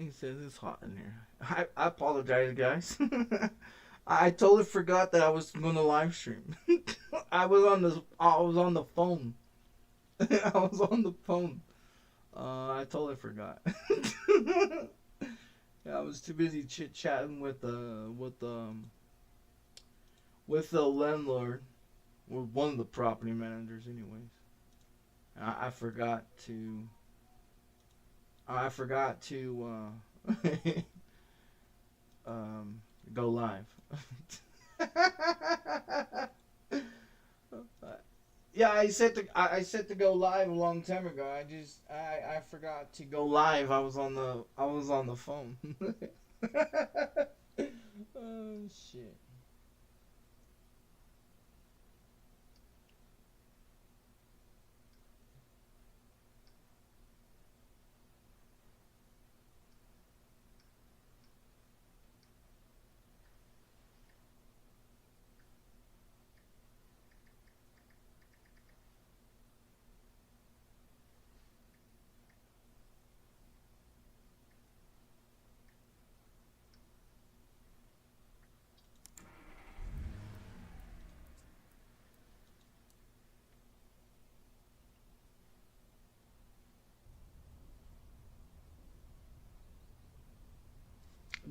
He says it's hot in here. I apologize, guys. I totally forgot that I was going to live stream. I was on the phone. I was on the phone. I totally forgot. Yeah, I was too busy chit chatting with the landlord, or one of the property managers, anyways. I forgot to. I forgot to um, go live. Yeah, I said to go live a long time ago. I forgot to go live. I was on the phone. Oh shit.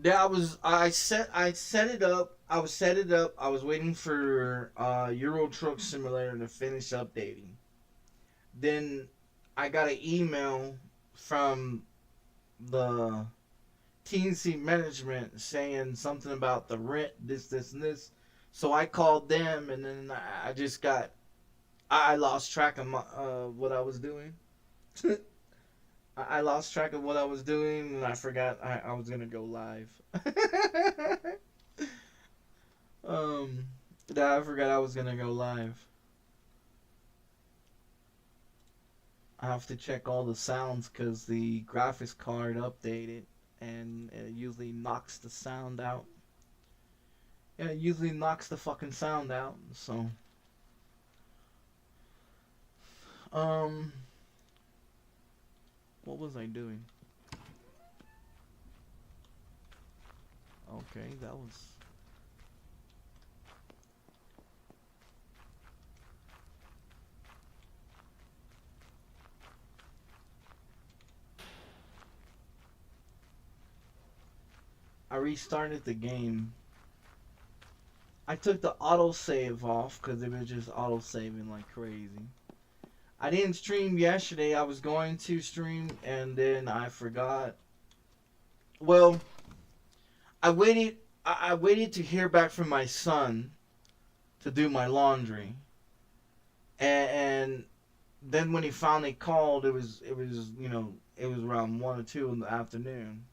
Yeah, I set it up. I was set it up. I was waiting for Euro Truck Simulator to finish updating. Then I got an email from the TNC management saying something about the rent, this, and this. So I called them, and then I just got I lost track of what I was doing. I lost track of what I was doing, and I forgot I was gonna go live. um, yeah, I forgot I was gonna go live. I have to check all the sounds because the graphics card updated, and it usually knocks the sound out. Yeah, it usually knocks the fucking sound out. So, um, what was I doing? Okay, that was. I restarted the game. I took the autosave off because it was just autosaving like crazy. I didn't stream yesterday. I was going to stream and then I forgot. Well, I waited. I waited to hear back from my son to do my laundry, and then when he finally called, it was around 1 or 2 in the afternoon.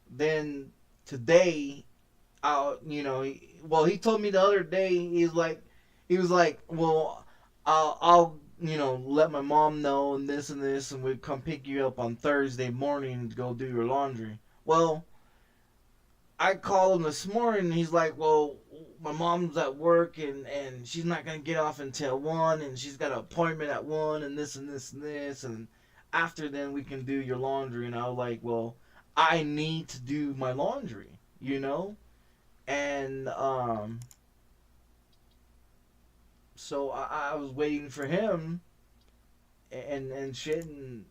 Then today, he told me the other day, he was like, well, I'll let my mom know and this, and we'd come pick you up on Thursday morning to go do your laundry. Well, I called him this morning, and he's like, well, my mom's at work, and she's not gonna get off until 1, and she's got an appointment at 1, and this and this and this, and after then we can do your laundry. And I was like, well, I need to do my laundry, and so I was waiting for him, and shit, and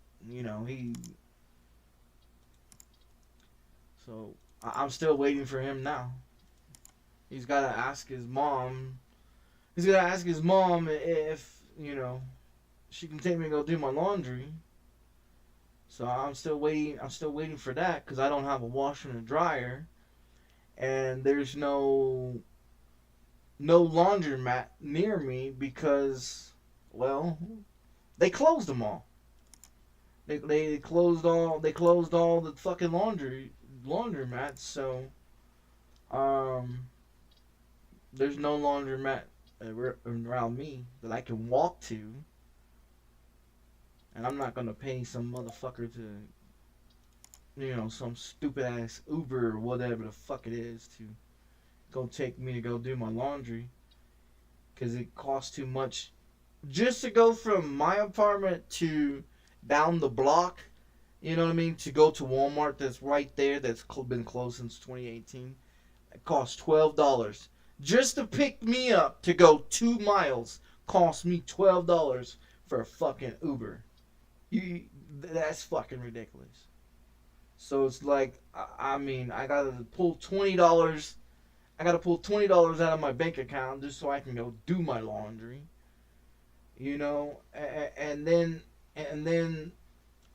he. So I'm still waiting for him now. He's got to ask his mom. He's got to ask his mom if she can take me to go do my laundry. So I'm still waiting. I'm still waiting for that because I don't have a washer and a dryer, and there's no laundromat near me because, well, they closed them all. They closed all the fucking laundromats. So there's no laundromat around me that I can walk to, and I'm not gonna pay some motherfucker to some stupid ass Uber or whatever the fuck it is to go take me to go do my laundry because it costs too much just to go from my apartment to down the block. You know what I mean? To go to Walmart that's right there, that's been closed since 2018. It costs $12. Just to pick me up to go 2 miles cost me $12 for a fucking Uber. You, that's fucking ridiculous. So it's like, I mean, I gotta pull $20. I gotta pull $20 out of my bank account just so I can go do my laundry. You know, and then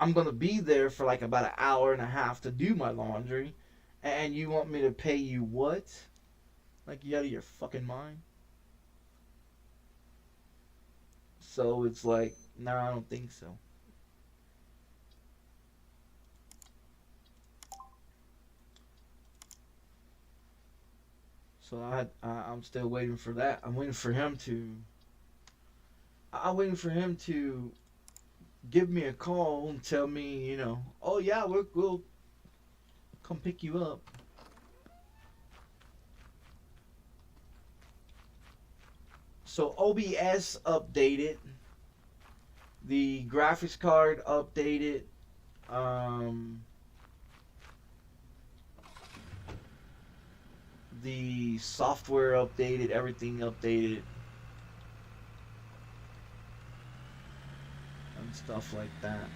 I'm gonna be there for like about an hour and a half to do my laundry, and you want me to pay you what? Like, you out of your fucking mind? So it's like, no, I don't think so. So I'm still waiting for that. I'm waiting for him to. I'm waiting for him to give me a call and tell me, oh yeah, we'll come pick you up. So OBS updated, the graphics card updated, the software updated, everything updated, and stuff like that.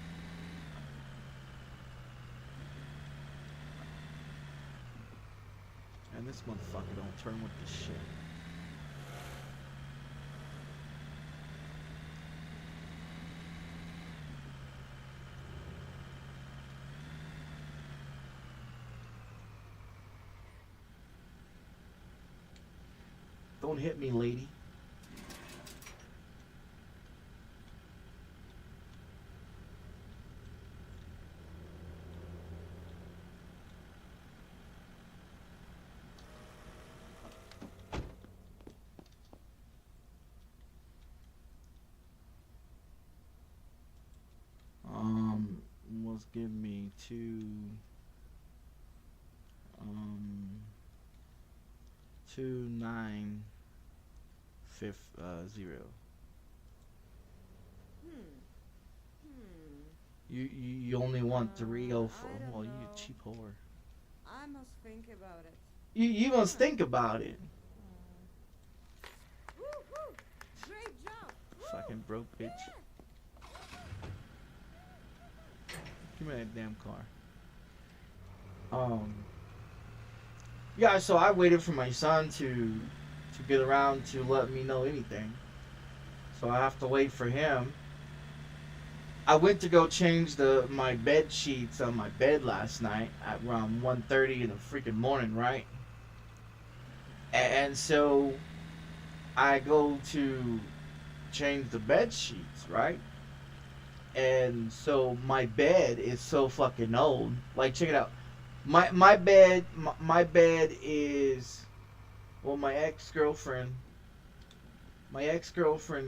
And this motherfucker don't turn with this shit. Don't hit me, lady. Let's give me 2950. You only want 304. Well, you a cheap whore. I must think about it. You must think about it. Woo-hoo! Great job! Fucking broke bitch. Give me that damn car. Yeah, so I waited for my son to get around to let me know anything. So I have to wait for him. I went to go change my bed sheets on my bed last night at around 1:30 in the freaking morning, right? And so I go to change the bed sheets, right? And so my bed is so fucking old. Like, check it out. My bed is, well, my ex-girlfriend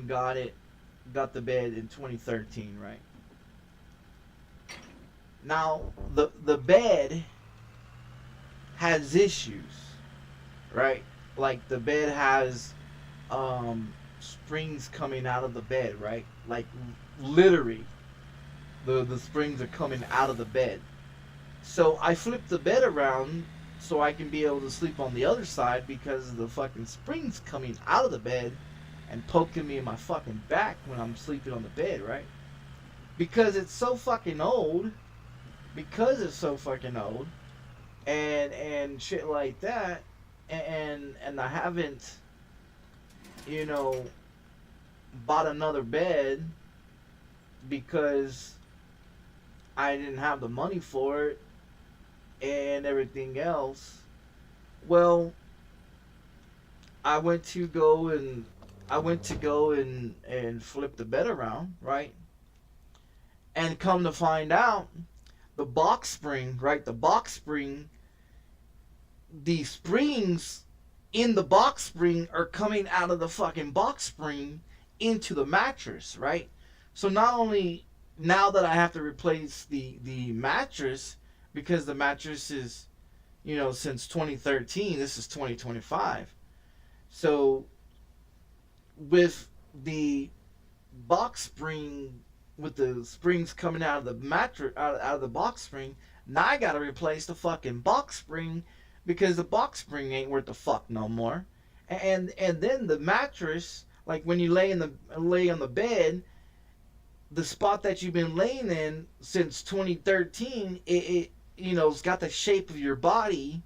got the bed in 2013, right? Now the bed has issues, right? Like, the bed has springs coming out of the bed, right? Like, literally the springs are coming out of the bed. So I flipped the bed around so I can be able to sleep on the other side because of the fucking springs coming out of the bed and poking me in my fucking back when I'm sleeping on the bed, right? Because it's so fucking old. And shit like that, and I haven't, bought another bed because I didn't have the money for it and everything else. Well, I went to go and flip the bed around, right? And come to find out, the box spring, right? The springs in the box spring are coming out of the fucking box spring into the mattress, right? So not only now that I have to replace the mattress, because the mattress is, since 2013, this is 2025. So with the box spring, with the springs coming out of the mattress, out of the box spring. Now I gotta replace the fucking box spring because the box spring ain't worth the fuck no more. And then the mattress, like when you lay on the bed, the spot that you've been laying in since 2013, it you know, it's got the shape of your body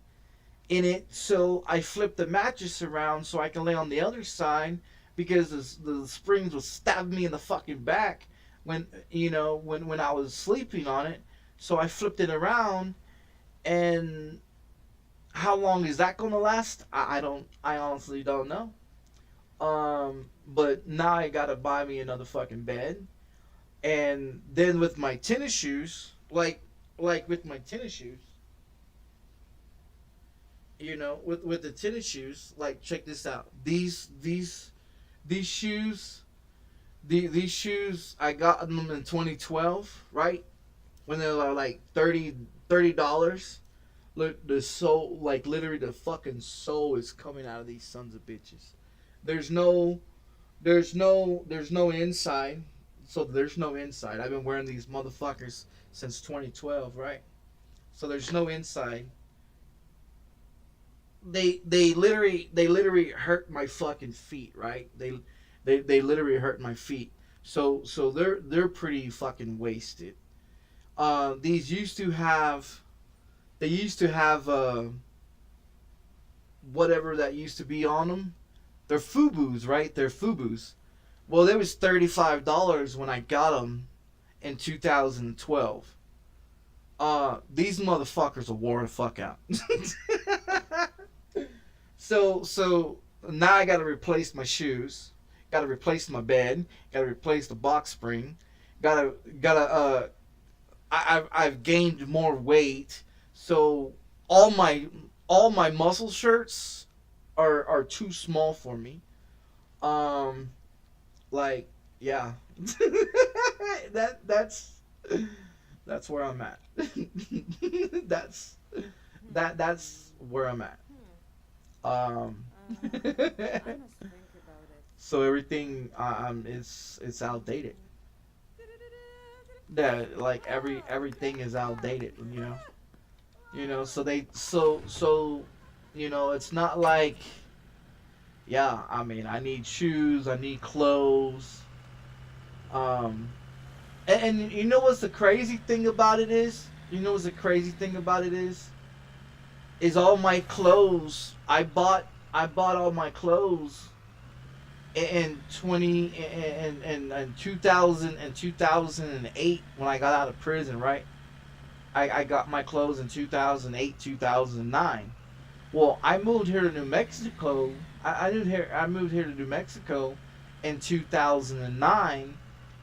in it. So I flipped the mattress around so I can lay on the other side because the springs was stabbing me in the fucking back when when I was sleeping on it. So I flipped it around, and how long is that gonna last? I honestly don't know. But now I gotta buy me another fucking bed, and then with my tennis shoes, like with my tennis shoes, with the tennis shoes, like check this out. These shoes, these shoes I got them in 2012, right? When they were like $30. Look, the sole, like literally the fucking sole is coming out of these sons of bitches. There's no, there's no inside. So there's no inside. I've been wearing these motherfuckers since 2012, right? So there's no inside. They literally hurt my fucking feet, right? They literally hurt my feet. So they're pretty fucking wasted. These used to have they used to have whatever that used to be on them. They're FUBUs, right? They're FUBUs. Well, they was $35 when I got them in 2012. These motherfuckers will wore the fuck out. So now I gotta replace my shoes, gotta replace my bed, gotta replace the box spring, gotta I've gained more weight, so all my muscle shirts are too small for me. Um, like yeah, that's where I'm at. that's that's where I'm at. Um, I must think about it. so everything it's outdated. That like everything is outdated, so it's not like, yeah, I mean, I need shoes, I need clothes. um and you know what's the crazy thing about it is, is all my clothes, I bought all my clothes in 2000 and 2008 when I got out of prison, right? I got my clothes in 2008, 2009. Well, I moved here to New Mexico. I moved here to New Mexico in 2009,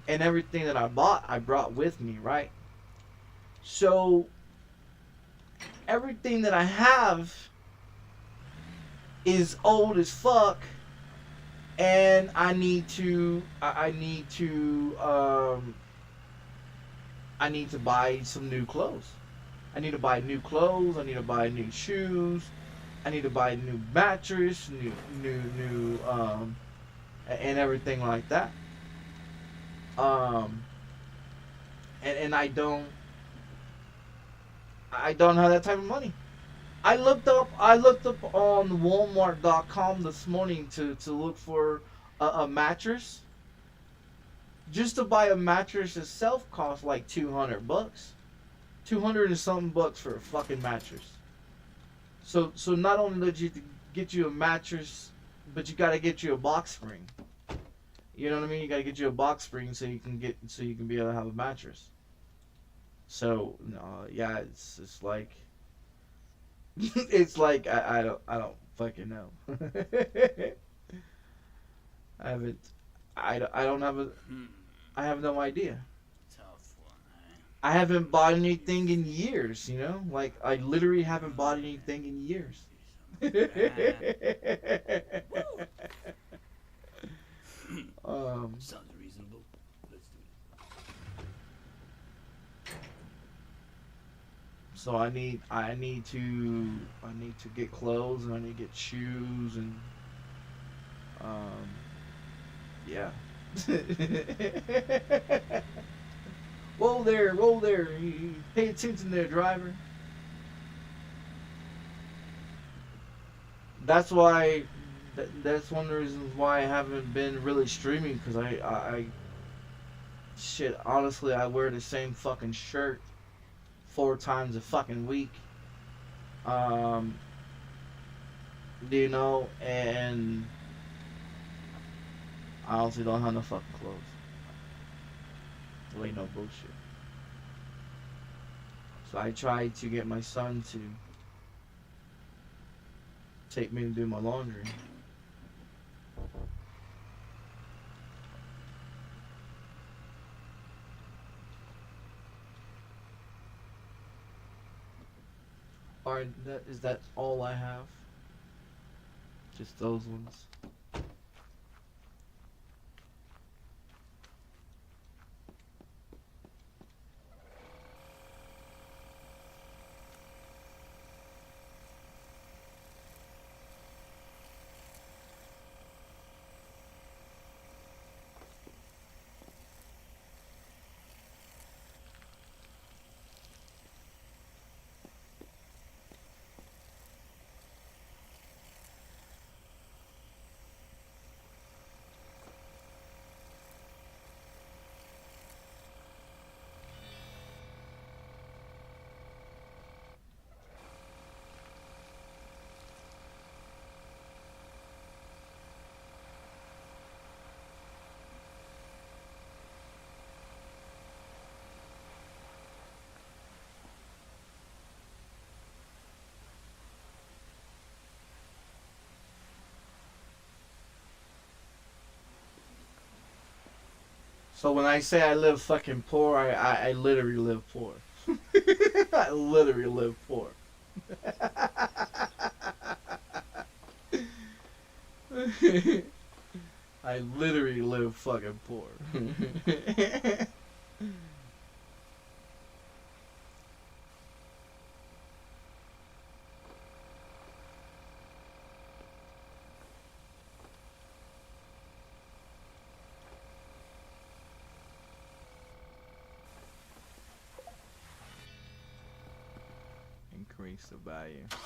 and everything that I bought, I brought with me, right? So everything that I have is old as fuck, and I need to buy some new clothes. I need to buy new clothes. I need to buy new shoes. I need to buy a new mattress, and everything like that. Um, and I don't have that type of money. I looked up on Walmart.com this morning to look for a mattress. Just to buy a mattress itself costs like $200. 200 and something bucks for a fucking mattress. So not only did you get you a mattress, but you gotta get you a box spring. You know what I mean? You gotta get you a box spring so you can be able to have a mattress. So no, yeah, it's like it's like I don't fucking know. I haven't I don't have a I have no idea. Tough one, eh? I haven't bought anything in years, Like, I literally haven't bought anything in years. Sounds reasonable. Let's do it. So I need to get clothes, and I need to get shoes, and yeah. Whoa there, whoa there. You pay attention there, driver. That's why. That's one of the reasons why I haven't been really streaming, because shit, honestly, I wear the same fucking shirt 4 times a fucking week. Um, you know, and I honestly don't have no fucking clothes. There ain't no bullshit. So I tried to get my son to take me to do my laundry. Alright, is that all I have? Just those ones. So when I say I live fucking poor, I literally live poor. I literally live poor. I literally live fucking poor. Increase the value. I'm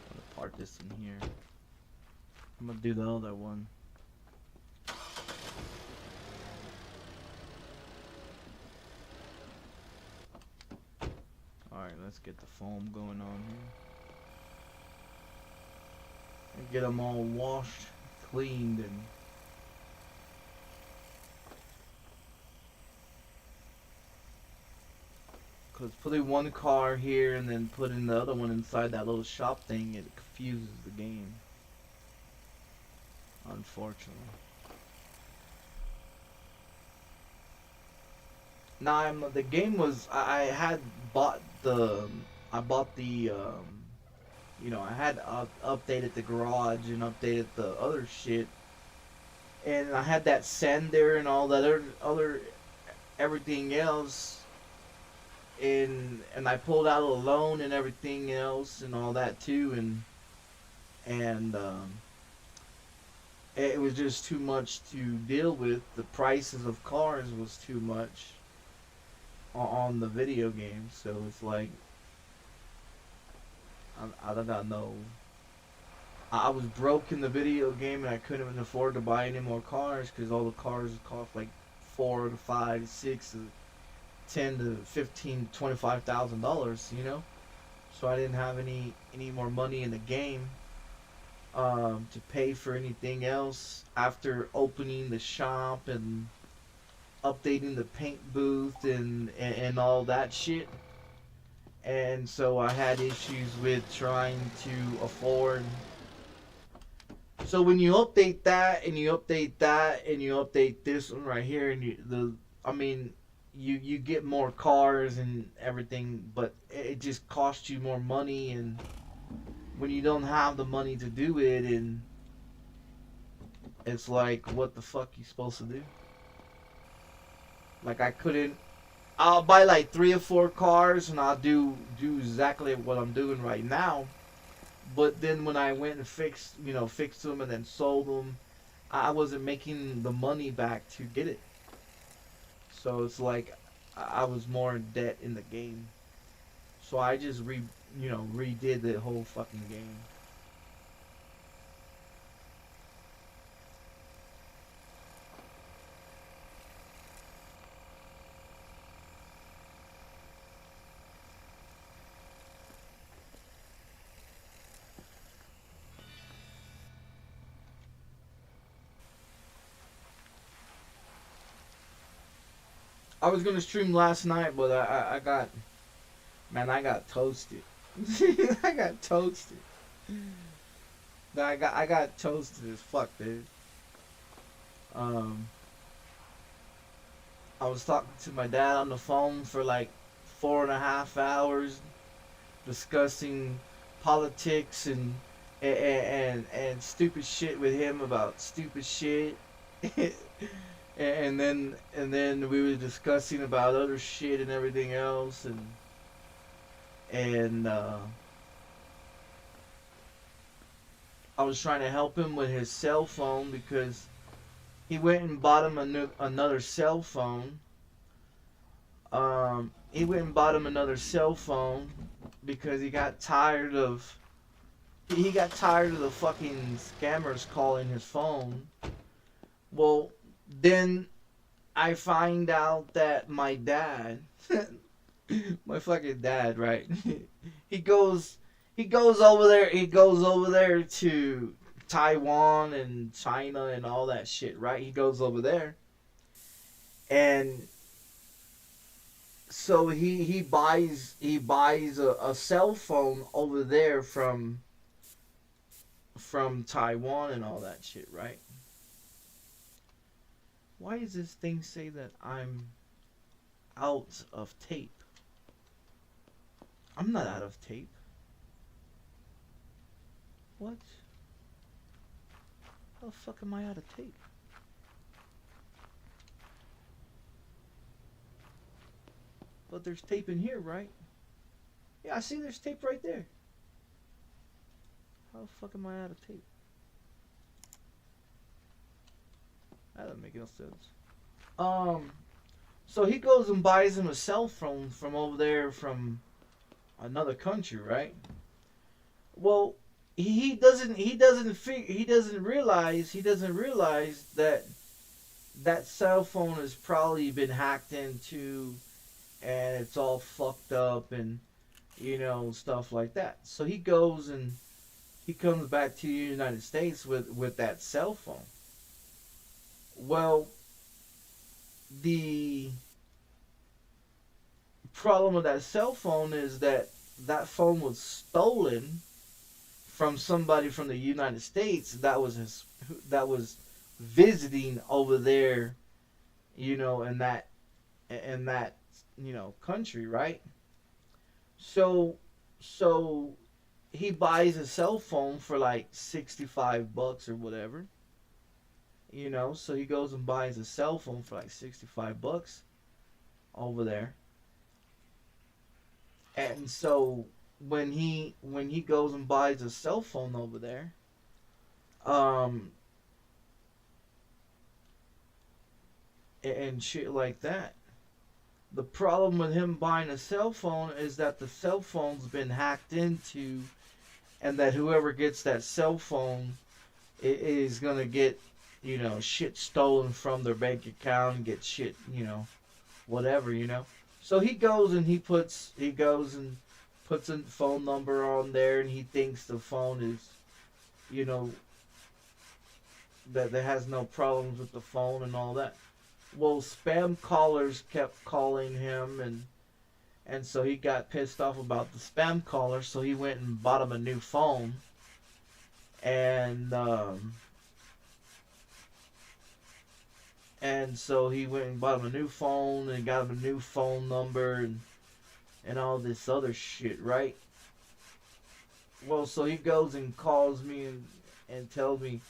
gonna park this in here. I'm gonna do the other one. Alright, let's get the foam going on here. And get them all washed, cleaned, and because putting one car here and then putting the other one inside that little shop thing, it confuses the game. Unfortunately. Now the game was, I had bought the, you know, I had updated the garage and updated the other shit, and I had that sender and all that other everything else. And I pulled out a loan and everything else and all that too, and it was just too much to deal with. The prices of cars was too much on the video game, so it's like I don't know. I was broke in the video game and I couldn't even afford to buy any more cars because all the cars cost like $4 to $5 to $6 to $10 to $15 to $25,000, you know. So I didn't have any more money in the game to pay for anything else after opening the shop and updating the paint booth and all that shit. And so I had issues with trying to afford. So when you update that and you update that and you update this one right here, and you get more cars and everything, but it just costs you more money, and when you don't have the money to do it, and it's like, what the fuck you supposed to do? Like, I'll buy like 3 or 4 cars and I'll do exactly what I'm doing right now. But then when I went and fixed them and then sold them, I wasn't making the money back to get it. So it's like I was more in debt in the game. So I just redid the whole fucking game. I was gonna stream last night, but I got, man, I got toasted. I got toasted. I got toasted as fuck, dude. Um, I was talking to my dad on the phone for like 4.5 hours, discussing politics and stupid shit with him about stupid shit. and then we were discussing about other shit and everything else, and I was trying to help him with his cell phone because he went and bought him another cell phone. He went and bought him another cell phone because he got tired of the fucking scammers calling his phone. Well, then I find out that my dad, my fucking dad, right? he goes over there. He goes over there to Taiwan and China and all that shit, right? He goes over there, and so he buys a cell phone over there from Taiwan and all that shit, right? Why does this thing say that I'm out of tape? I'm not out of tape. What? How the fuck am I out of tape? But there's tape in here, right? Yeah, I see there's tape right there. How the fuck am I out of tape? That doesn't make no sense. So he goes and buys him a cell phone from over there from another country, right? Well, he doesn't realize that that cell phone has probably been hacked into, and it's all fucked up and stuff like that. So he goes and he comes back to the United States with that cell phone. Well, the problem with that cell phone is that that phone was stolen from somebody from the United States that was visiting over there, in that country, right? So he buys a cell phone for like $65 or whatever. So he goes and buys a cell phone for like $65 over there. And so when he goes and buys a cell phone over there, and shit like that, the problem with him buying a cell phone is that the cell phone's been hacked into, and that whoever gets that cell phone is gonna get shit stolen from their bank account and get shit, whatever. So he goes and puts a phone number on there, and he thinks the phone is, that has no problems with the phone and all that. Well, spam callers kept calling him, and so he got pissed off about the spam callers, so he went and bought him a new phone. And so he went and bought him a new phone and got him a new phone number and all this other shit, right? Well, so he goes and calls me and tells me,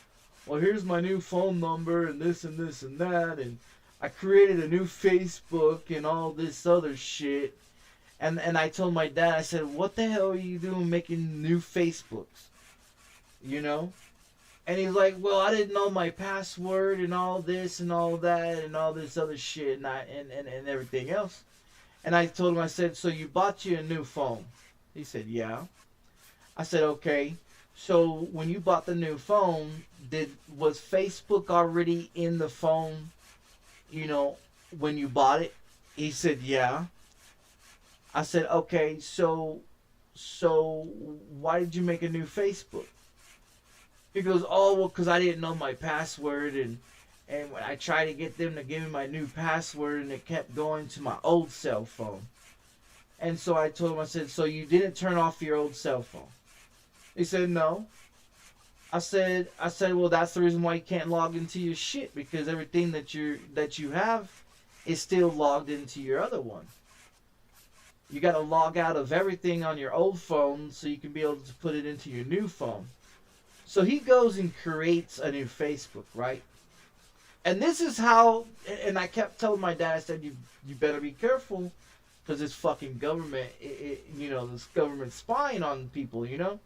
well, here's my new phone number and this and this and that, and I created a new Facebook and all this other shit. And I told my dad, I said, what the hell are you doing making new Facebooks? And he's like, well, I didn't know my password and all this and all that and all this other shit and everything else. And I told him, I said, so you bought you a new phone? He said, yeah. I said, okay. So when you bought the new phone, was Facebook already in the phone, you know, when you bought it? He said, yeah. I said, okay, so why did you make a new Facebook? He goes, oh, well, because I didn't know my password, and when I tried to get them to give me my new password, and it kept going to my old cell phone. And so I told him, I said, so you didn't turn off your old cell phone? He said, no. I said, well, that's the reason why you can't log into your shit, because everything that you have is still logged into your other one. You got to log out of everything on your old phone so you can be able to put it into your new phone. So he goes and creates a new Facebook, right? And this is how, and I kept telling my dad, I said, you better be careful, because this fucking government, this government spying on people, you know?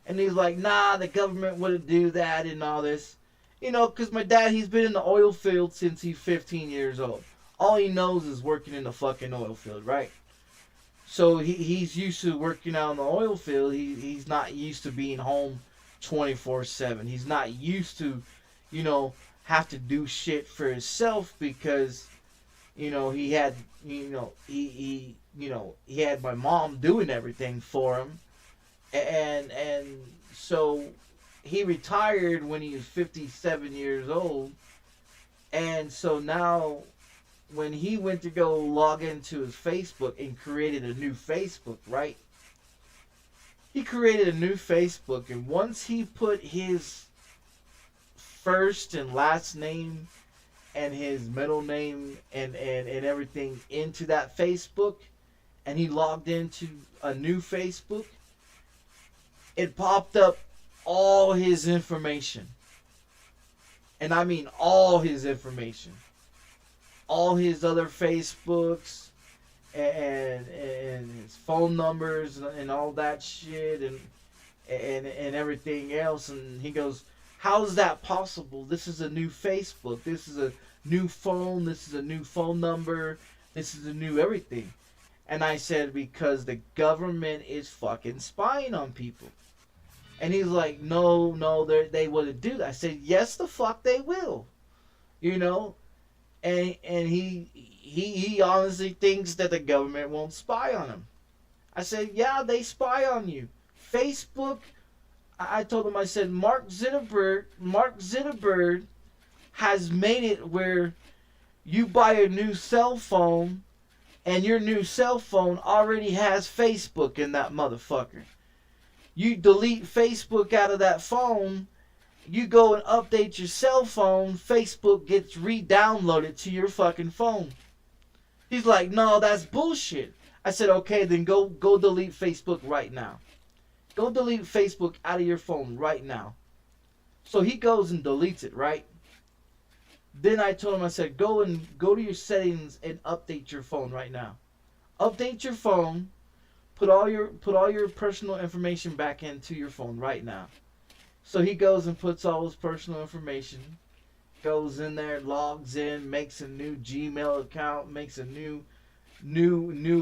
And he's like, nah, the government wouldn't do that and all this. You know, because my dad, he's been in the oil field since he's 15 years old. All he knows is working in the fucking oil field, right? So he's used to working out in the oil field. He's not used to being home 24/7. He's not used to, have to do shit for himself because, he had, he had my mom doing everything for him. And so he retired when he was 57 years old. And so now when he went to go log into his Facebook and created a new Facebook, right? He created a new Facebook, and once he put his first and last name and his middle name and everything into that Facebook, and he logged into a new Facebook, it popped up all his information. And I mean all his information. All his other Facebooks and his phone numbers and all that shit and everything else. And he goes, how is that possible? This is a new Facebook. This is a new phone. This is a new phone number. This is a new everything. And I said, because the government is fucking spying on people. And he's like, no, they wouldn't do that. I said, yes, the fuck they will. And he honestly thinks that the government won't spy on him. I said, yeah, they spy on you. Facebook, I told him, I said, Mark Zuckerberg has made it where you buy a new cell phone and your new cell phone already has Facebook in that motherfucker. You delete Facebook out of that phone, you go and update your cell phone, Facebook gets re-downloaded to your fucking phone. He's like, no, that's bullshit. I said, okay, then go delete Facebook right now. Go delete Facebook out of your phone right now. So he goes and deletes it, right? Then I told him, I said, go to your settings and update your phone right now. Update your phone. Put all your personal information back into your phone right now. So he goes and puts all his personal information, goes in there, logs in, makes a new Gmail account, makes a new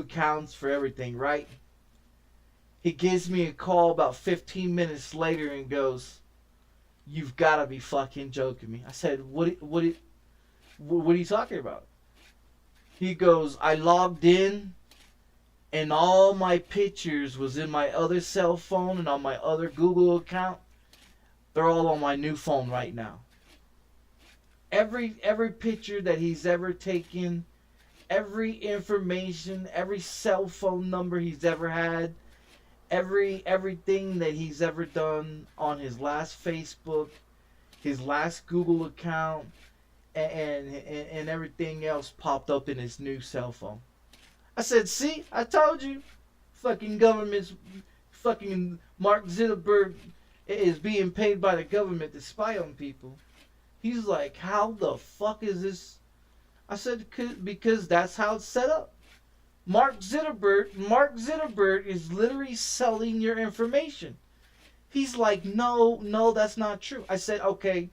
accounts for everything, right? He gives me a call about 15 minutes later and goes, "You've got to be fucking joking me." I said, "What are you talking about?" He goes, "I logged in and all my pictures was in my other cell phone and on my other Google account. They're all on my new phone right now. Every picture that he's ever taken, every information, every cell phone number he's ever had, everything that he's ever done on his last Facebook, his last Google account, and everything else popped up in his new cell phone." I said, "See, I told you, fucking government's, fucking Mark Zuckerberg is being paid by the government to spy on people." He's like, "How the fuck is this?" I said, "Because that's how it's set up. Mark Zuckerberg is literally selling your information. He's like, no, no, that's not true. I said, okay,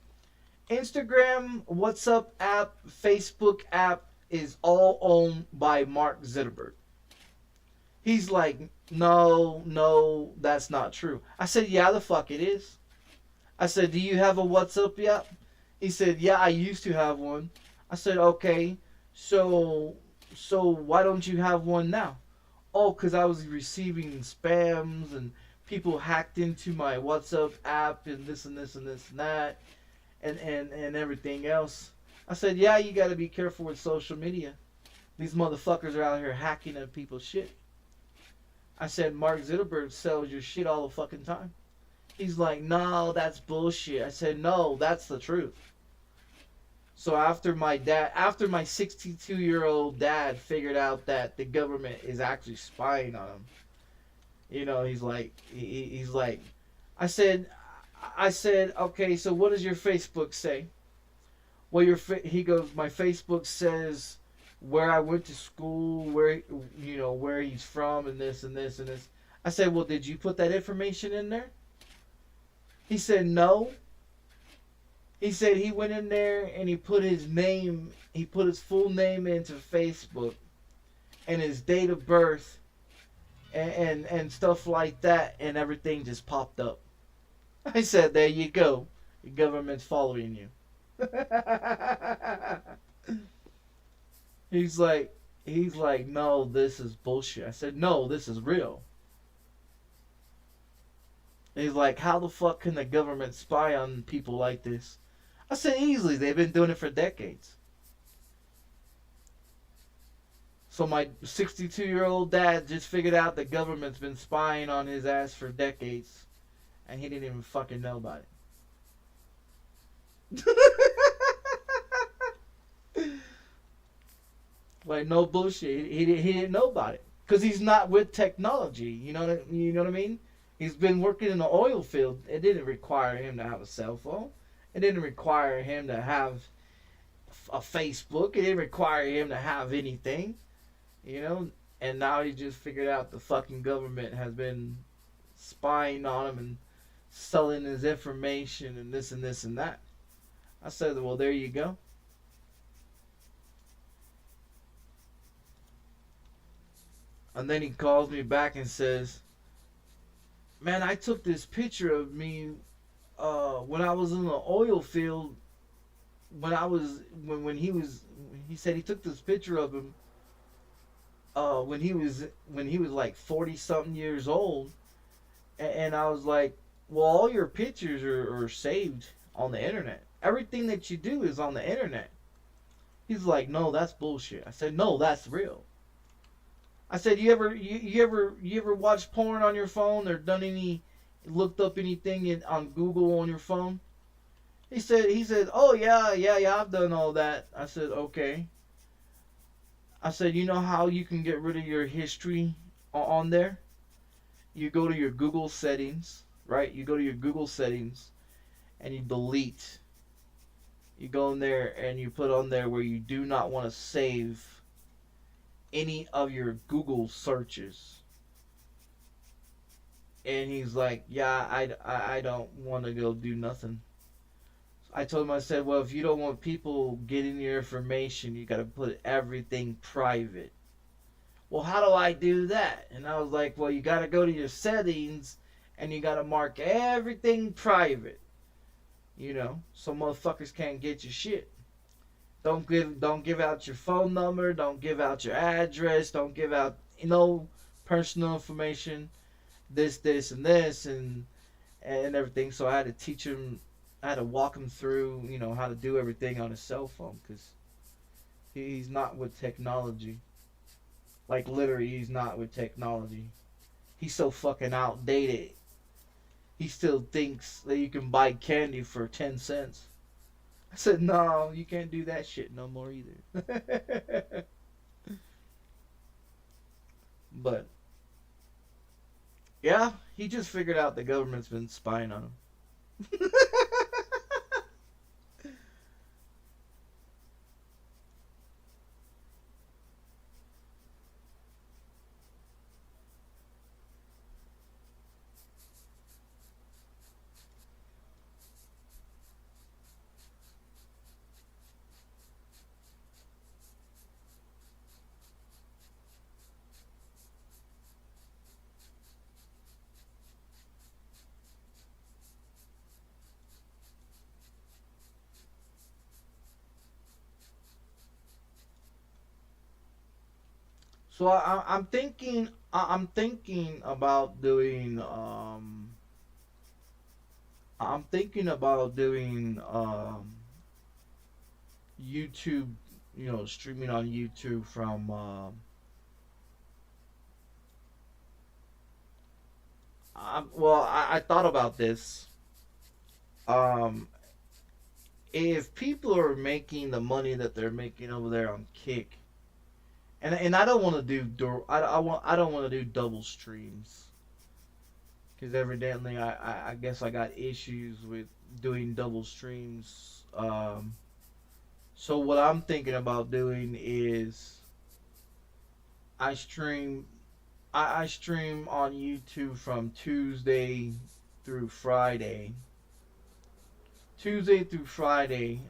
Instagram, WhatsApp app, Facebook app is all owned by Mark Zuckerberg. He's like, no, no, that's not true. I said, yeah, the fuck it is. I said, do you have a WhatsApp yet? He said, yeah, I used to have one. I said, okay, so why don't you have one now? Oh, because I was receiving spams and people hacked into my WhatsApp app and this and this and this and that and everything else. I said, yeah, you got to be careful with social media. These motherfuckers are out here hacking at people's shit. I said, Mark Zuckerberg sells your shit all the fucking time. He's like, no, that's bullshit. I said, no, that's the truth. So after my 62-year-old dad figured out that the government is actually spying on him, you know, he's like, I said, okay, so what does your Facebook say? Well, he goes, my Facebook says where I went to school, where he's from, and this and this and this. I said, well, did you put that information in there? He said, no. He said he went in there and he put his full name into Facebook and his date of birth and stuff like that, and everything just popped up. I said, there you go. The government's following you. He's like, no, this is bullshit. I said, no, this is real. He's like, how the fuck can the government spy on people like this? I said, easily. They've been doing it for decades. So my 62-year-old dad just figured out the government's been spying on his ass for decades, and he didn't even fucking know about it. Like, no bullshit. He didn't know about it because he's not with technology. You know what I mean? He's been working in the oil field. It didn't require him to have a cell phone. It didn't require him to have a Facebook. It didn't require him to have anything. You know? And now he just figured out the fucking government has been spying on him and selling his information and this and this and that. I said, well, there you go. And then he calls me back and says, man, I took this picture of me when I was in the oil field. He said he took this picture of him when he was like 40 something years old, and I was like, well, all your pictures are saved on the internet. Everything that you do is on the internet. He's like, no, that's bullshit. I said, no, that's real. I said, you ever watched porn on your phone or looked up anything on Google on your phone? He said, oh yeah, I've done all that. I said, okay. I said, you know how you can get rid of your history on there? You go to your Google settings, right? You go to your Google settings and you delete. You go in there and you put on there where you do not want to save any of your Google searches. And he's like, yeah, I don't want to go do nothing. I told him, I said, well, if you don't want people getting your information, you got to put everything private. Well, how do I do that? And I was like, well, you got to go to your settings and you got to mark everything private. You know, so motherfuckers can't get your shit. Don't give out your phone number. Don't give out your address. Don't give out personal information. This, and this, and everything. So I had to teach him. I had to walk him through, how to do everything on his cell phone because he's not with technology. Like literally, he's not with technology. He's so fucking outdated. He still thinks that you can buy candy for 10 cents. I said, no, you can't do that shit no more either. But, yeah, he just figured out the government's been spying on him. So I'm thinking about doing I'm thinking about doing YouTube, streaming on YouTube from I thought about this. Um, if people are making the money that they're making over there on Kick, and I don't want to I don't want to do double streams because evidently I guess I got issues with doing double streams. So what I'm thinking about doing is I stream I stream on YouTube from Tuesday through Friday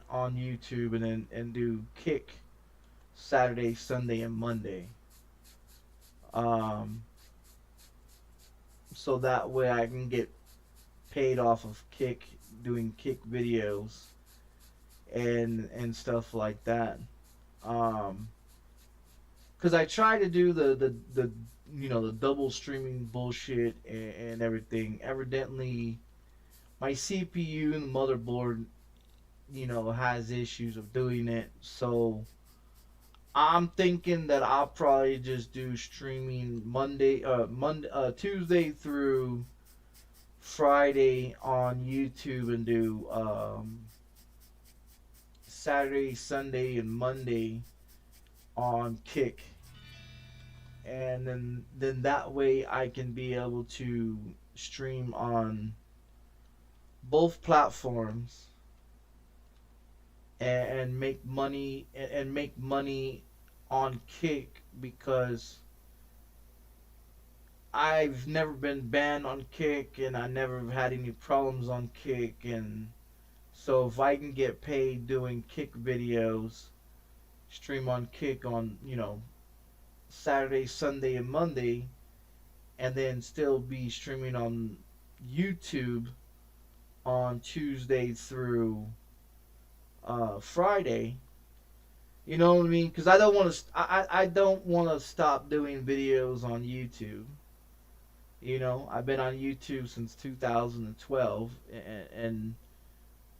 on YouTube, and do Kick Saturday, Sunday, and Monday. Um, so that way I can get paid off of Kick, doing Kick videos and stuff like that. Um, because I try to do the the double streaming bullshit and everything. Evidently, my CPU and the motherboard has issues of doing it. So I'm thinking that I'll probably just do streaming Tuesday through Friday on YouTube, and do Saturday, Sunday, and Monday on Kick, and then that way I can be able to stream on both platforms and make money and make money on Kick, because I've never been banned on Kick and I never had any problems on Kick. And so if I can get paid doing Kick videos, stream on Kick on Saturday, Sunday, and Monday, and then still be streaming on YouTube on Tuesday through Friday. You know what I mean? Because I don't want to. I don't want to stop doing videos on YouTube. I've been on YouTube since 2012, and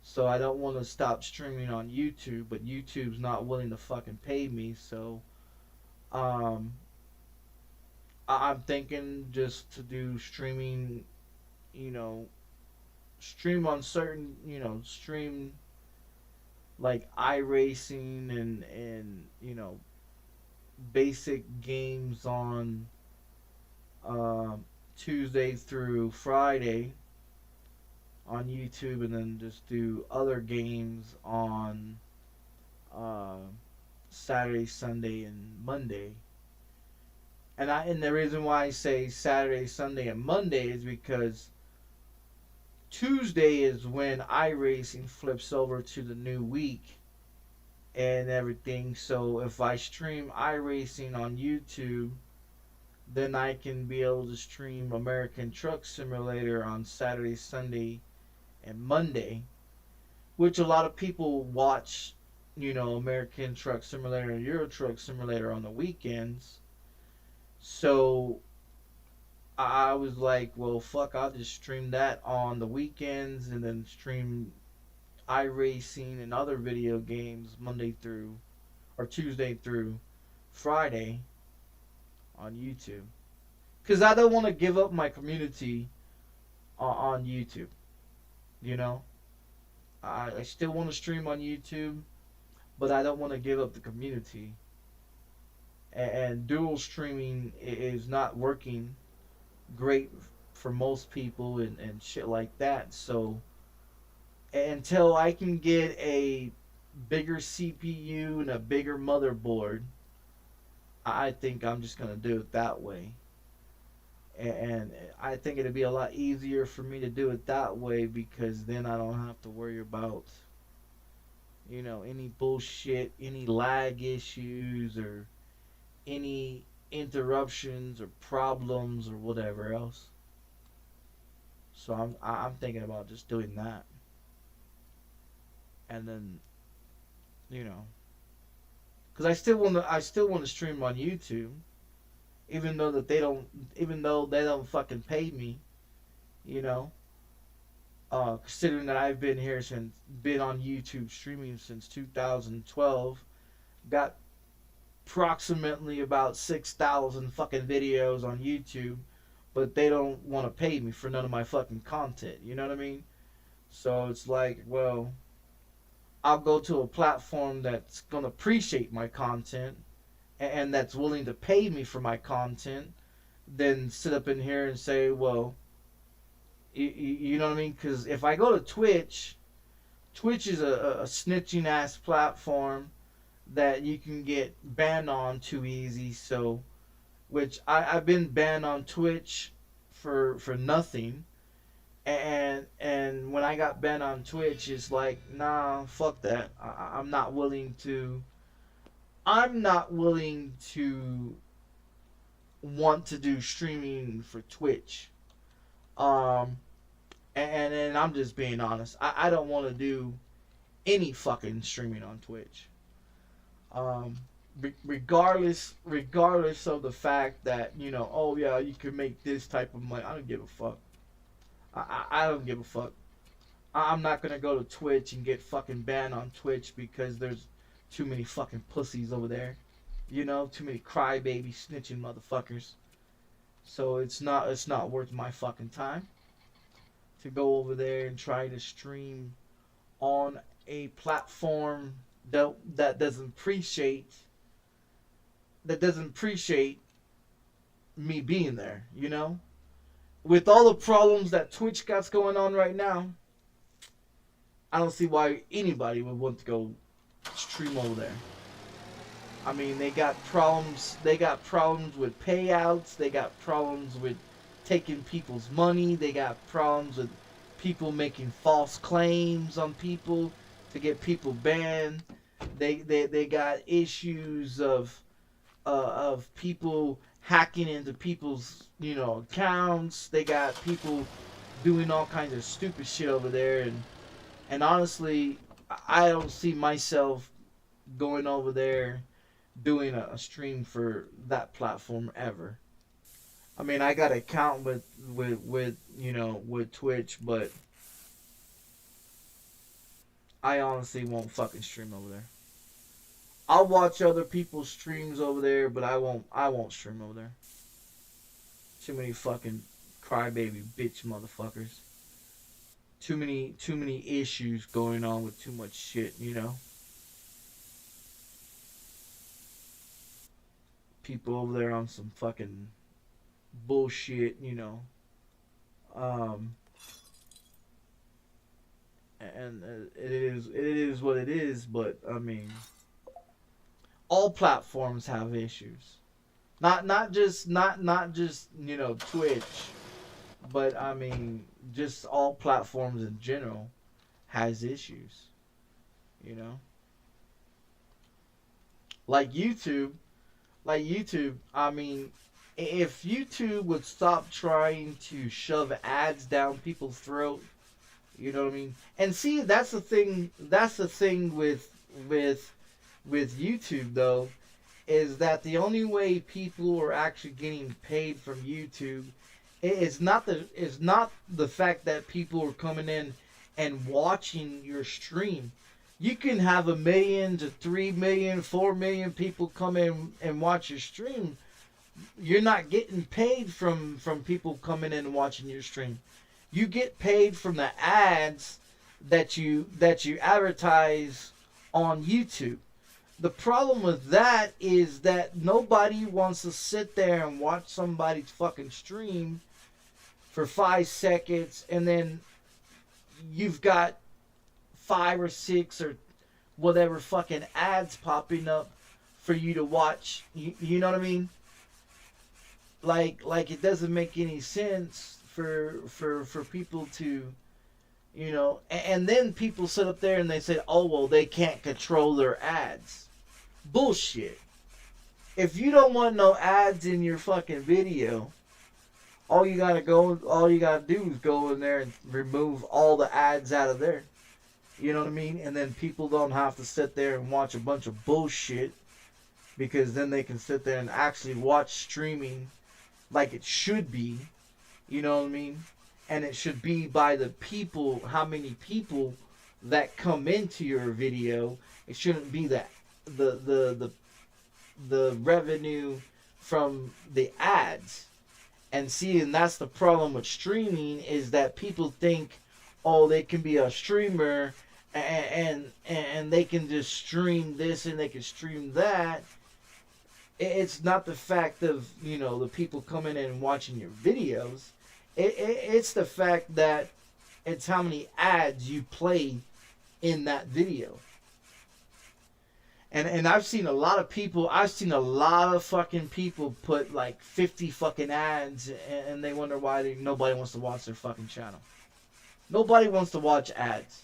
so I don't want to stop streaming on YouTube. But YouTube's not willing to fucking pay me, so um, I'm thinking just to do streaming. You know, stream on certain. Stream like iRacing and basic games on Tuesday through Friday on YouTube, and then just do other games on uh, Saturday, Sunday, and Monday. And the reason why I say Saturday, Sunday, and Monday is because Tuesday is when iRacing flips over to the new week and everything. So if I stream iRacing on YouTube, then I can be able to stream American Truck Simulator on Saturday, Sunday, and Monday, which a lot of people watch, American Truck Simulator and Euro Truck Simulator on the weekends. So I was like, well, fuck, I'll just stream that on the weekends, and then stream iRacing and other video games Monday through, or Tuesday through Friday on YouTube. Because I don't want to give up my community on YouTube. You know? I still want to stream on YouTube, but I don't want to give up the community. And dual streaming is not working great for most people and shit like that. So until I can get a bigger CPU and a bigger motherboard, I think I'm just gonna do it that way. And I think it'd be a lot easier for me to do it that way, because then I don't have to worry about any bullshit, any lag issues, or any interruptions or problems or whatever else. So I'm thinking about just doing that, and then because I still want to stream on YouTube, even though they don't fucking pay me, you know. Considering that I've been on YouTube streaming since 2012, got approximately about 6,000 fucking videos on YouTube, but they don't want to pay me for none of my fucking content. You know what I mean? So it's like, well, I'll go to a platform that's gonna appreciate my content and that's willing to pay me for my content, then sit up in here and say, well, you know what I mean? Because if I go to Twitch, Twitch is a snitching ass platform that you can get banned on too easy. So, which I've been banned on Twitch for nothing. And when I got banned on Twitch, it's like, nah, fuck that. I'm not willing to. I'm not willing to want to do streaming for Twitch. Um, and I'm just being honest. I don't want to do any fucking streaming on Twitch. Um, regardless of the fact that, you know, oh yeah, you can make this type of money. I don't give a fuck. I don't give a fuck. I'm not gonna go to Twitch and get fucking banned on Twitch because there's too many fucking pussies over there. You know, too many crybaby snitching motherfuckers. So it's not worth my fucking time to go over there and try to stream on a platform that doesn't appreciate me being there, you know? With all the problems that Twitch got going on right now, I don't see why anybody would want to go stream over there. I mean, they got problems with payouts, they got problems with taking people's money, they got problems with people making false claims on people to get people banned. They got issues of people hacking into people's, you know, accounts. They got people doing all kinds of stupid shit over there, and honestly, I don't see myself going over there doing a stream for that platform ever. I mean, I got an account with you know, with Twitch, but I honestly won't fucking stream over there. I'll watch other people's streams over there, but I won't stream over there. Too many fucking crybaby bitch motherfuckers. Too many issues going on with too much shit, you know. People over there on some fucking bullshit, you know. And it is what it is, but I mean, all platforms have issues. Not just you know, Twitch, but I mean just all platforms in general has issues. You know, like YouTube, I mean, if YouTube would stop trying to shove ads down people's throat, you know what I mean? And see, that's the thing. That's the thing with YouTube though, is that the only way people are actually getting paid from YouTube is not the fact that people are coming in and watching your stream. You can have 1 million to 3 million, 4 million people come in and watch your stream. You're not getting paid from people coming in and watching your stream. You get paid from the ads that you advertise on YouTube. The problem with that is that nobody wants to sit there and watch somebody's fucking stream for 5 seconds and then you've got 5 or 6 or whatever fucking ads popping up for you to watch. You know what I mean? Like it doesn't make any sense for people to, you know, and then people sit up there and they say, oh well, they can't control their ads. Bullshit. If you don't want no ads in your fucking video, all you gotta do is go in there and remove all the ads out of there. You know what I mean? And then people don't have to sit there and watch a bunch of bullshit because then they can sit there and actually watch streaming like it should be. You know what I mean? And it should be by the people, how many people that come into your video. It shouldn't be that the revenue from the ads. And see, and that's the problem with streaming, is that people think, oh, they can be a streamer and they can just stream this and they can stream that. It's not the fact of, you know, the people coming in and watching your videos. It's the fact that it's how many ads you play in that video. And I've seen a lot of people, I've seen a lot of fucking people put like 50 fucking ads, and they wonder why nobody wants to watch their fucking channel. Nobody wants to watch ads.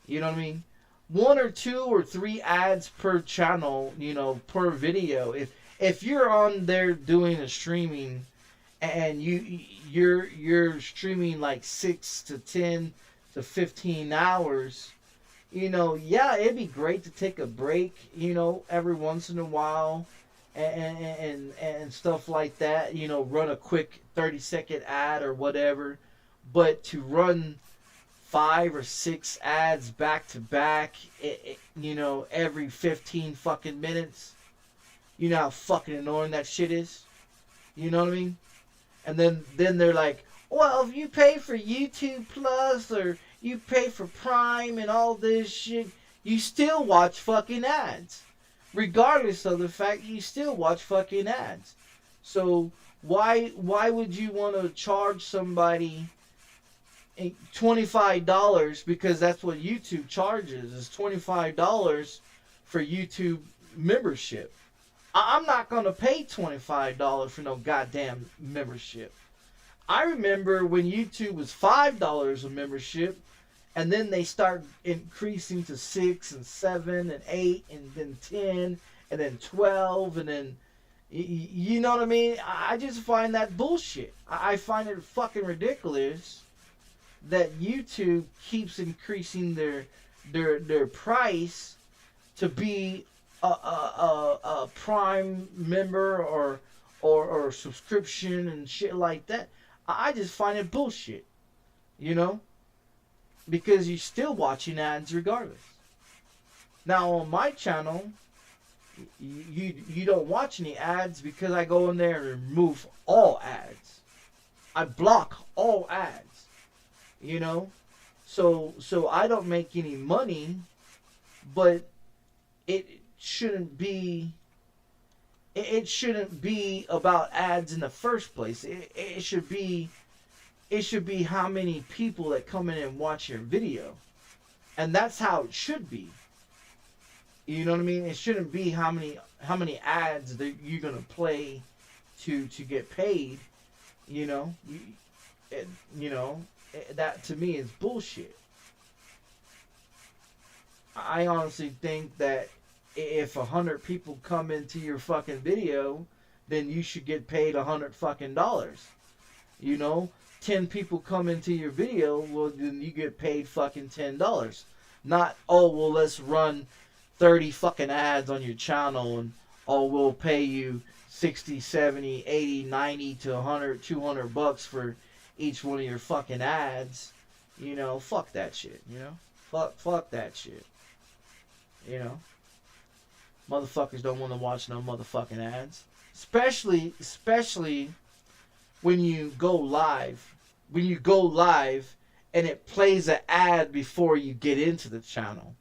You know what I mean? 1 or 2 or 3 ads per channel, you know, per video. If you're on there doing a streaming and you're streaming like 6 to 10 to 15 hours, you know, yeah, it'd be great to take a break, you know, every once in a while and stuff like that, you know, run a quick 30-second ad or whatever. But to run 5 or 6 ads back to back, you know, every 15 fucking minutes, you know how fucking annoying that shit is? You know what I mean? And then they're like, well, if you pay for YouTube Plus or you pay for Prime and all this shit, you still watch fucking ads. Regardless of the fact, you still watch fucking ads. So why would you want to charge somebody $25, because that's what YouTube charges, is $25 for YouTube membership? I'm not going to pay $25 for no goddamn membership. I remember when YouTube was $5 a membership, and then they start increasing to 6 and 7 and 8 and then 10 and then 12 and then, you know what I mean? I just find that bullshit. I find it fucking ridiculous that YouTube keeps increasing their price to be a Prime member or subscription and shit like that. I just find it bullshit, you know, because you're still watching ads regardless. Now on my channel, you don't watch any ads because I go in there and remove all ads. I block all ads, you know, so I don't make any money, but it shouldn't be about ads in the first place. It should be how many people that come in and watch your video, and that's how it should be. You know what I mean? It shouldn't be how many ads that you're gonna play to get paid. You know, that to me is bullshit. I honestly think that if 100 people come into your fucking video, then you should get paid $100 fucking dollars. You know, 10 people come into your video, well, then you get paid fucking $10. Not, oh, well, let's run 30 fucking ads on your channel and, oh, we'll pay you 60, 70, 80, 90 to 100, 200 bucks for each one of your fucking ads. You know, fuck that shit, you know? Fuck that shit. You know? Motherfuckers don't want to watch no motherfucking ads. Especially when you go live. When you go live and it plays an ad before you get into the channel.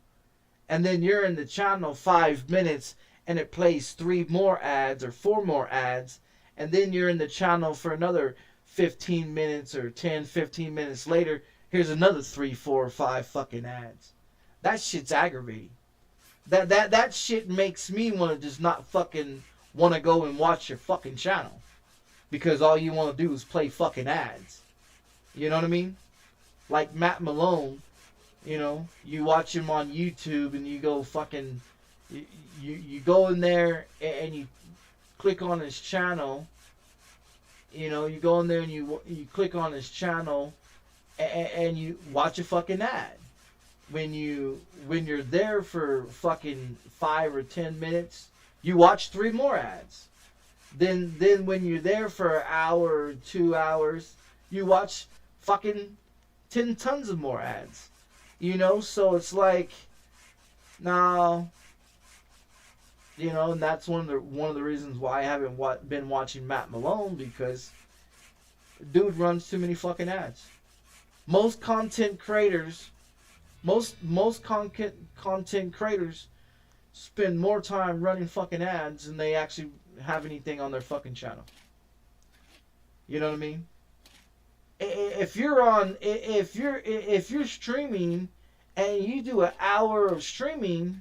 And then you're in the channel 5 minutes and it plays 3 more ads or 4 more ads. And then you're in the channel for another 15 minutes or 10, 15 minutes later. Here's another 3, 4, or 5 fucking ads. That shit's aggravating. That shit makes me want to just not fucking want to go and watch your fucking channel. Because all you want to do is play fucking ads. You know what I mean? Like Matt Malone, you know, you watch him on YouTube and you go fucking, you go in there and you click on his channel. You know, you go in there and you click on his channel and you watch a fucking ad. When you're there for fucking 5 or 10 minutes, You watch 3 more ads. Then when you're there for an hour or 2 hours, you watch fucking 10 tons of more ads. You know, so it's like, no, you know, and that's one of the reasons why I haven't been watching Matt Malone, because dude runs too many fucking ads. Most content creators, most content creators spend more time running fucking ads than they actually have anything on their fucking channel. You know what I mean? If you're streaming and you do an hour of streaming,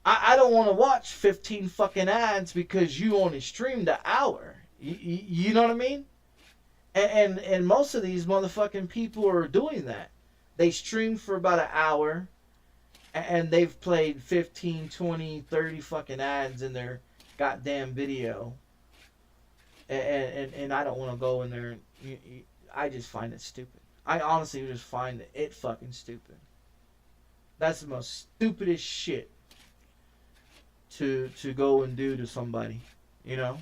I don't want to watch 15 fucking ads because you only streamed an hour. You know what I mean? And most of these motherfucking people are doing that. They stream for about an hour and they've played 15, 20, 30 fucking ads in their goddamn video. And I don't want to go in there. I just find it stupid. I honestly just find it fucking stupid. That's the most stupidest shit to go and do to somebody, you know?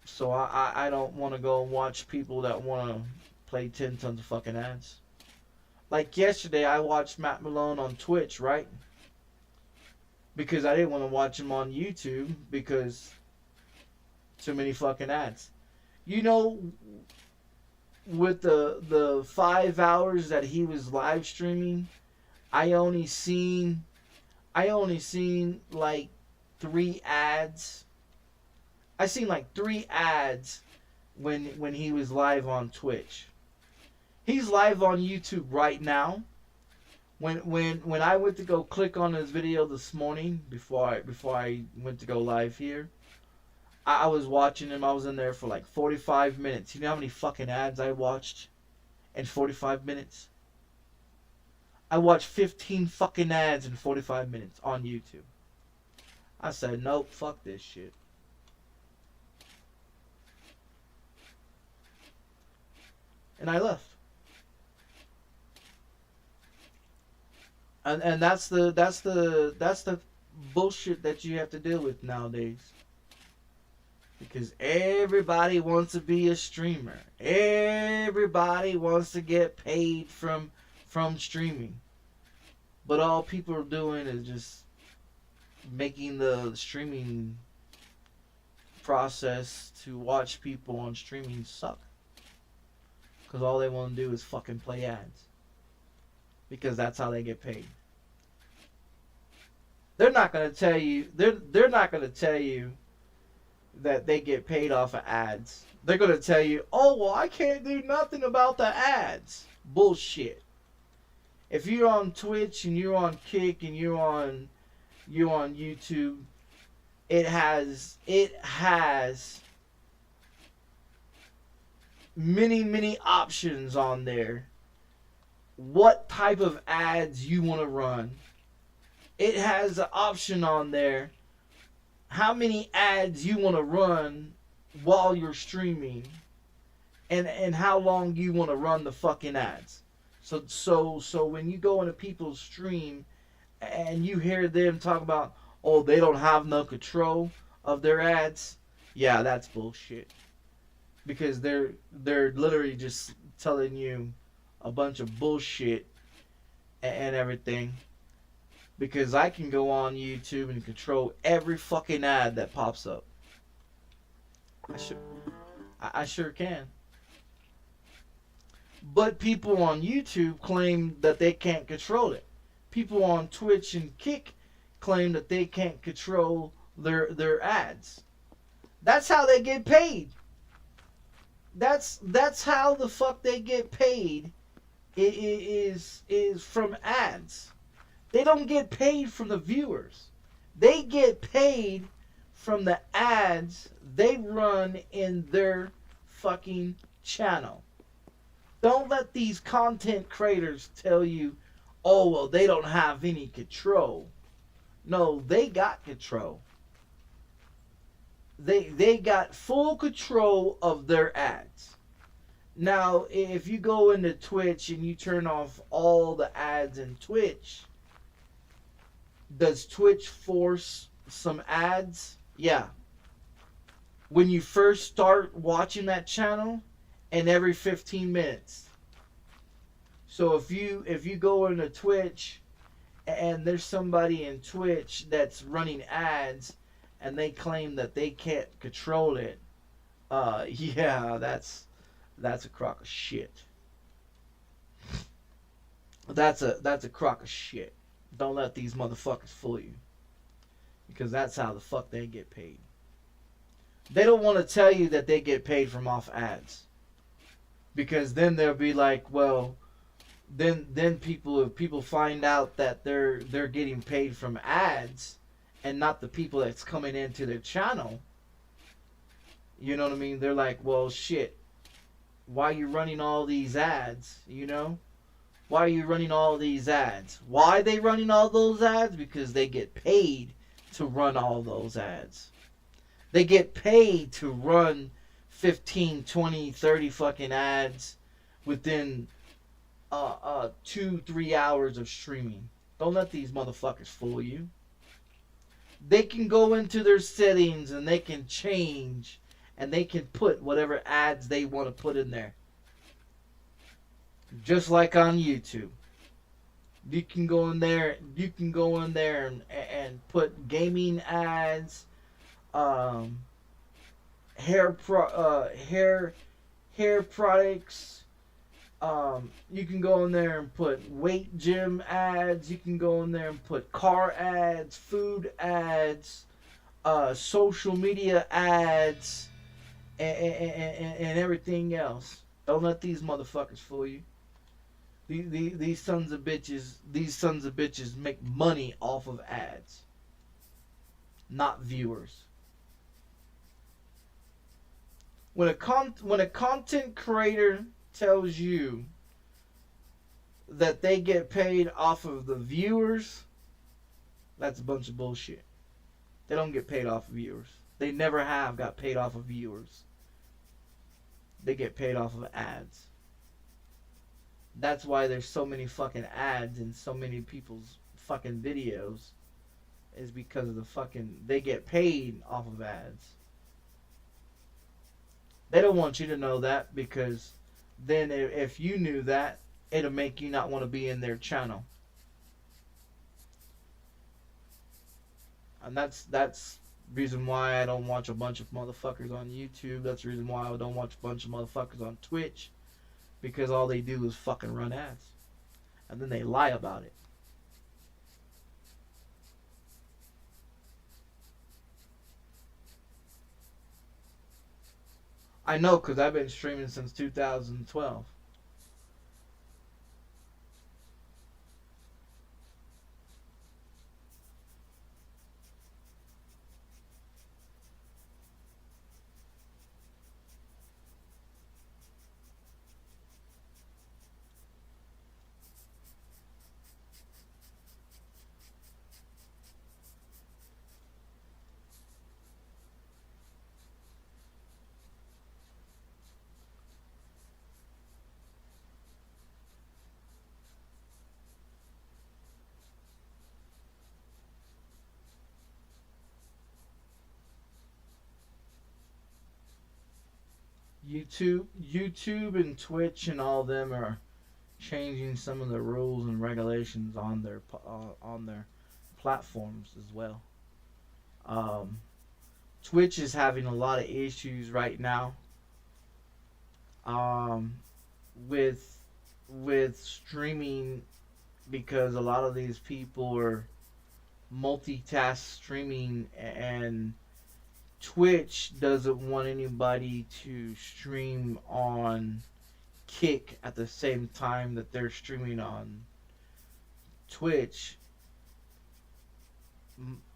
So I don't want to go and watch people that want to play 10 tons of fucking ads. Like yesterday, I watched Matt Malone on Twitch, right? Because I didn't want to watch him on YouTube because too many fucking ads. You know, with the 5 hours that he was live streaming, I only seen like 3 ads. I seen like 3 ads when he was live on Twitch. He's live on YouTube right now. When I went to go click on his video this morning before I went to go live here, I was watching him. I was in there for like 45 minutes. You know how many fucking ads I watched in 45 minutes? I watched 15 fucking ads in 45 minutes on YouTube. I said, nope, fuck this shit. And I left. And that's the bullshit that you have to deal with nowadays. Because everybody wants to be a streamer. Everybody wants to get paid from streaming. But all people are doing is just making the streaming process to watch people on streaming suck. Because all they want to do is fucking play ads. Because that's how they get paid. They're not going to tell you, they're not going to tell you that they get paid off of ads. They're going to tell you, oh, well, I can't do nothing about the ads. Bullshit. If you're on Twitch and you're on Kick and you're on YouTube, it has many options on there. What type of ads you want to run. It has an option on there how many ads you want to run while you're streaming, and how long you want to run the fucking ads. So when you go into people's stream and you hear them talk about, oh, they don't have no control of their ads, yeah, that's bullshit. Because they're literally just telling you a bunch of bullshit and everything. Because I can go on YouTube and control every fucking ad that pops up. I sure can. But people on YouTube claim that they can't control it. People on Twitch and Kick claim that they can't control their ads. That's how they get paid. That's how the fuck they get paid. It is from ads. They don't get paid from the viewers. They get paid from the ads they run in their fucking channel. Don't let these content creators tell you, oh, well, they don't have any control. No, they got control. They got full control of their ads. Now, if you go into Twitch and you turn off all the ads in Twitch, Does Twitch force some ads? Yeah. When you first start watching that channel, and every 15 minutes. So if you go into Twitch and there's somebody in Twitch that's running ads and they claim that they can't control it, yeah, that's a crock of shit. That's a crock of shit. Don't let these motherfuckers fool you. Because that's how the fuck they get paid. They don't want to tell you that they get paid from off ads. Because then they'll be like, well, then people, if people find out that they're getting paid from ads and not the people that's coming into their channel, you know what I mean? They're like, well, shit, why are you running all these ads, you know? Why are you running all these ads? Why are they running all those ads? Because they get paid to run all those ads. They get paid to run 15, 20, 30 fucking ads within 2-3 hours of streaming. Don't let these motherfuckers fool you. They can go into their settings and they can change and they can put whatever ads they want to put in there. Just like on YouTube. You can go in there and put gaming ads, hair products. You can go in there and put weight gym ads. You can go in there and put car ads, food ads, social media ads, and everything else. Don't let these motherfuckers fool you. These sons of bitches make money off of ads, not viewers. When a content creator tells you that they get paid off of the viewers, that's a bunch of bullshit. They don't get paid off of viewers. They never have got paid off of viewers. They get paid off of ads. That's why there's so many fucking ads in so many people's fucking videos, is because of the fucking, they get paid off of ads. They don't want you to know that, because then if you knew that, it'll make you not want to be in their channel. And that's reason why I don't watch a bunch of motherfuckers on YouTube. That's the reason why I don't watch a bunch of motherfuckers on Twitch. Because all they do is fucking run ads. And then they lie about it. I know, because I've been streaming since 2012. YouTube and Twitch and all them are changing some of the rules and regulations on their platforms as well. Twitch is having a lot of issues right now with streaming, because a lot of these people are multitask streaming, and Twitch doesn't want anybody to stream on Kick at the same time that they're streaming on Twitch.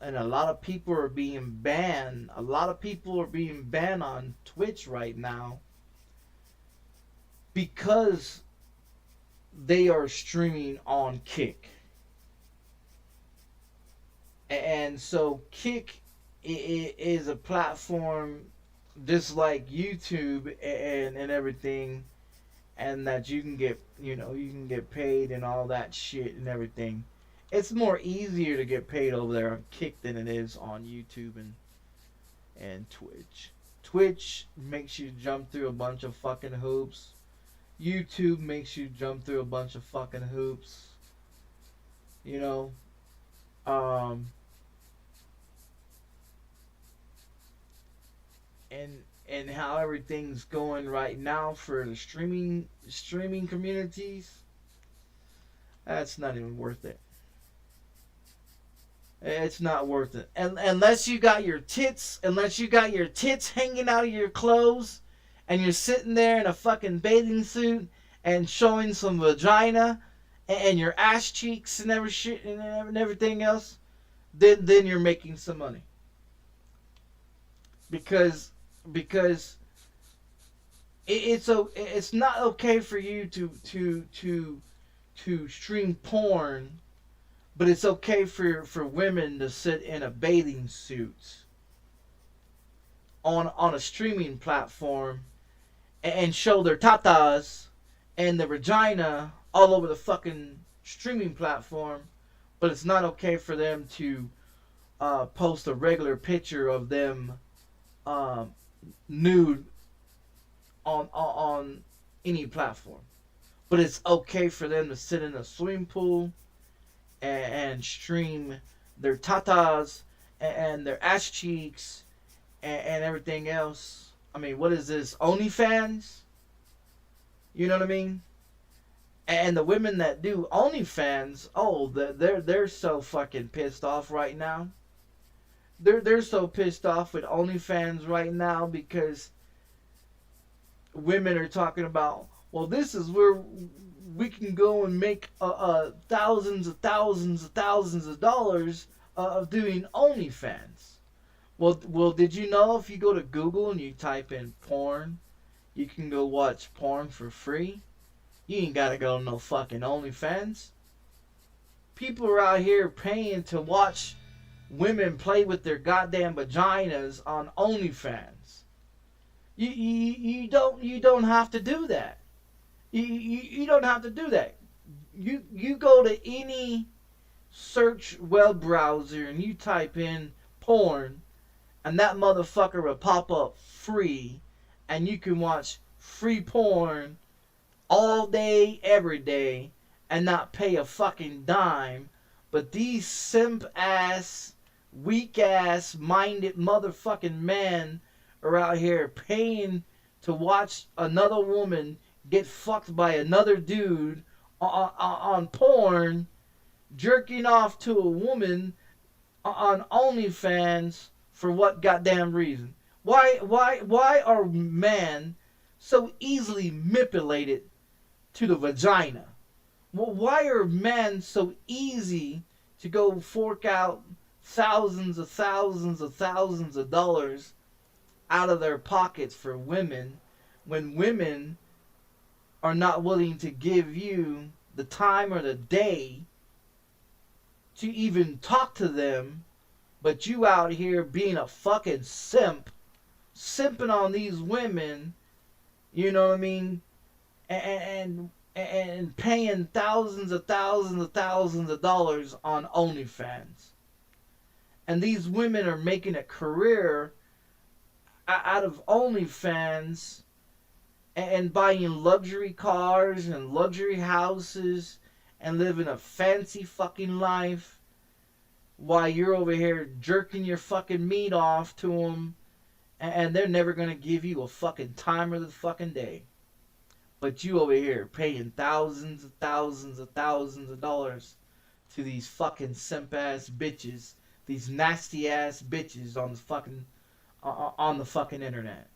And a lot of people are being banned. A lot of people are being banned on Twitch right now because they are streaming on Kick. And so Kick is a platform just like YouTube and everything, and that you can get, you can get paid and all that shit and everything. it's more easier to get paid over there on Kick than it is on YouTube and Twitch. Twitch makes you jump through a bunch of fucking hoops. YouTube makes you jump through a bunch of fucking hoops. You know, um, and how everything's going right now for the streaming communities, that's not even worth it. It's not worth it. And unless you got your tits hanging out of your clothes, and you're sitting there in a fucking bathing suit and showing some vagina and your ass cheeks and everything else, then you're making some money. Because it's not okay for you to stream porn, but it's okay for women to sit in a bathing suit on a streaming platform and show their tatas and their vagina all over the fucking streaming platform, but it's not okay for them to post a regular picture of them nude on any platform. But it's okay for them to sit in a swimming pool and stream their tatas and their ass cheeks and everything else. I mean, what is this? OnlyFans? You know what I mean? And the women that do OnlyFans, oh, they're so fucking pissed off right now. They're so pissed off with OnlyFans right now because women are talking about, well, this is where we can go and make thousands of dollars of doing OnlyFans. Well, did you know if you go to Google and you type in porn, you can go watch porn for free? You ain't gotta go to no fucking OnlyFans. People are out here paying to watch women play with their goddamn vaginas on OnlyFans. You don't have to do that. You don't have to do that. You go to any search web browser and you type in porn, and that motherfucker will pop up free, and you can watch free porn all day, every day, and not pay a fucking dime. But these simp ass, weak ass, minded motherfucking men are out here paying to watch another woman get fucked by another dude on porn, jerking off to a woman on OnlyFans. For what goddamn reason? Why are men so easily manipulated to the vagina? Well, why are men so easy to go fork out thousands of dollars out of their pockets for women when women are not willing to give you the time or the day to even talk to them, but you out here being a fucking simp, simping on these women, you know what I mean, and paying thousands of dollars on OnlyFans. And these women are making a career out of OnlyFans and buying luxury cars and luxury houses and living a fancy fucking life while you're over here jerking your fucking meat off to them, and they're never going to give you a fucking time of the fucking day. But you over here paying thousands of dollars to these fucking simp ass bitches, these nasty ass bitches on the fucking internet.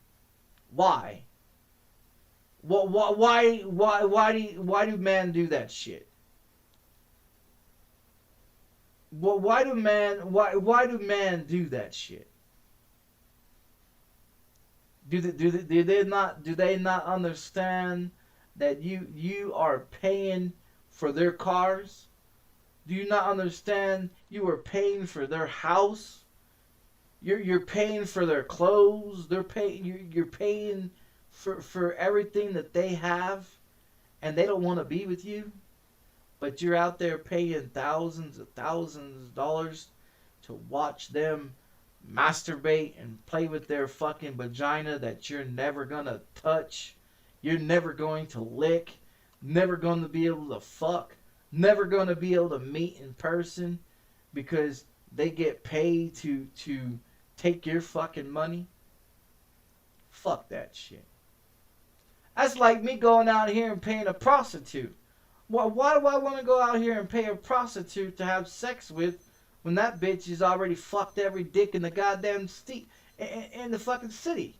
Why? Why do men do that shit? Why do men do that shit? Do they not understand that you are paying for their cars? Do you not understand you are paying for their house? You're paying for their clothes. You're paying for everything that they have, and they don't want to be with you. But you're out there paying thousands of dollars to watch them masturbate and play with their fucking vagina that you're never gonna touch, you're never going to lick, never gonna be able to fuck, never gonna be able to meet in person because they get paid to take your fucking money. Fuck that shit. That's like me going out here and paying a prostitute. Why do I want to go out here and pay a prostitute to have sex with when that bitch has already fucked every dick in the goddamn in the fucking city?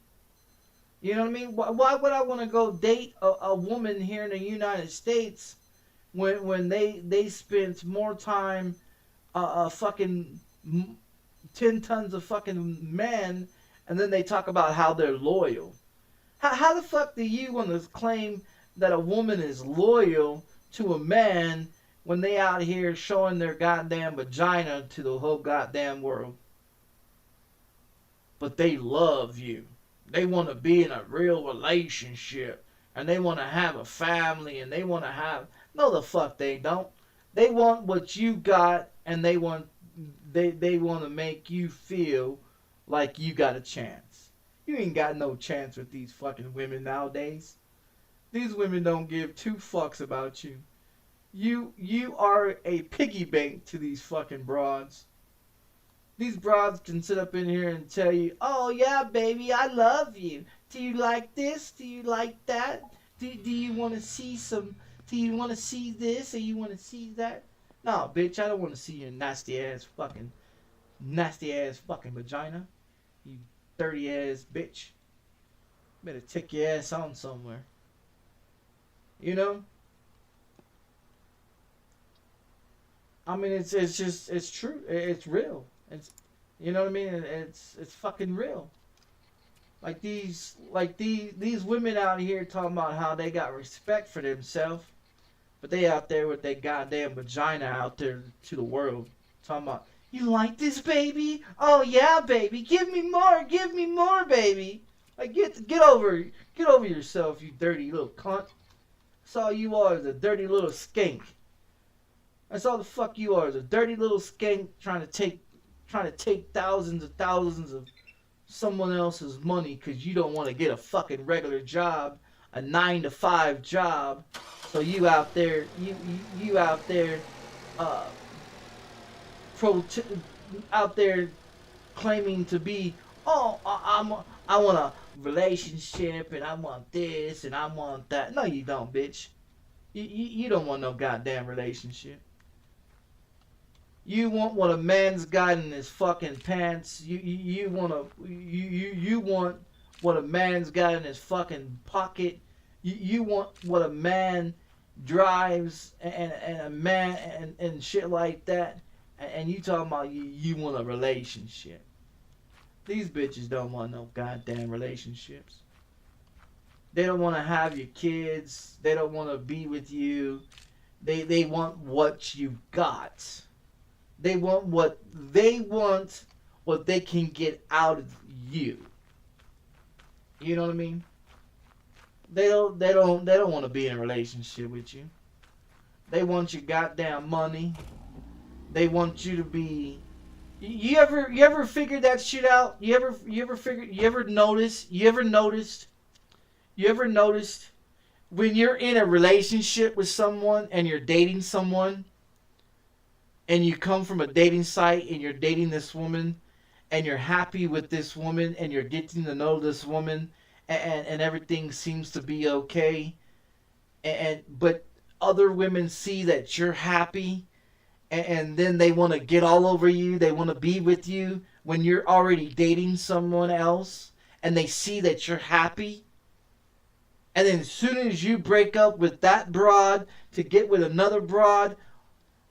You know what I mean? Why would I want to go date a woman here in the United States when they spent more time fucking 10 tons of fucking men, and then they talk about how they're loyal? How the fuck do you want to claim that a woman is loyal to a man when they out here showing their goddamn vagina to the whole goddamn world? But they love you. They want to be in a real relationship, and they want to have a family, and they want to have... No, the fuck they don't. They want what you got, and they want to make you feel like you got a chance. You ain't got no chance with these fucking women nowadays. These women don't give two fucks about you. You are a piggy bank to these fucking broads. These broads can sit up in here and tell you, oh yeah, baby, I love you. Do you like this? Do you like that? Do you want to see some... Do you want to see this or you want to see that? No, bitch, I don't want to see your nasty ass fucking vagina. You dirty ass bitch. Better take your ass on somewhere. You know? I mean, it's true. It's real. It's, you know what I mean? It's fucking real. Like these women out here talking about how they got respect for themselves, but they out there with their goddamn vagina out there to the world talking about, you like this, baby? Oh yeah, baby. Give me more, baby. Like get over yourself, you dirty little cunt. That's all you are, is a dirty little skank. That's all the fuck you are, is a dirty little skank trying to take thousands of someone else's money because you don't want to get a fucking regular job, a 9-to-5 job. So you out there, out there claiming to be, oh, I want a relationship and I want this and I want that. No, you don't, bitch. You don't want no goddamn relationship. You want what a man's got in his fucking pants. You want what a man's got in his fucking pocket. You want what a man drives and a man and shit like that. And you talking about you want a relationship. These bitches don't want no goddamn relationships. They don't want to have your kids. They don't want to be with you. They want what you got. They want what they can get out of you. You know what I mean? They don't want to be in a relationship with you. They want your goddamn money. They want you to be... You ever figured that shit out? You ever noticed when you're in a relationship with someone and you're dating someone, and you come from a dating site and you're dating this woman and you're happy with this woman and you're getting to know this woman and everything seems to be okay, but other women see that you're happy and then they want to get all over you, they want to be with you when you're already dating someone else, and they see that you're happy, and then as soon as you break up with that broad to get with another broad,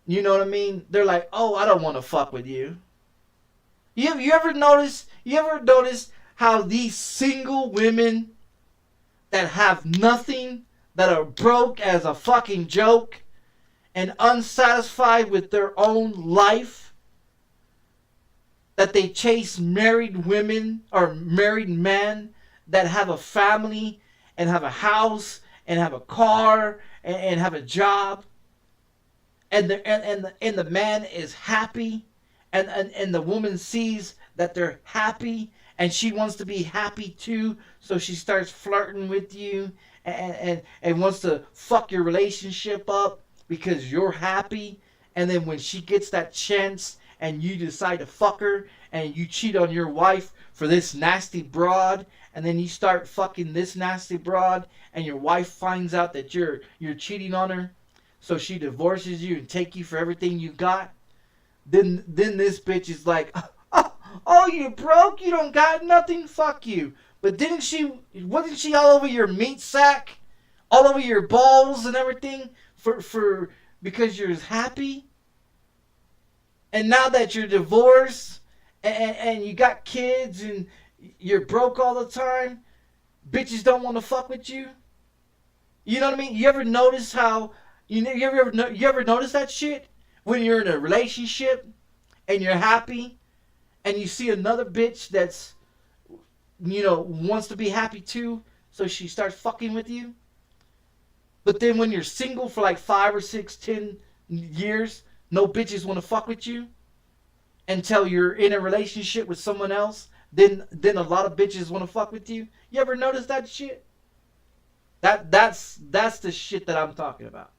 you know what I mean? They're like, oh, I don't want to fuck with you. You ever notice how these single women that have nothing, that are broke as a fucking joke, and unsatisfied with their own life, that they chase married women or married men that have a family and have a house and have a car and have a job? and the man is happy, and the woman sees that they're happy, and she wants to be happy too, so she starts flirting with you, and wants to fuck your relationship up because you're happy. And then when she gets that chance and you decide to fuck her, and you cheat on your wife for this nasty broad, and then you start fucking this nasty broad, and your wife finds out that you're cheating on her, so she divorces you and take you for everything you got. Then this bitch is like, oh, you broke? You don't got nothing? Fuck you. But wasn't she all over your meat sack? All over your balls and everything? Because you're happy? And now that you're divorced, and you got kids, and you're broke all the time, bitches don't want to fuck with you? You know what I mean? You ever notice how, you ever notice that shit? When you're in a relationship, and you're happy, and you see another bitch that's, wants to be happy too, so she starts fucking with you. But then when you're single for like 5 or 6, 10 years, no bitches want to fuck with you until you're in a relationship with someone else. Then a lot of bitches want to fuck with you. You ever notice that shit? That's the shit that I'm talking about.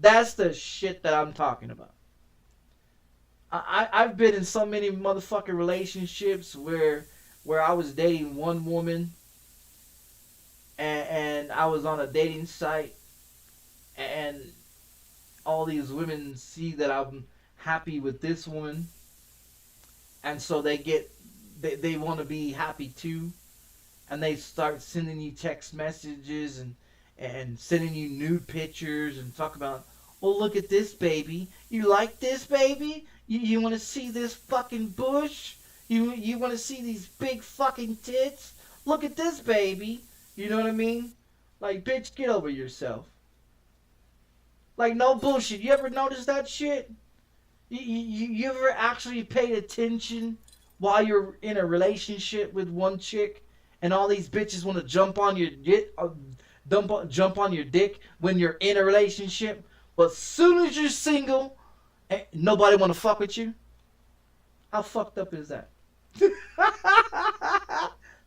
That's the shit that I'm talking about. I've been in so many motherfucking relationships where I was dating one woman, and I was on a dating site, and all these women see that I'm happy with this woman, and so they want to be happy too, and they start sending you text messages and sending you nude pictures and talk about, well, look at this baby. You like this baby? You want to see this fucking bush? You want to see these big fucking tits? Look at this baby. You know what I mean? Like, bitch, get over yourself. Like, no bullshit. You ever notice that shit? You ever actually paid attention while you're in a relationship with one chick, and all these bitches want to jump on your dick when you're in a relationship, but as soon as you're single, nobody want to fuck with you? How fucked up is that?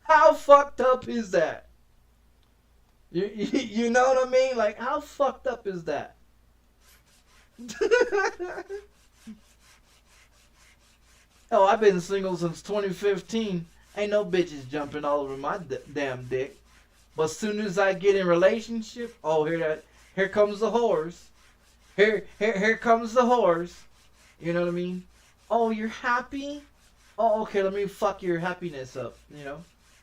How fucked up is that? You know what I mean? Like, how fucked up is that? Oh, I've been single since 2015. Ain't no bitches jumping all over my damn dick. But as soon as I get in a relationship, oh, here comes the whores. Here comes the whores. You know what I mean? Oh, you're happy? Oh, okay, let me fuck your happiness up,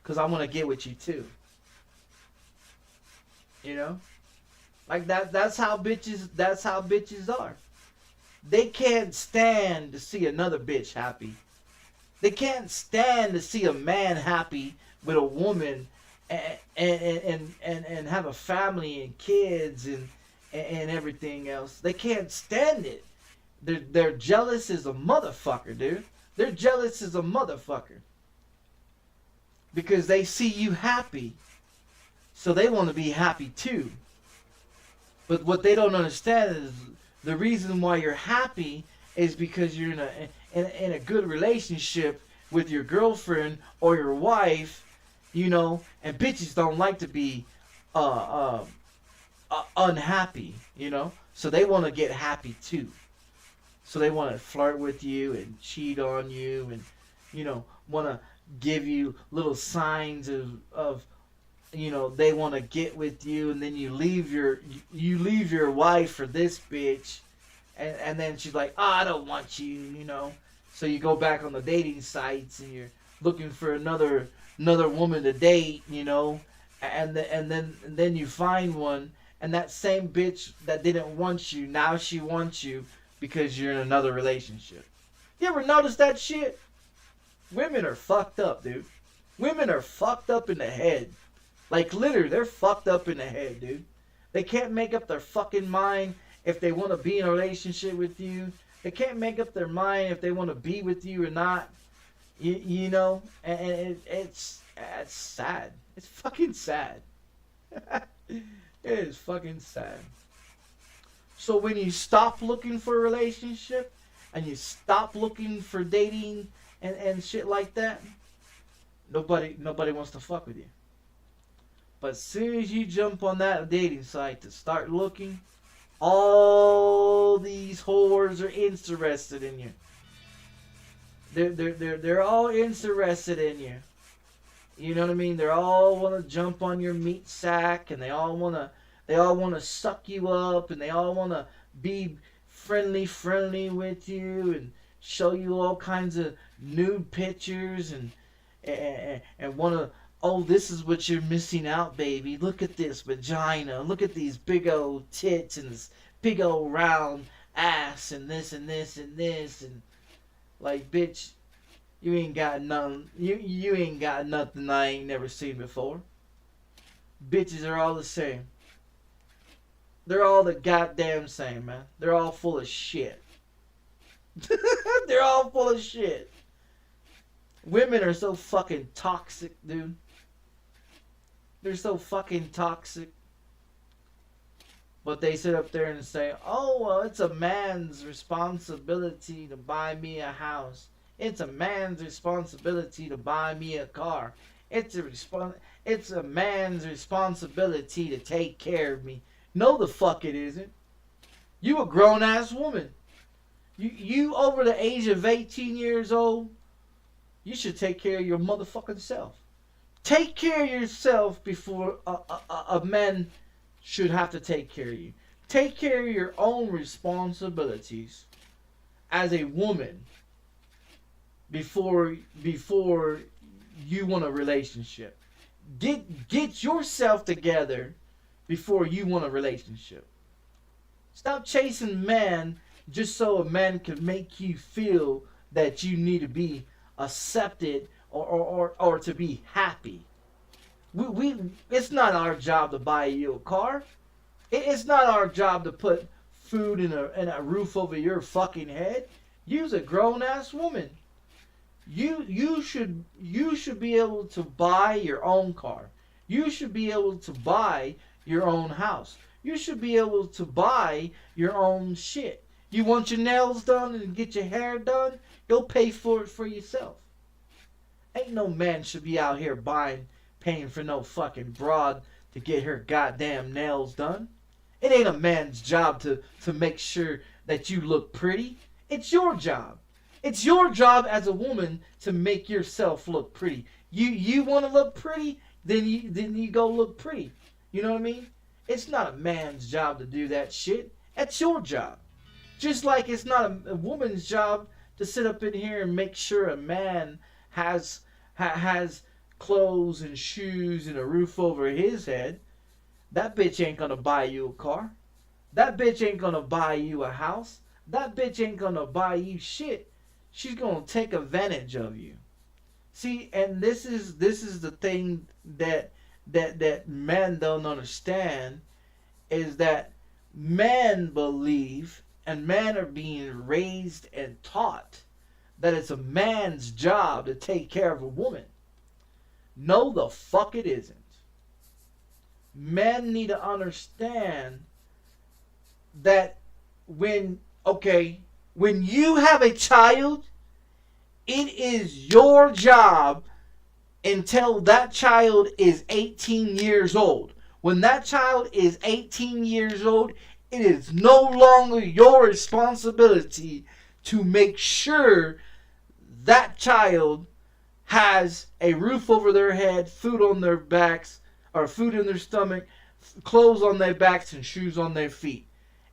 because I want to get with you too. Like that's how bitches are. They can't stand to see another bitch happy. They can't stand to see a man happy with a woman and have a family and kids and everything else. They can't stand it. They're jealous as a motherfucker, dude. They're jealous as a motherfucker. Because they see you happy. So they want to be happy too. But what they don't understand is the reason why you're happy is because you're in a good relationship with your girlfriend or your wife, and bitches don't like to be unhappy, so they want to get happy too. So they want to flirt with you and cheat on you and, want to give you little signs of they want to get with you, and then you leave your wife for this bitch, and then she's like, oh, I don't want you, So you go back on the dating sites and you're looking for another woman to date, and then you find one, and that same bitch that didn't want you, now she wants you because you're in another relationship. You ever notice that shit? Women are fucked up, dude. Women are fucked up in the head. Like, literally, they're fucked up in the head, dude. They can't make up their fucking mind if they want to be in a relationship with you. They can't make up their mind if they want to be with you or not. And it's sad. It's fucking sad. It is fucking sad. So when you stop looking for a relationship and you stop looking for dating and shit like that, nobody wants to fuck with you. But as soon as you jump on that dating site to start looking, all these whores are interested in you. They're all interested in you. You know what I mean? They all want to jump on your meat sack, and they all want to suck you up, and they all want to be friendly with you, and show you all kinds of nude pictures, and want to. Oh, this is what you're missing out, baby. Look at this vagina. Look at these big old tits and this big old round ass and this and this and this and like, bitch, you ain't got nothing. You ain't got nothing I ain't never seen before. Bitches are all the same. They're all the goddamn same, man. They're all full of shit. They're all full of shit. Women are so fucking toxic, dude. They're so fucking toxic. But they sit up there and say, oh, well, it's a man's responsibility to buy me a house. It's a man's responsibility to buy me a car. It's a man's responsibility to take care of me. No, the fuck it isn't. You a grown-ass woman. You over the age of 18 years old, you should take care of your motherfucking self. Take care of yourself before a man should have to take care of you. Take care of your own responsibilities as a woman before you want a relationship. Get yourself together before you want a relationship. Stop chasing men just so a man can make you feel that you need to be accepted or to be happy. It's not our job to buy you a car. It's not our job to put food and a roof over your fucking head. You's a grown ass woman. You should be able to buy your own car. You should be able to buy your own house. You should be able to buy your own shit. You want your nails done and get your hair done? Go pay for it for yourself. Ain't no man should be out here paying for no fucking broad to get her goddamn nails done. It ain't a man's job to make sure that you look pretty. It's your job. It's your job as a woman to make yourself look pretty. You want to look pretty, then you go look pretty. You know what I mean? It's not a man's job to do that shit. That's your job. Just like it's not a woman's job to sit up in here and make sure a man has clothes and shoes and a roof over his head. That bitch ain't gonna buy you a car. That bitch ain't gonna buy you a house. That bitch ain't gonna buy you shit. She's gonna take advantage of you. See, and this is the thing that men don't understand, is that men believe and men are being raised and taught that it's a man's job to take care of a woman. No, the fuck it isn't. Men need to understand that when you have a child, it is your job until that child is 18 years old. When that child is 18 years old, it is no longer your responsibility to make sure that child has a roof over their head, food on their backs, or food in their stomach, clothes on their backs, and shoes on their feet.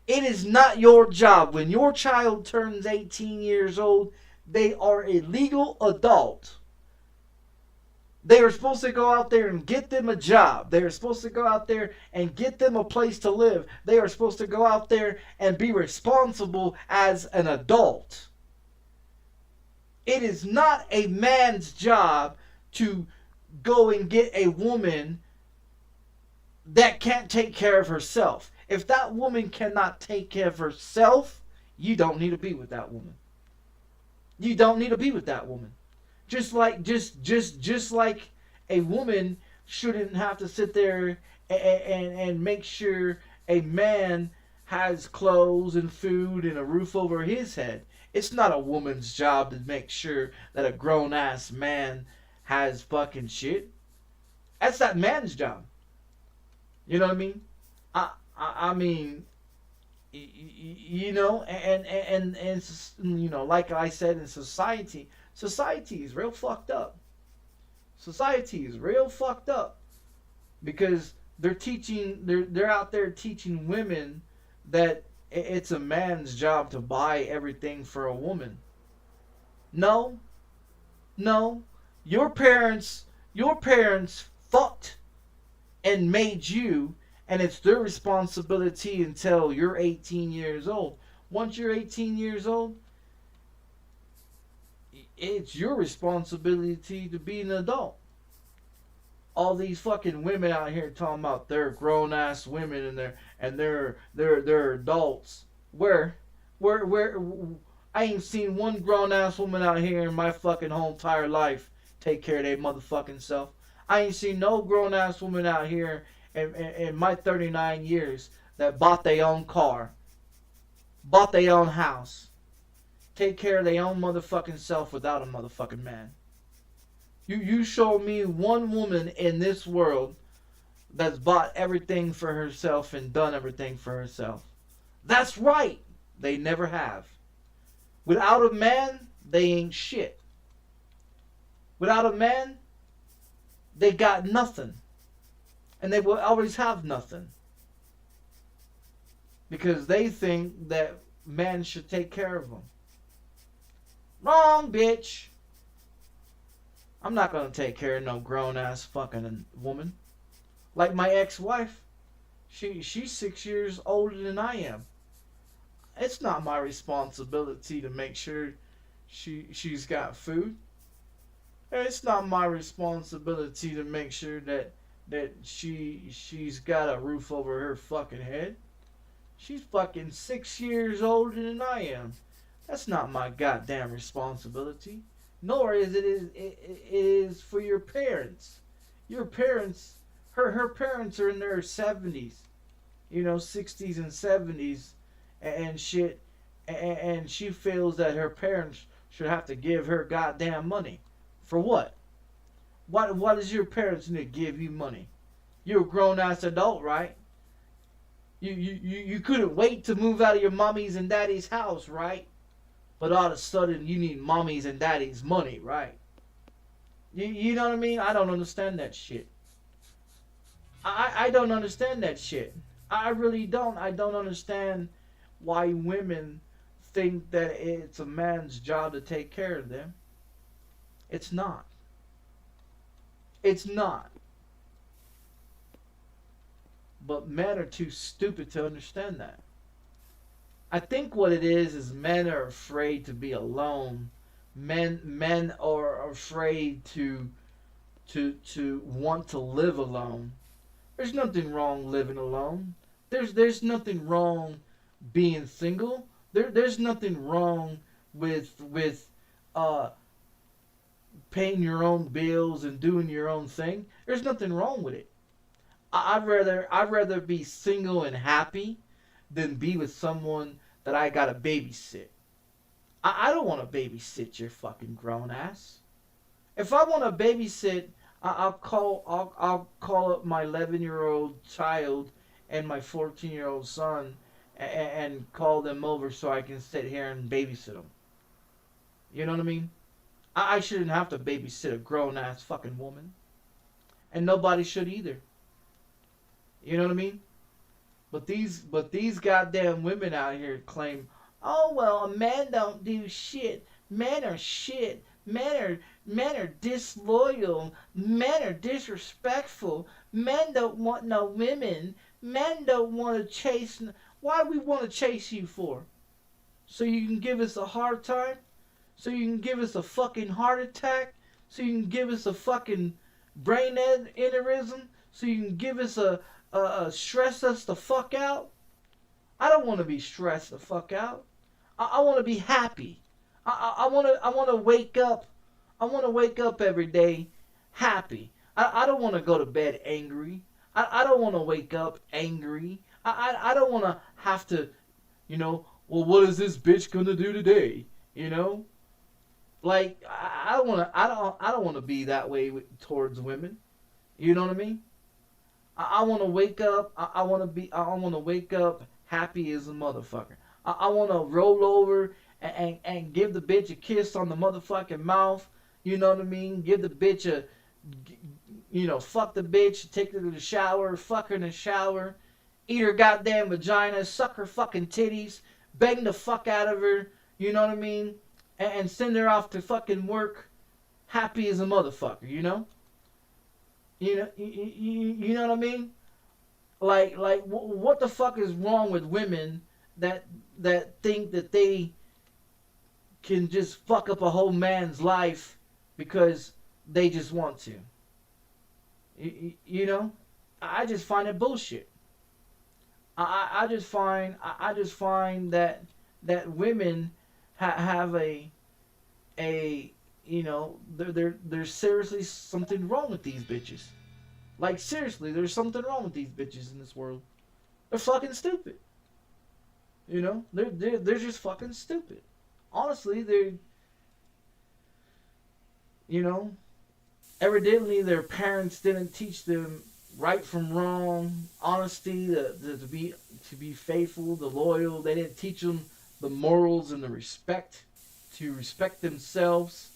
It is not your job. When your child turns 18 years old, they are a legal adult. They are supposed to go out there and get them a job. They are supposed to go out there and get them a place to live. They are supposed to go out there and be responsible as an adult. It is not a man's job to go and get a woman that can't take care of herself. If that woman cannot take care of herself, you don't need to be with that woman. You don't need to be with that woman. Just like a woman shouldn't have to sit there and make sure a man has clothes and food and a roof over his head. It's not a woman's job to make sure that a grown ass man has fucking shit. That's that man's job. You know what I mean? I mean, you know, and you know, like I said, in society is real fucked up. Society is real fucked up because they're out there teaching women that it's a man's job to buy everything for a woman. No, no, your parents fucked and made you, and it's their responsibility until you're 18 years old. Once you're 18 years old, it's your responsibility to be an adult. All these fucking women out here talking about they're grown ass women and they're adults. Where I ain't seen one grown ass woman out here in my fucking whole entire life take care of their motherfucking self. I ain't seen no grown ass woman out here in my 39 years that bought their own car, bought their own house, take care of their own motherfucking self without a motherfucking man. You show me one woman in this world that's bought everything for herself and done everything for herself. That's right. They never have. Without a man, they ain't shit. Without a man, they got nothing. And they will always have nothing. Because they think that men should take care of them. Wrong, bitch. I'm not gonna take care of no grown ass fucking woman. Like my ex-wife. She's 6 years older than I am. It's not my responsibility to make sure she's got food. It's not my responsibility to make sure that she's got a roof over her fucking head. She's fucking 6 years older than I am. That's not my goddamn responsibility. Nor is it is for your parents. Your parents, her parents are in their 70s, you know, 60s and 70s and shit, and she feels that her parents should have to give her goddamn money. For what? What does your parents need to give you money? You're a grown ass adult, right? You couldn't wait to move out of your mommy's and daddy's house, right? But all of a sudden you need mommy's and daddy's money, right? You know what I mean? I don't understand that shit. I don't understand that shit. I really don't. I don't understand why women think that it's a man's job to take care of them. It's not. It's not. But men are too stupid to understand that. I think what it is men are afraid to be alone. Men are afraid to want to live alone. There's nothing wrong living alone. There's nothing wrong being single. There's nothing wrong with paying your own bills and doing your own thing. There's nothing wrong with it. I'd rather be single and happy than be with someone that I gotta babysit. I don't want to babysit your fucking grown ass. If I want to babysit, I'll call up my 11-year-old child and my 14-year-old son and call them over so I can sit here and babysit them. You know what I mean? I shouldn't have to babysit a grown ass fucking woman, and nobody should either. You know what I mean? But these goddamn women out here claim, oh well, a man don't do shit. Men are shit. Men are disloyal. Men are disrespectful. Men don't want no women. Men don't want to chase. Why do we want to chase you for? So you can give us a hard time? So you can give us a fucking heart attack? So you can give us a fucking brain aneurysm? So you can give us a stress us the fuck out? I don't want to be stressed the fuck out. I want to be happy. I want to wake up. I want to wake up every day happy. I don't want to go to bed angry. I don't want to wake up angry. I don't want to have to, you know, well, what is this bitch gonna do today? You know, like I don't wanna, I don't wanna be that way towards women. You know what I mean? I want to wake up. I want to be. I want to wake up happy as a motherfucker. I want to roll over and give the bitch a kiss on the motherfucking mouth. You know what I mean? Give the bitch a, you know, fuck the bitch, take her to the shower, fuck her in the shower, eat her goddamn vagina, suck her fucking titties, bang the fuck out of her. You know what I mean? And send her off to fucking work, happy as a motherfucker. You know? You know what I mean? Like what the fuck is wrong with women that think that they can just fuck up a whole man's life because they just want to? You know, I just find it bullshit. I just find that women have a you know, there's seriously something wrong with these bitches. Like seriously, there's something wrong with these bitches in this world. They're fucking stupid. You know, they're just fucking stupid. Honestly, they're, you know, evidently their parents didn't teach them right from wrong, honesty, to be faithful, the loyal. They didn't teach them the morals and the respect to respect themselves.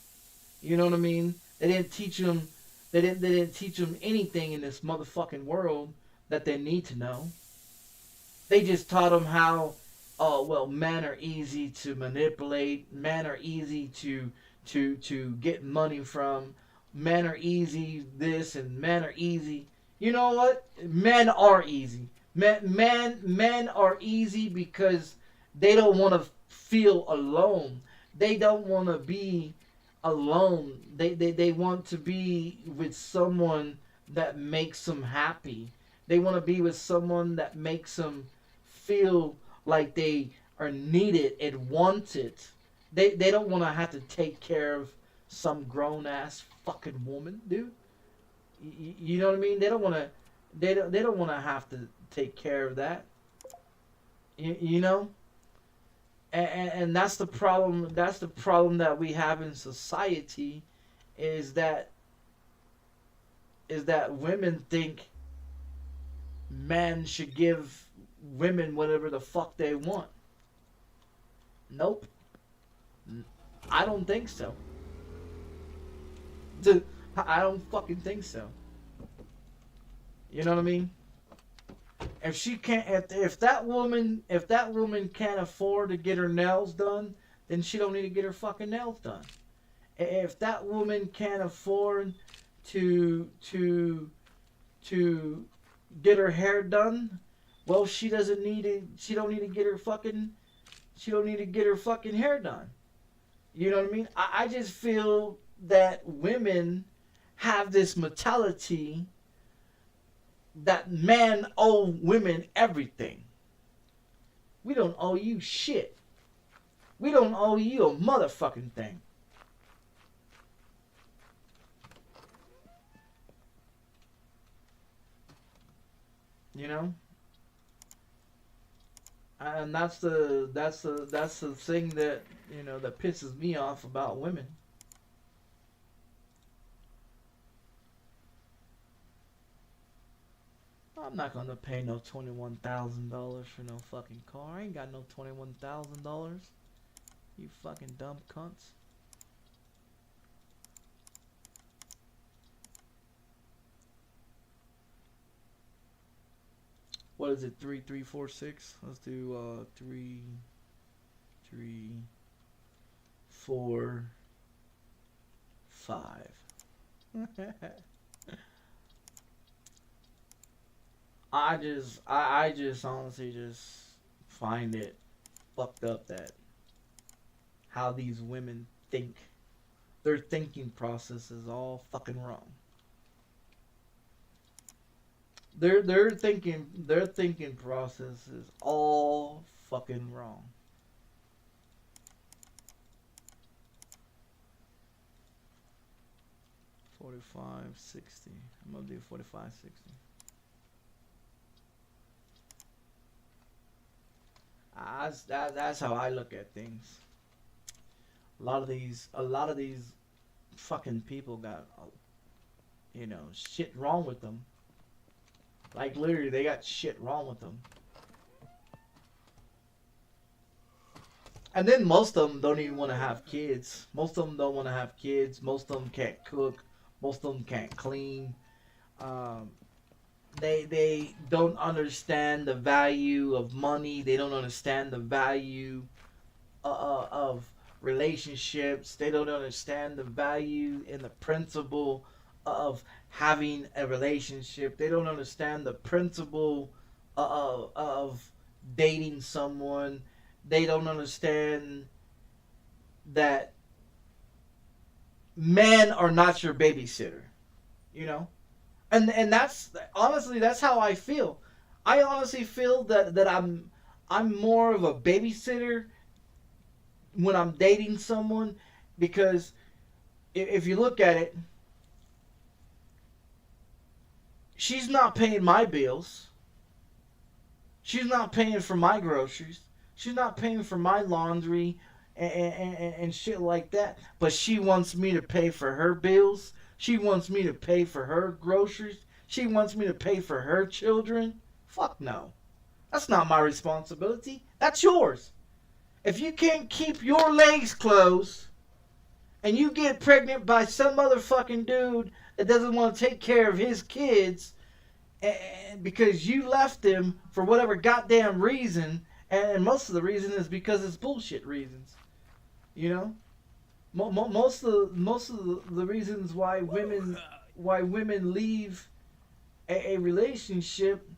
You know what I mean? They didn't teach them. They didn't teach them anything in this motherfucking world that they need to know. They just taught them how, oh well, men are easy to manipulate. Men are easy to get money from. Men are easy this and men are easy. You know what? Men are easy. Men are easy because they don't want to feel alone. They don't want to be alone. They want to be with someone that makes them happy. They want to be with someone that makes them feel like they are needed and wanted. They don't want to have to take care of some grown ass fucking woman, dude. You know what I mean? They don't want to. They don't want to have to take care of that. You know. And that's the problem. That's the problem that we have in society, is that women think men should give women whatever the fuck they want. Nope. I don't think so. I don't fucking think so. You know what I mean? If she can't, if that woman can't afford to get her nails done, then she don't need to get her fucking nails done. If that woman can't afford to get her hair done, well, she doesn't need to. She don't need to get her fucking. She don't need to get her fucking hair done. You know what I mean? I just feel that women have this mentality that men owe women everything. We don't owe you shit. We don't owe you a motherfucking thing. You know? And that's the thing that, you know, that pisses me off about women. I'm not gonna pay no $21,000 for no fucking car. I ain't got no $21,000. You fucking dumb cunts. What is it? 3346. Let's do 3, 3, 4, 5. I just honestly just find it fucked up that how these women think. Their thinking process is all fucking wrong. Their thinking process is all fucking wrong. $45.60. I'm gonna do $45.60. That's how I look at things. A lot of these fucking people got, shit wrong with them. Like literally, they got shit wrong with them. And then most of them don't even want to have kids. Most of them don't want to have kids. Most of them can't cook. Most of them can't clean. Um, they don't understand the value of money. They don't understand the value of relationships. They don't understand the value and the principle of having a relationship. They don't understand the principle of dating someone. They don't understand that men are not your babysitter, you know? And that's honestly that's how I feel. I honestly feel that I'm more of a babysitter when I'm dating someone, because if you look at it, she's not paying my bills. She's not paying for my groceries. She's not paying for my laundry and shit like that. But she wants me to pay for her bills. She wants me to pay for her groceries. She wants me to pay for her children. Fuck no. That's not my responsibility. That's yours. If you can't keep your legs closed and you get pregnant by some motherfucking dude that doesn't want to take care of his kids, and because you left him for whatever goddamn reason, and most of the reason is because it's bullshit reasons, you know. Most of the reasons why women leave a relationship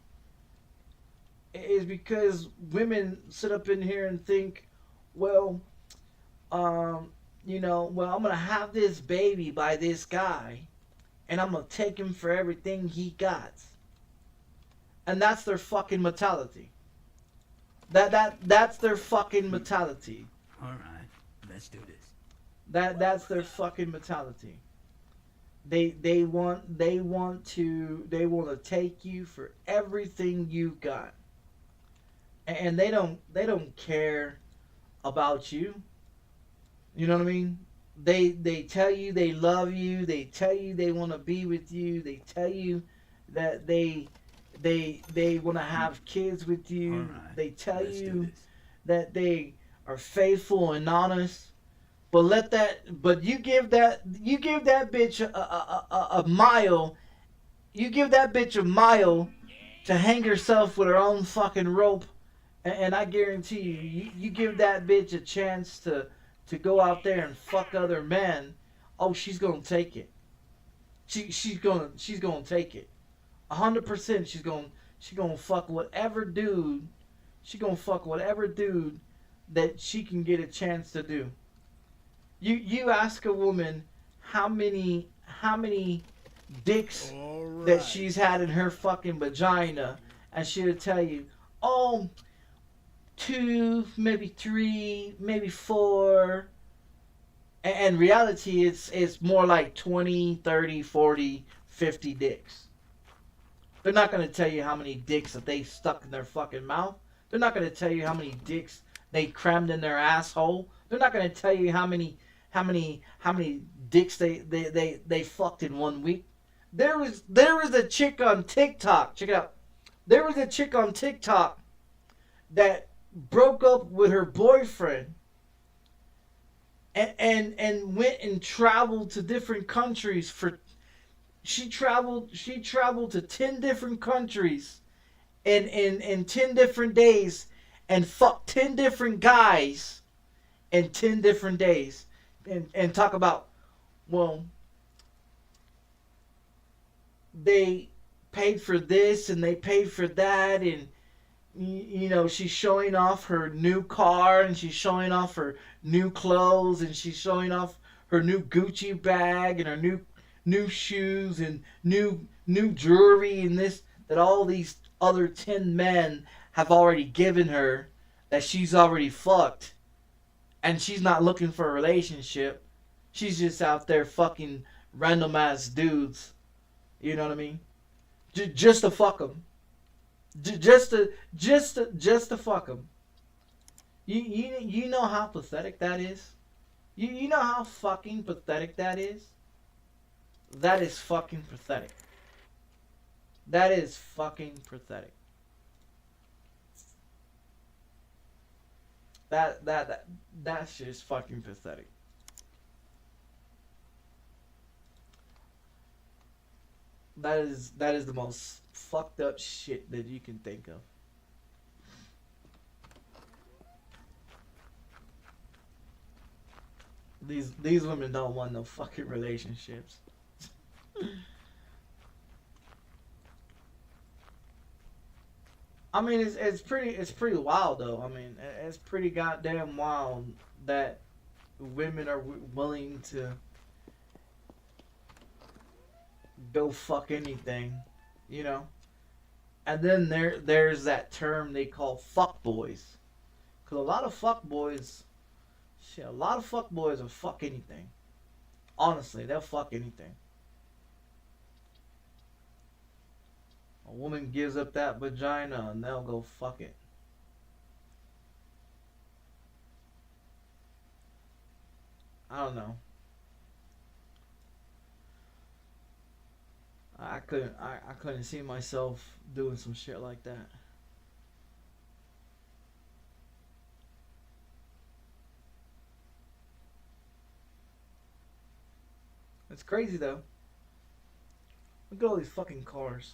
is because women sit up in here and think, well, I'm gonna have this baby by this guy, and I'm gonna take him for everything he got. And that's their fucking mentality. That's their fucking mentality. All right, let's do this. That's their fucking mentality. They want to take you for everything you got. And they don't care about you. You know what I mean? They tell you they love you. They tell you they want to be with you. They tell you that they want to have kids with you. Right, they tell you that they are faithful and honest. But you give that bitch a mile. You give that bitch a mile to hang herself with her own fucking rope, and I guarantee you give that bitch a chance to go out there and fuck other men. Oh, she's gonna take it. She's gonna take it. 100%. She's gonna fuck whatever dude. She's gonna fuck whatever dude that she can get a chance to do. You ask a woman how many dicks that she's had in her fucking vagina, and she'll tell you, oh, 2, maybe 3, maybe 4. And reality, it's more like 20, 30, 40, 50 dicks. They're not going to tell you how many dicks that they stuck in their fucking mouth. They're not going to tell you how many dicks they crammed in their asshole. They're not going to tell you how many dicks they fucked in 1 week. There was a chick on TikTok. Check it out. There was a chick on TikTok that broke up with her boyfriend and went and traveled to different countries for. She traveled to 10 different countries in 10 different days and fucked 10 different guys in 10 different days. And talk about, well, they paid for this and they paid for that, and she's showing off her new car, and she's showing off her new clothes, and she's showing off her new Gucci bag and her new shoes and new jewelry and this that all these other 10 men have already given her, that she's already fucked. And she's not looking for a relationship. She's just out there fucking random ass dudes. You know what I mean? Just to fuck them. Just to fuck them. You know how pathetic that is? You know how fucking pathetic that is? That is fucking pathetic. That is fucking pathetic. That's just fucking pathetic. That is the most fucked up shit that you can think of. These women don't want no fucking relationships. I mean, it's pretty wild though. I mean, it's pretty goddamn wild that women are willing to go fuck anything, you know. And then there's that term they call fuck boys, cause a lot of fuck boys, shit, a lot of fuck boys will fuck anything. Honestly, they'll fuck anything. A woman gives up that vagina and they'll go fuck it. I don't know. I couldn't see myself doing some shit like that. It's crazy though. Look at all these fucking cars.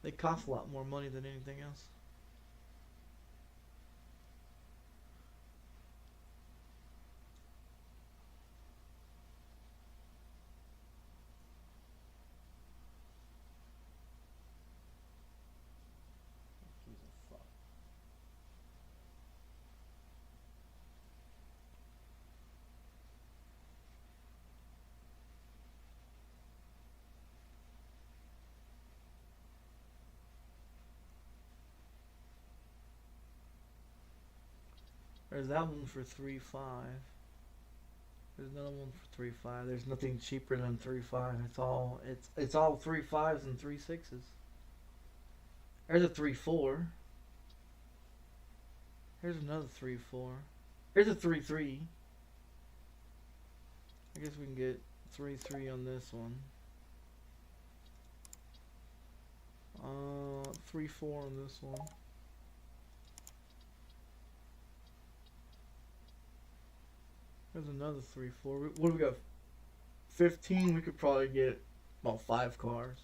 They cost a lot more money than anything else. There's that one for 3.5. There's another one for 3.5. There's nothing cheaper than 3.5. It's all 3.5s and 3.6s. There's a 3.4. Here's another 3.4. Here's a 3.3. I guess we can get 3.3 on this one. 3.4 on this one. There's another 3.4. What do we got? 15. We could probably get about 5 cars.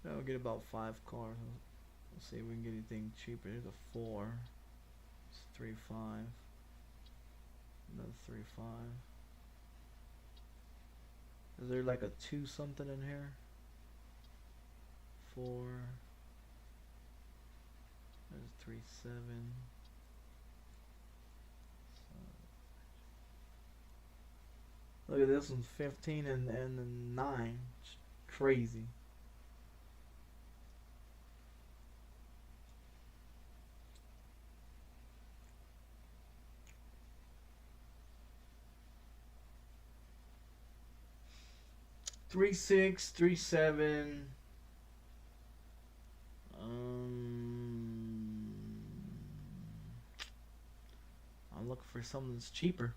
Yeah, we'll get about 5 cars. Let's see if we can get anything cheaper. There's a 4. It's 3.5. Another 3.5. Is there like a 2 something in here? 4. There's 3.7. Look at this one, 15 and 9. It's crazy. Three 6, 3.7. I'm looking for something that's cheaper.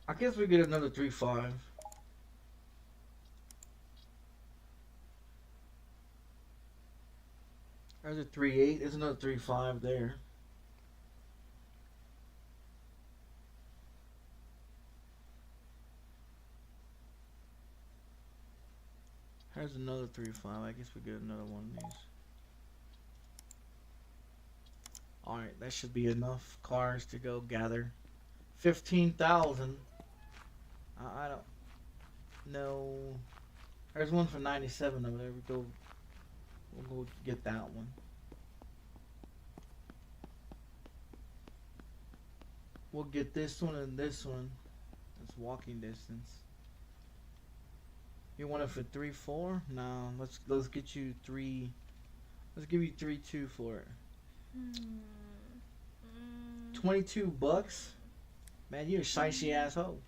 I guess we get another 3.5. There's a 3.8. There's another 3.5 there. There's another 3.5. I guess we get another one of these. Alright, that should be enough cars to go gather. 15,000. I don't know. There's one for 97 over there. We'll go get that one. We'll get this one and this one. It's walking distance. You want it for 3-4? No, let's get you 3. Let's give you 3-2 for it. 22 bucks? Man, you're a shicey asshole.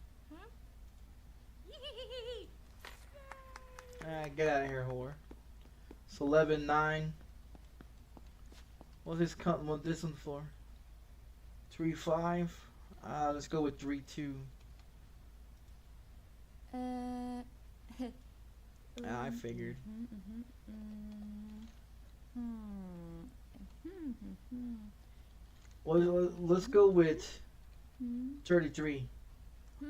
Alright, get out of here, whore. It's 11.9. What's this one for? 3.5. Let's go with 3.2. I figured. Well, let's go with 33.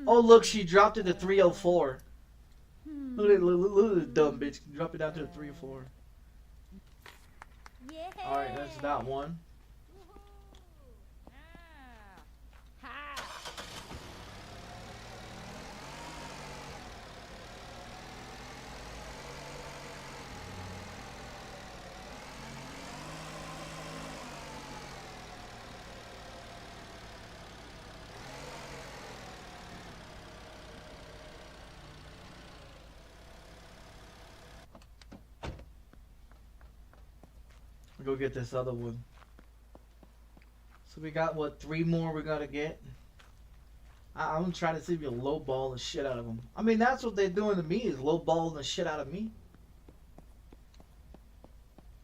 Oh, look, she dropped it to 304. Look at the dumb bitch. Drop it down to 304. Alright, that's that one. Go get this other one. So we got what, 3 more we gotta get? I'm trying to see if you lowball the shit out of them. I mean, that's what they're doing to me, is lowballing the shit out of me.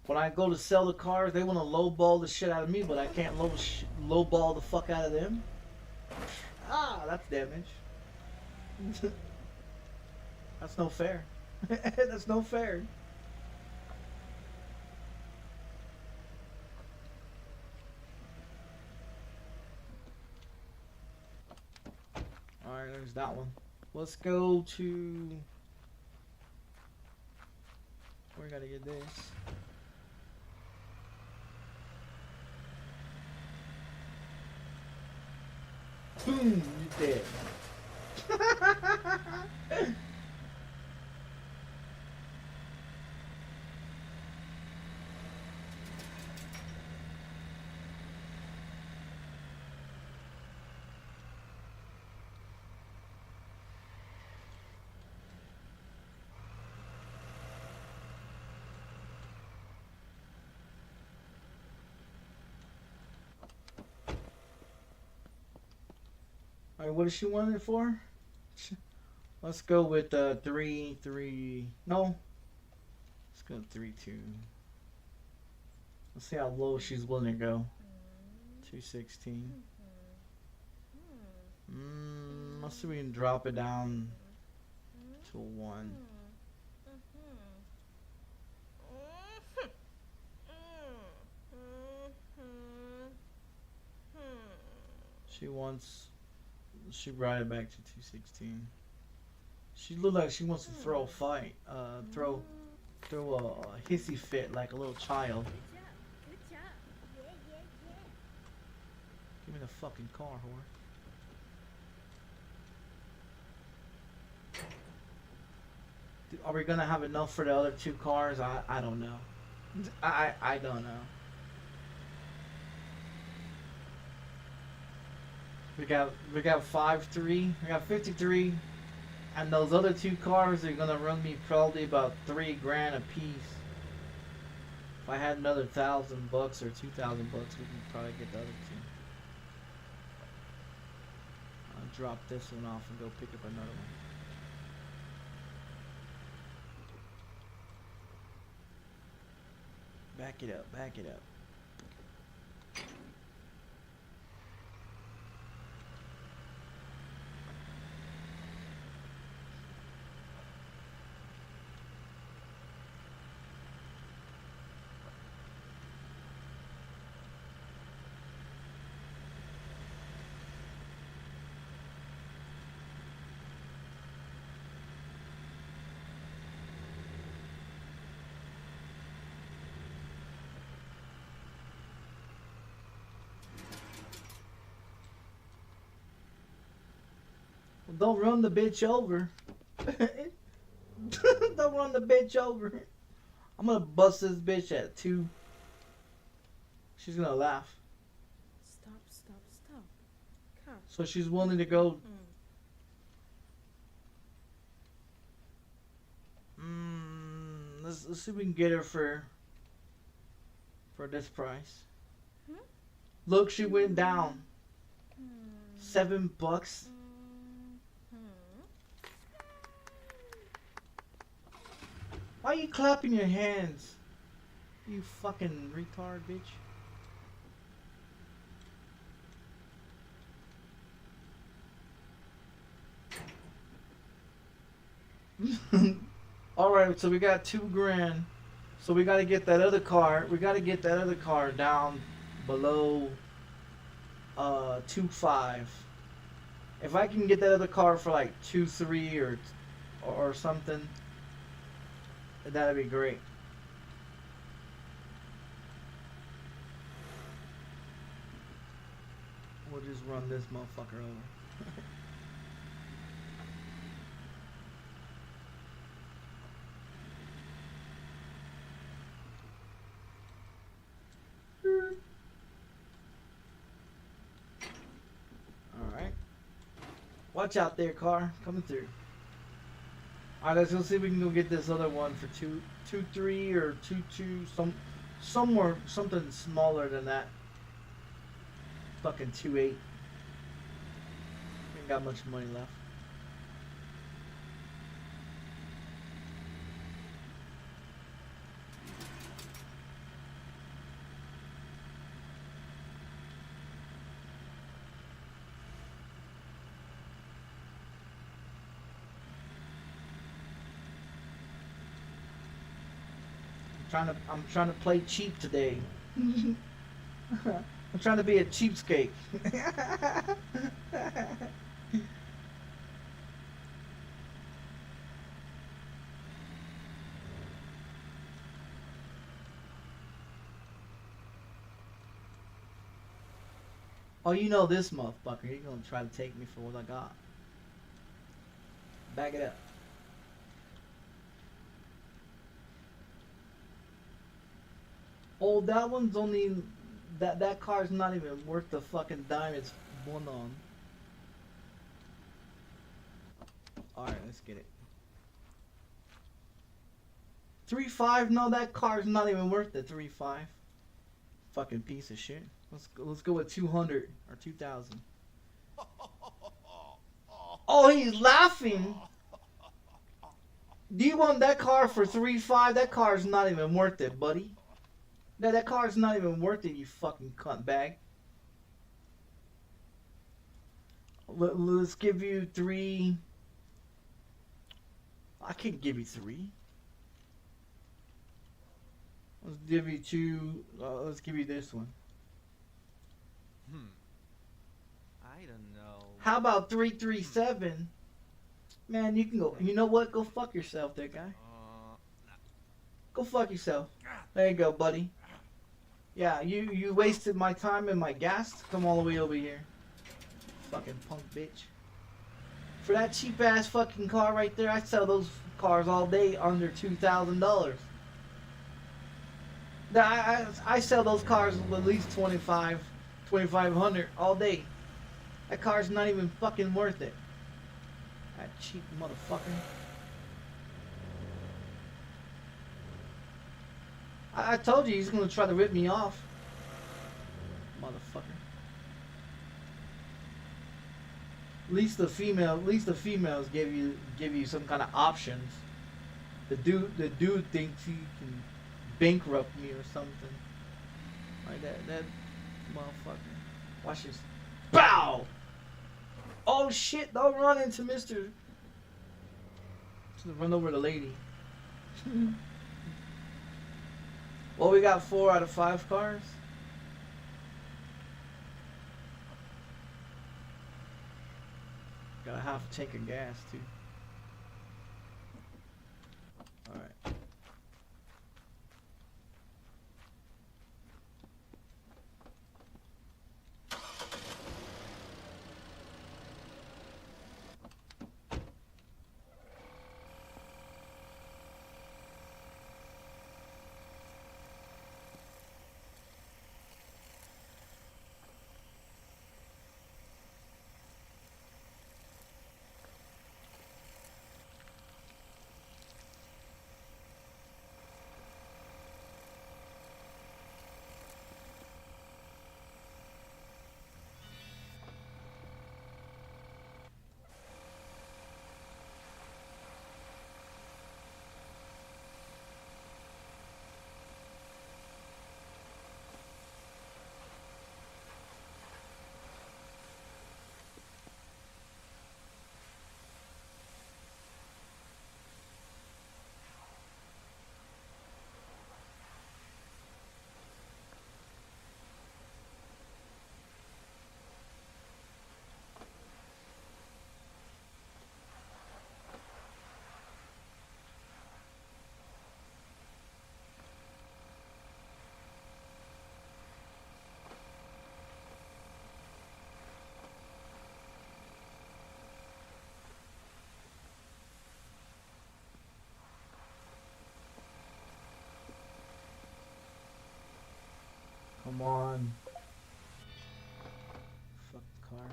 When I go to sell the cars, they want to lowball the shit out of me, but I can't lowball the fuck out of them. That's damage. That's no fair. That's no fair. Alright, there's that one. Let's go to... We gotta get this. Boom! You're dead. Alright, what does she want it for? Let's go with 3. No. Let's go 3.2. Let's see how low she's willing to go. 216. Let's see if we can drop it down to 1. She brought it back to 216. She looked like she wants to throw a fight. Throw a hissy fit like a little child. Give me the fucking car, whore. Are we gonna have enough for the other 2 cars? I don't know. I don't know. We got 5.3. We got 53, and those other 2 cars are gonna run me probably about $3 grand a piece. If I had another $1,000 bucks or $2,000 bucks, we can probably get the other 2. I'll drop this one off and go pick up another one. Back it up, back it up. Don't run the bitch over. Don't run the bitch over. I'm gonna bust this bitch at 2. She's gonna laugh. Stop. So she's willing to go let's see if we can get her for this price. Hmm? Look, she went down Hmm. $7. Hmm. Why are you clapping your hands? You fucking retard, bitch. Alright, so we got $2,000. So we gotta get that other car. We gotta get that other car down below 2.5. If I can get that other car for like 2.3 or something, that'd be great. We'll just run this motherfucker over. Alright. Watch out there, car. Coming through. Alright, let's go see if we can go get this other one for 2.3 or 2.2, somewhere, something smaller than that. Fucking 2.8. Ain't got much money left. I'm trying to play cheap today. I'm trying to be a cheapskate. Oh, you know this motherfucker. He's gonna try to take me for what I got. Back it up. Oh, that one's only... That car's not even worth the fucking dime it's won on. Alright, let's get it. 3.5? No, that car's not even worth it. 3.5. Fucking piece of shit. Let's go with 200 or 2,000. Oh, he's laughing. Do you want that car for 3.5? That car's not even worth it, buddy. That car's not even worth it, you fucking cunt bag. Let's give you 3. I can't give you 3. Let's give you 2. Let's give you this one. I don't know. How about 337? Man, you can go. You know what? Go fuck yourself, there, guy. Go fuck yourself. There you go, buddy. Yeah, you wasted my time and my gas to come all the way over here. Fucking punk bitch. For that cheap ass fucking car right there, I sell those cars all day under $2,000. I sell those cars at least 2,500 all day. That car's not even fucking worth it. That cheap motherfucker. I told you he's gonna try to rip me off. Motherfucker. At least the females give you some kind of options. The dude thinks he can bankrupt me or something. Like that motherfucker. Watch this. Bow! Oh shit, don't run into Mr. Just run over the lady. Well, we got 4 out of 5 cars. Got a half tank of gas too. Alright. Come on. Fuck the car.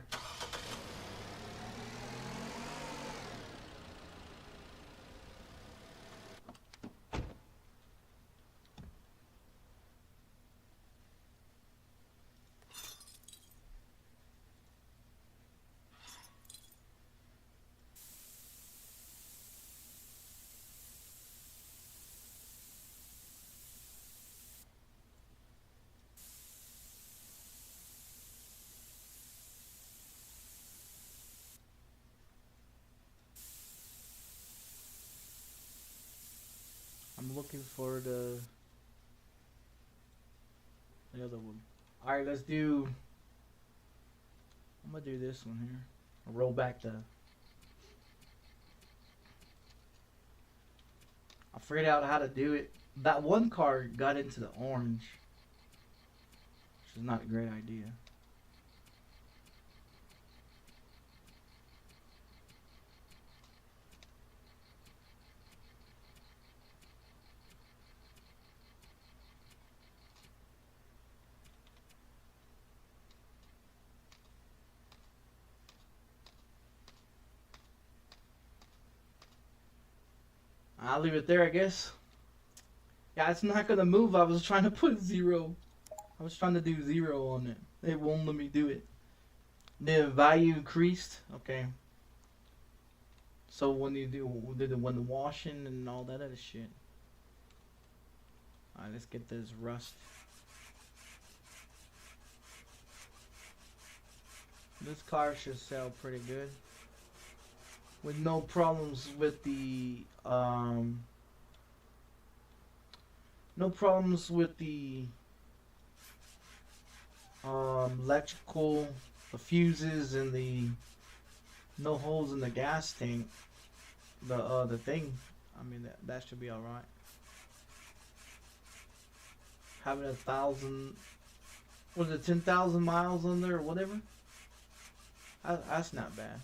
I'm looking for the other one. Alright, let's do. I'm gonna do this one here. I'll roll back the. I figured out how to do it. That one car got into the orange, which is not a great idea. I'll leave it there, I guess. Yeah, it's not gonna move. I was trying to put 0. I was trying to do 0 on it. It won't let me do it. The value increased. Okay. So when you do when the washing and all that other shit. Alright, let's get this rust. This car should sell pretty good. With no problems with the electrical, the fuses, and the no holes in the gas tank. The thing. I mean that should be all right. Having 1,000, was it 10,000 miles on there or whatever? That's not bad.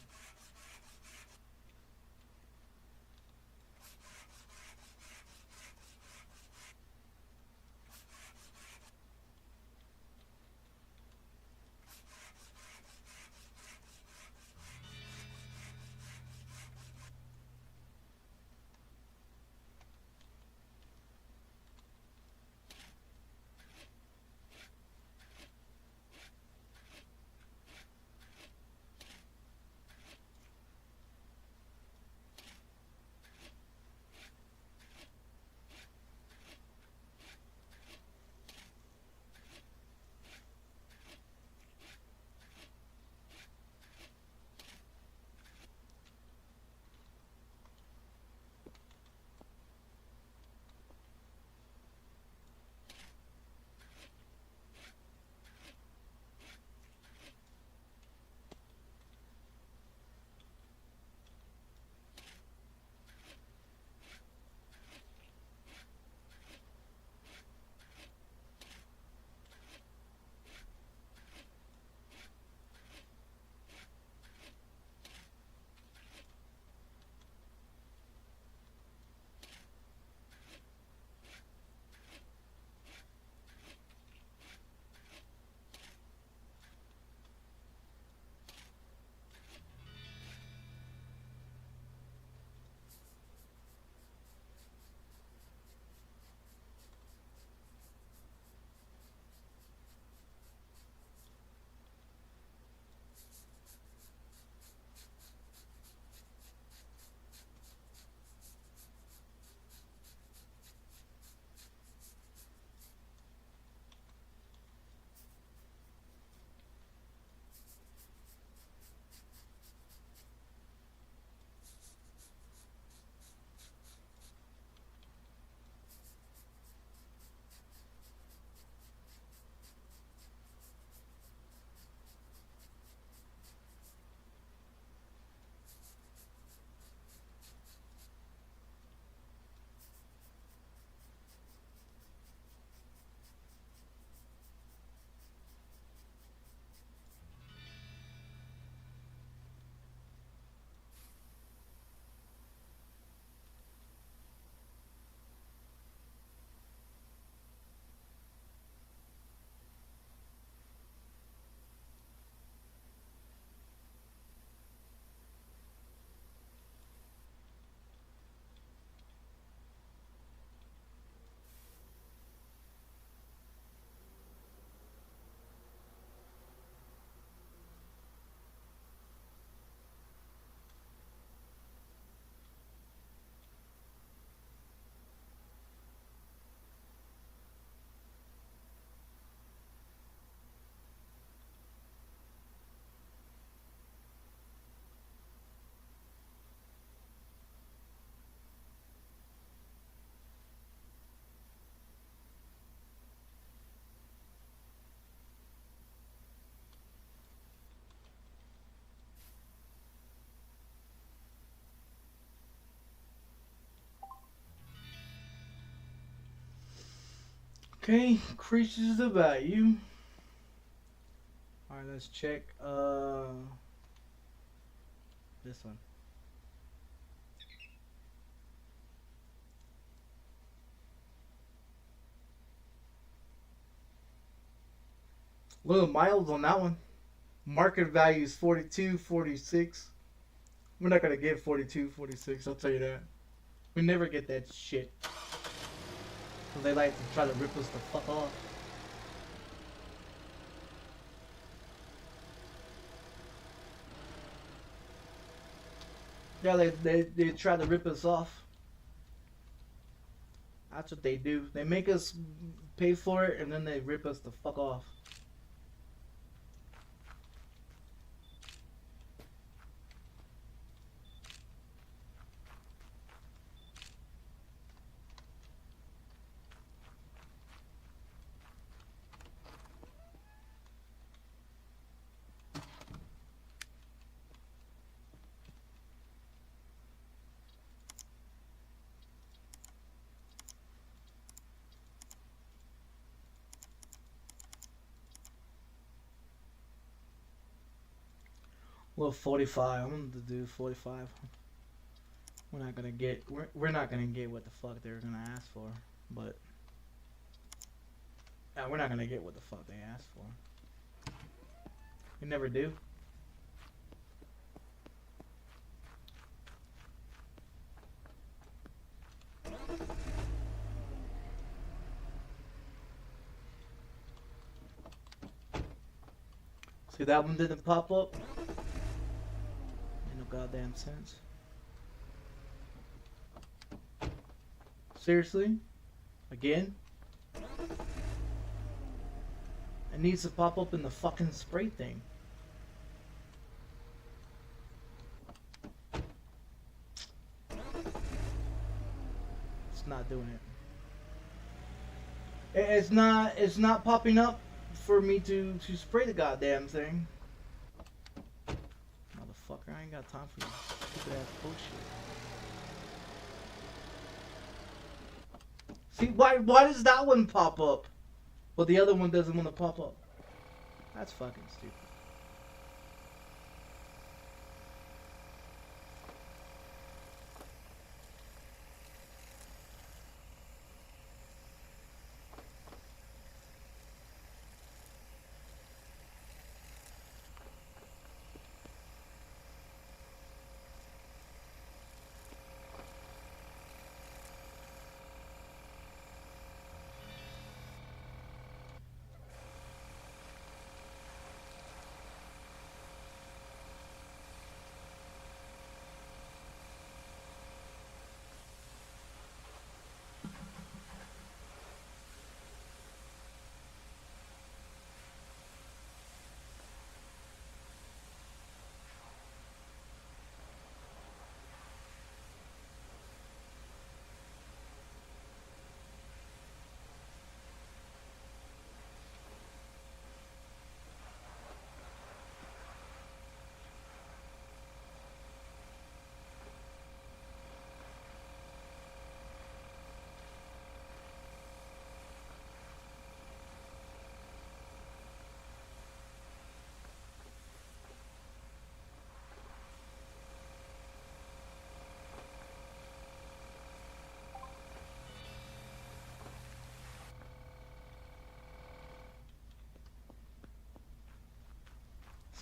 Okay, increases the value. Alright, let's check this one. Little miles on that one. Market value is 42, 46. We're not gonna get 42, 46, I'll tell you that. We never get that shit. So they like to try to rip us the fuck off. Yeah, they try to rip us off. That's what they do. They make us pay for it and then they rip us the fuck off. Well, 45. I'm gonna do 45. We're not gonna get. We're not gonna get what the fuck they're gonna ask for, but we're not gonna get what the fuck they asked for. We never do. See, that one didn't pop up. Ain't no goddamn sense. Seriously? Again? It needs to pop up in the fucking spray thing. It's not doing it. It's not popping up for me to spray the goddamn thing. Motherfucker, I ain't got time for this stupid ass bullshit. See, why does that one pop up, but the other one doesn't want to pop up? That's fucking stupid.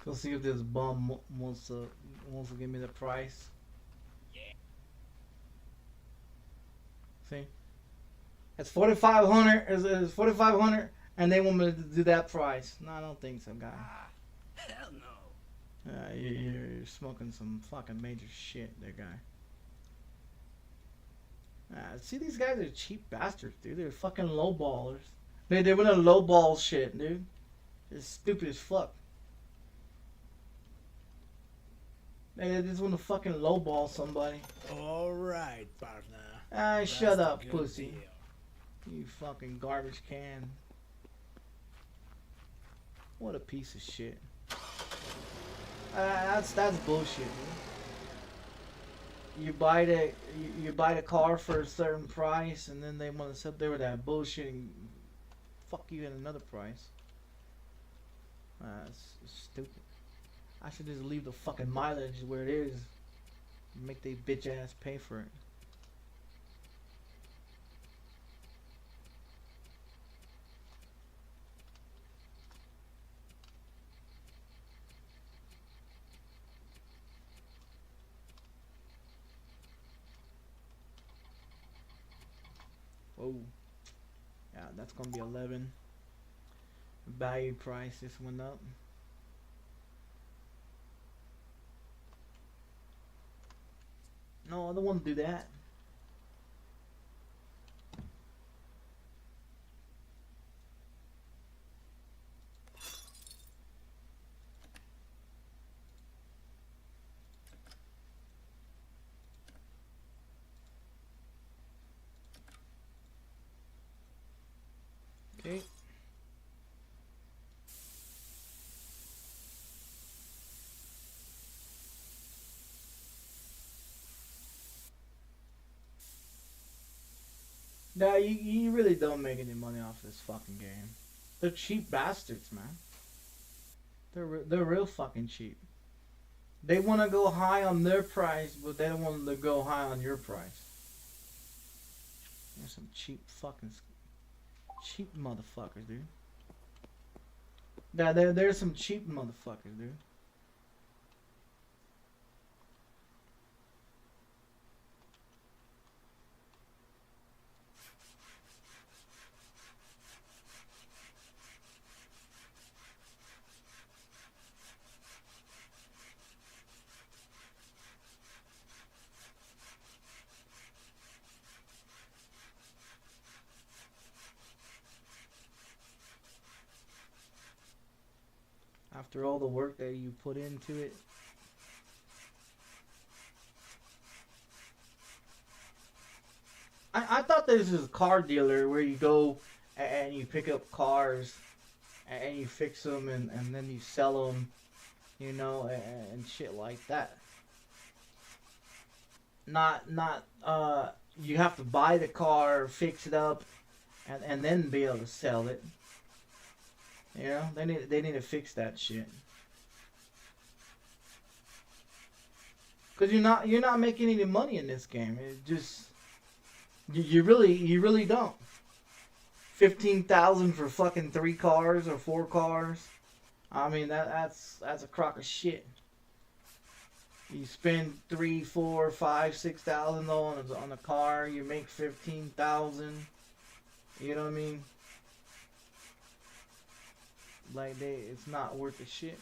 Let's go see if this bum wants to give me the price. See, it's 4,500. It's 4,500, and they want me to do that price. No, I don't think so, guy. Hell no. You're smoking some fucking major shit, there, guy. See, these guys are cheap bastards, dude. They're fucking lowballers. They want to lowball shit, dude. It's stupid as fuck. They just want to fucking lowball somebody. Alright, partner. Shut That's up, a good pussy. deal. You fucking garbage can. What a piece of shit. That's bullshit, dude. You buy the car for a certain price, and then they want to sit there with that bullshitting fuck you at another price. That's stupid. I should just leave the fucking mileage where it is. Make they bitch ass pay for it. Oh, yeah, that's gonna be 11. Value price just went up. No, I don't want to do that. Okay. Nah, you really don't make any money off this fucking game. They're cheap bastards, man. They're real fucking cheap. They want to go high on their price, but they don't want to go high on your price. There's some cheap motherfuckers, dude. Yeah, there's some cheap motherfuckers, dude. After all the work that you put into it. I thought this was a car dealer where you go and you pick up cars and you fix them and then you sell them, you know, and shit like that. Not you have to buy the car, fix it up, and then be able to sell it. You know, they need to fix that shit. Cause you're not making any money in this game. It just you really don't. 15,000 for fucking 3 cars or 4 cars. I mean that's a crock of shit. You spend 3, 4, 5, 6,000 though on a car. You make 15,000. You know what I mean? Like it's not worth the shit.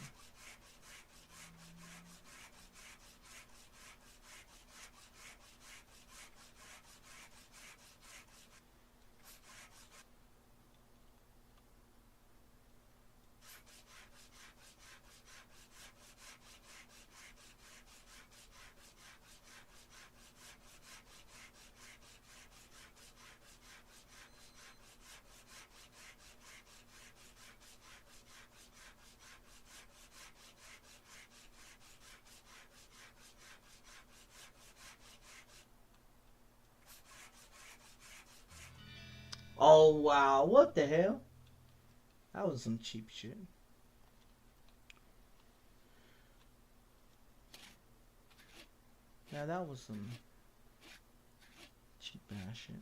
Oh wow, what the hell? That was some cheap shit. Yeah, that was some cheap ass shit.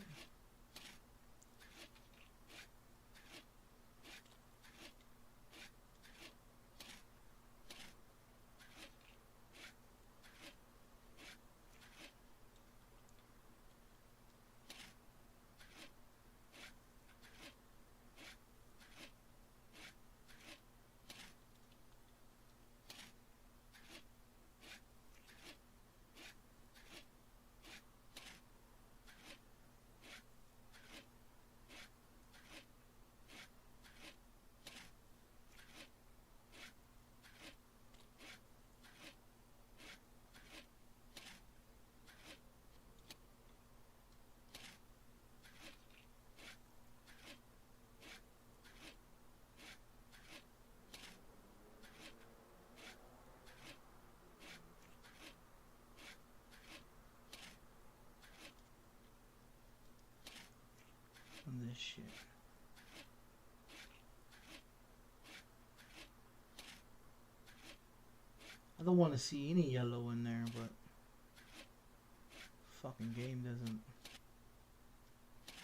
On this shit. I don't want to see any yellow in there, but fucking game doesn't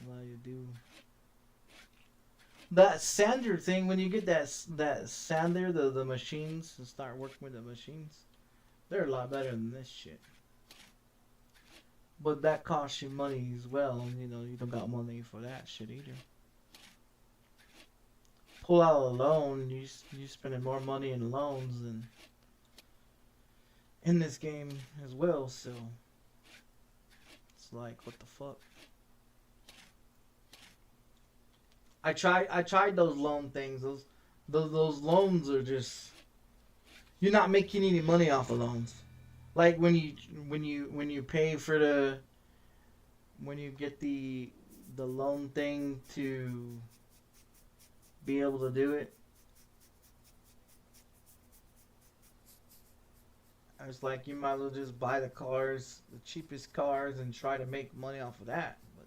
allow you to do that sander thing. When you get that sander, the machines, and start working with the machines, they're a lot better than this shit. But that costs you money as well, and you know you don't got money for that shit either. Pull out a loan, you spending more money in loans than in this game as well. So it's like, what the fuck? I tried those loan things. Those loans are just, you're not making any money off of loans. Like when you pay for the, when you get the loan thing to be able to do it, I was like, you might as well just buy the cars, the cheapest cars, and try to make money off of that. But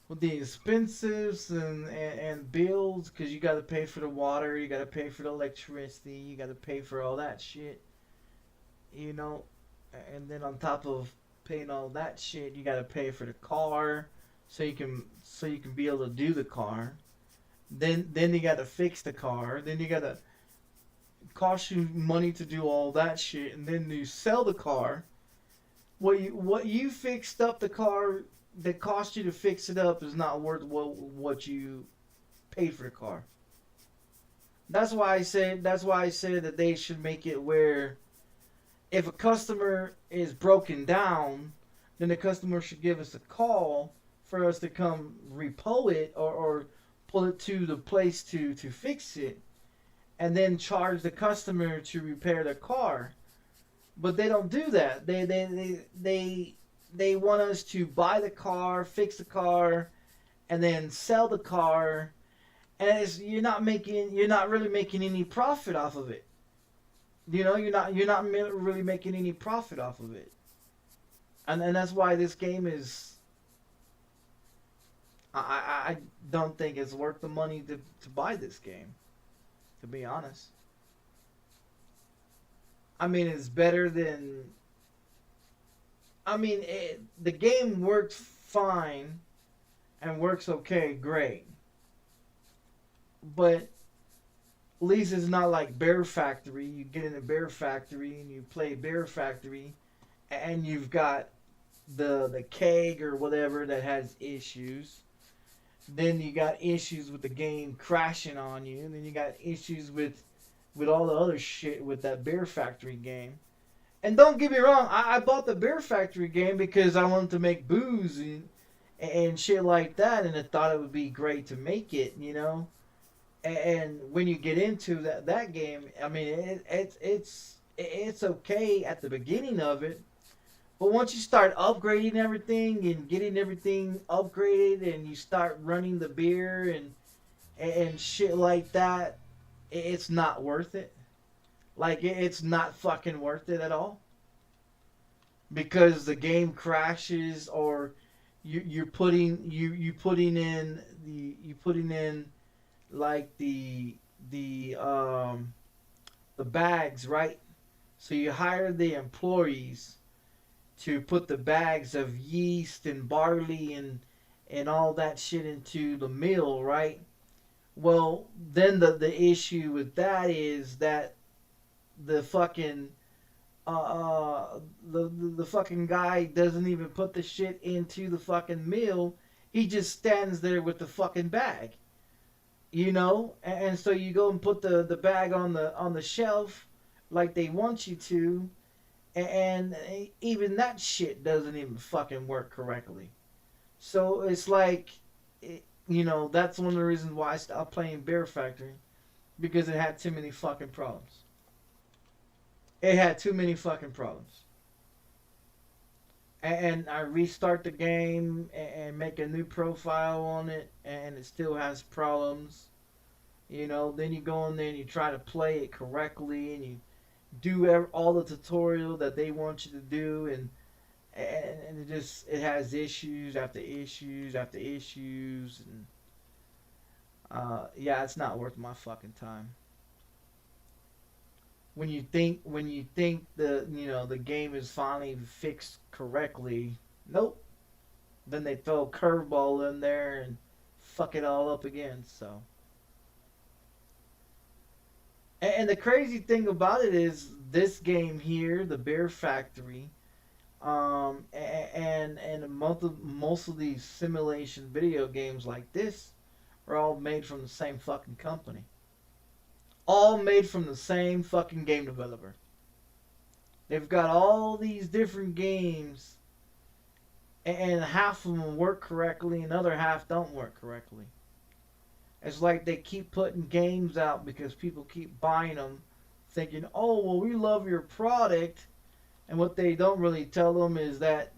with the expenses and bills, because you got to pay for the water, you got to pay for the electricity, you got to pay for all that shit, you know, and then on top of paying all that shit, you got to pay for the car, so you can be able to do the car. Then you got to fix the car. Then you got to cost you money to do all that shit, and then you sell the car. What you fixed up the car that cost you to fix it up is not worth what you paid for the car. That's why I said that they should make it where if a customer is broken down, then the customer should give us a call for us to come repo it or pull it to the place to fix it, and then charge the customer to repair the car. But they don't do that. They want us to buy the car, fix the car, and then sell the car, and you're not really making any profit off of it. You know, you're not really making any profit off of it, and that's why this game is. I don't think it's worth the money to buy this game, to be honest. I mean, it's better than... I mean, the game works fine and works okay, great. But at least it's not like Bear Factory. You get in a Bear Factory and you play Bear Factory and you've got the keg or whatever that has issues. Then you got issues with the game crashing on you. And then you got issues with all the other shit with that Bear Factory game. And don't get me wrong, I bought the Bear Factory game because I wanted to make booze and shit like that, and I thought it would be great to make it, you know. And when you get into that game, I mean, it's okay at the beginning of it, but once you start upgrading everything and getting everything upgraded, and you start running the beer and shit like that, it's not worth it. Like, it's not fucking worth it at all. Because the game crashes, or you're putting in like the bags, right? So you hire the employees to put the bags of yeast and barley and all that shit into the mill, right? Well, then the issue with that is that the fucking the fucking guy doesn't even put the shit into the fucking mill. He just stands there with the fucking bag, you know. And so you go and put the bag on the shelf like they want you to, and even that shit doesn't even fucking work correctly. So it's like, you know, that's one of the reasons why I stopped playing Bear Factory, because it had too many fucking problems. It had too many fucking problems. And I restart the game and make a new profile on it, and it still has problems. You know, then you go in there and you try to play it correctly, and you do all the tutorial that they want you to do, and it has issues after issues after issues, and yeah, it's not worth my fucking time. when you think the the game is finally fixed correctly, nope. Then they throw a curveball in there and fuck it all up again. So, and the crazy thing about it is this game here, the Bear Factory, and most of these simulation video games like this are all made from the same fucking company. All made from the same fucking game developer. They've got all these different games, and half of them work correctly, and the other half don't work correctly. It's like they keep putting games out because people keep buying them, thinking, "Oh, well, we love your product," and what they don't really tell them is that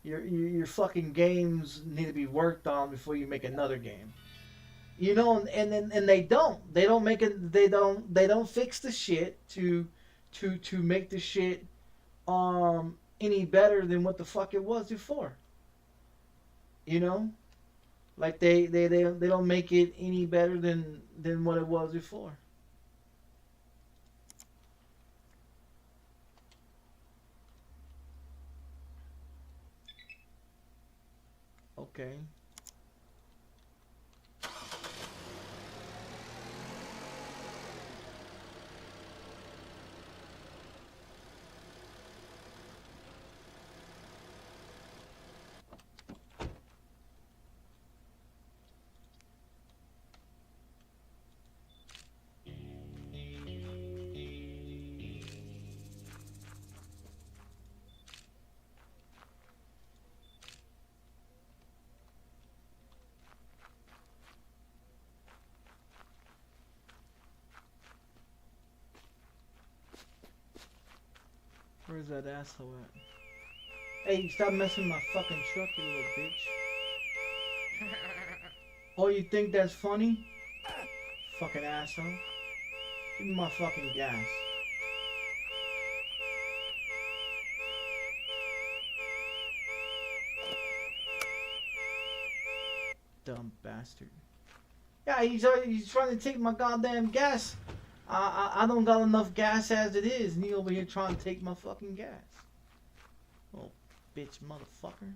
your fucking games need to be worked on before you make another game. And they don't make it they don't fix the shit to make the shit any better than what the fuck it was before. You know? Like they don't make it any better than what it was before. Okay. Where's that asshole at? Hey, stop messing with my fucking truck, you little bitch. Oh, you think that's funny? Fucking asshole. Give me my fucking gas. Dumb bastard. Yeah, he's trying to take my goddamn gas. I don't got enough gas as it is, and he over here trying to take my fucking gas. Oh, bitch motherfucker.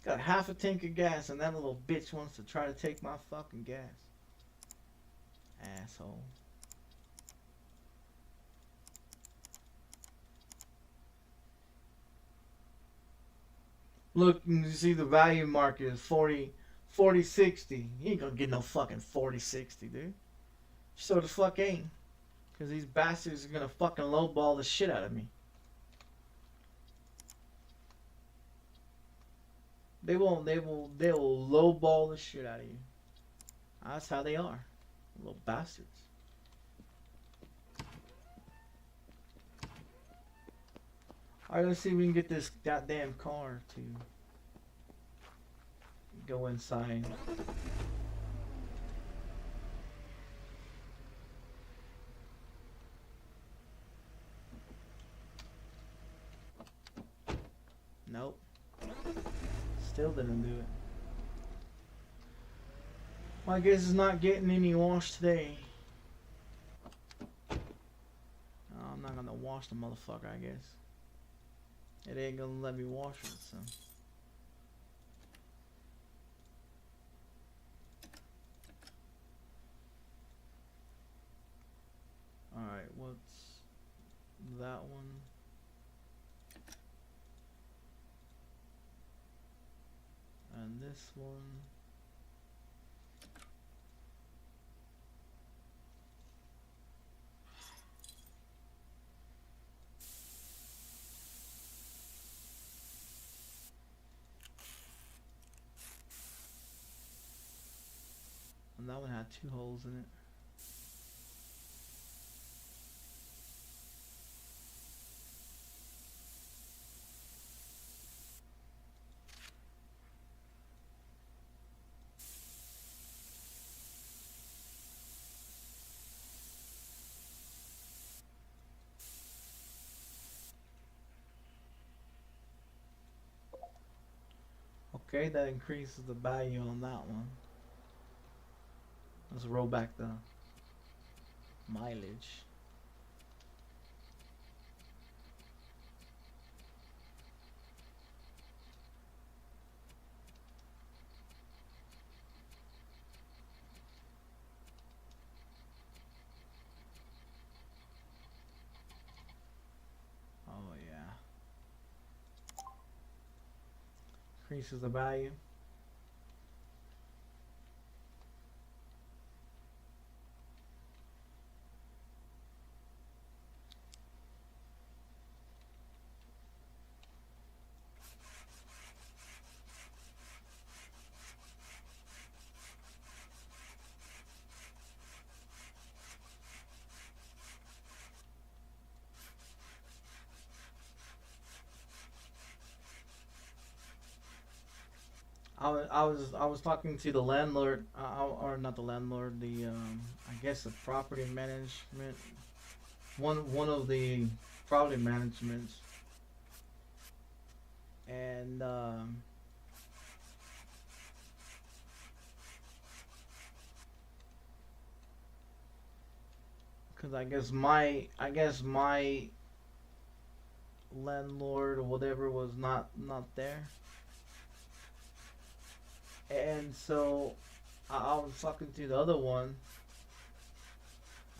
Got half a tank of gas, and that little bitch wants to try to take my fucking gas. Asshole. Look, you see the value market is 4060. He ain't gonna get no fucking 4060, dude. So the fuck ain't. Because these bastards are gonna fucking lowball the shit out of me. They'll lowball the shit out of you. That's how they are. Little bastards. Alright, let's see if we can get this goddamn car to go inside. Nope. Still didn't do it. Well, I guess it's not getting any wash today. Oh, I'm not gonna wash the motherfucker, I guess. It ain't gonna let me wash it, so. Alright, what's that one? And this one. And that one had 2 holes in it. Okay, that increases the value on that one. Let's roll back the mileage. Oh yeah. Increases the value. I was talking to the landlord, or not the landlord, the I guess the property management, one of the property managements, and because I guess my landlord or whatever was not there, and so I was talking to the other one,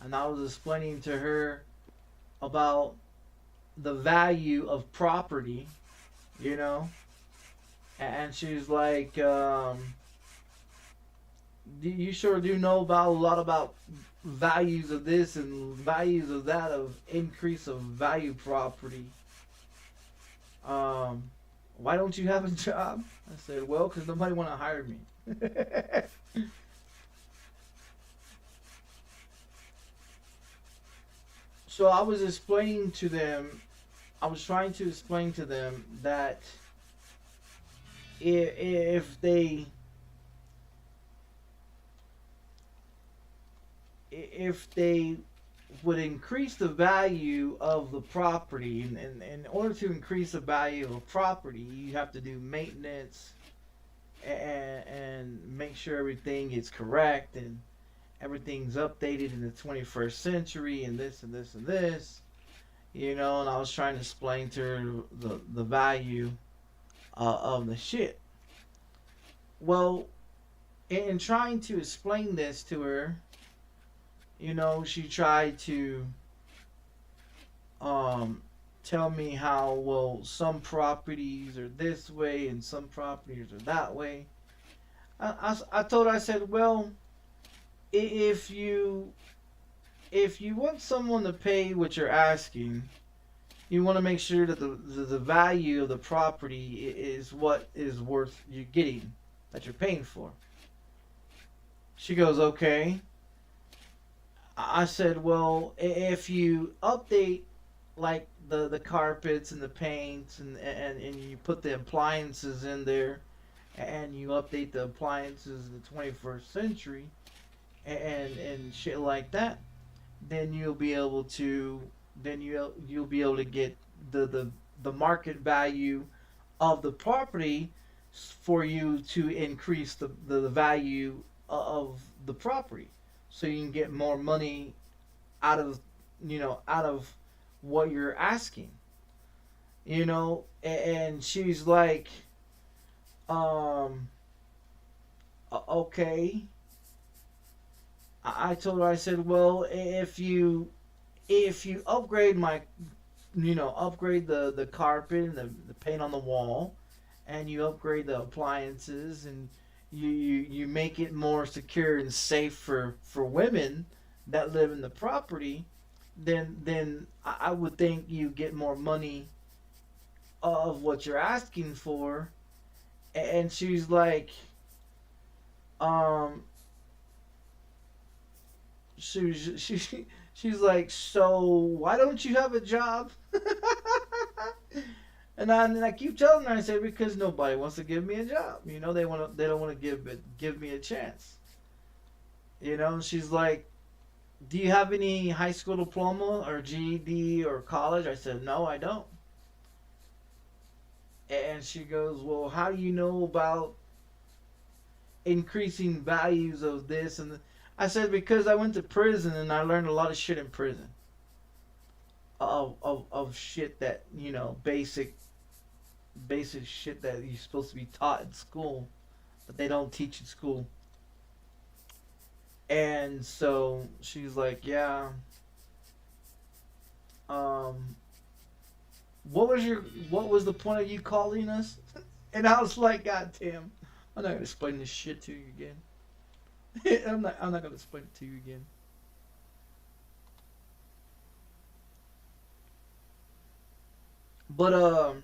and I was explaining to her about the value of property, you know, and she's like, you sure do know about a lot about values of this and values of that, of increase of value property. Um, why don't you have a job? I said, well, because nobody want to hire me. So I was explaining to them, I was trying to explain to them that if they if they would increase the value of the property, and in order to increase the value of a property, you have to do maintenance and make sure everything is correct and everything's updated in the 21st century and this and this and this, you know. And I was trying to explain to her the value of the shit. Well, in trying to explain this to her, you know, she tried to tell me how, well, some properties are this way and some properties are that way. I told her, I said, well, if you want someone to pay what you're asking, you want to make sure that the value of the property is what is worth you getting, that you're paying for. She goes, okay. I said, well, if you update like the carpets and the paints and you put the appliances in there, and you update the appliances in the 21st century and shit like that, then you'll be able to get the market value of the property for you to increase the value of the property, so you can get more money out of, out of what you're asking, and she's like, okay. I told her, I said, well, if you upgrade upgrade the carpet and the paint on the wall, and you upgrade the appliances, and you make it more secure and safe for women that live in the property, then I would think you get more money of what you're asking for. And she's like, she's like, so why don't you have a job? And I keep telling her, I say, because nobody wants to give me a job. They don't want to give me a chance. And she's like, do you have any high school diploma or GED or college? I said, no, I don't. And she goes, well, how do you know about increasing values of this? And I said, because I went to prison and I learned a lot of shit in prison. Of shit that, you know, basic shit that you're supposed to be taught in school, but they don't teach in school. And so she's like, yeah, um, what was the point of you calling us? And I was like, God damn, I'm not gonna explain this shit to you again. I'm not gonna explain it to you again. But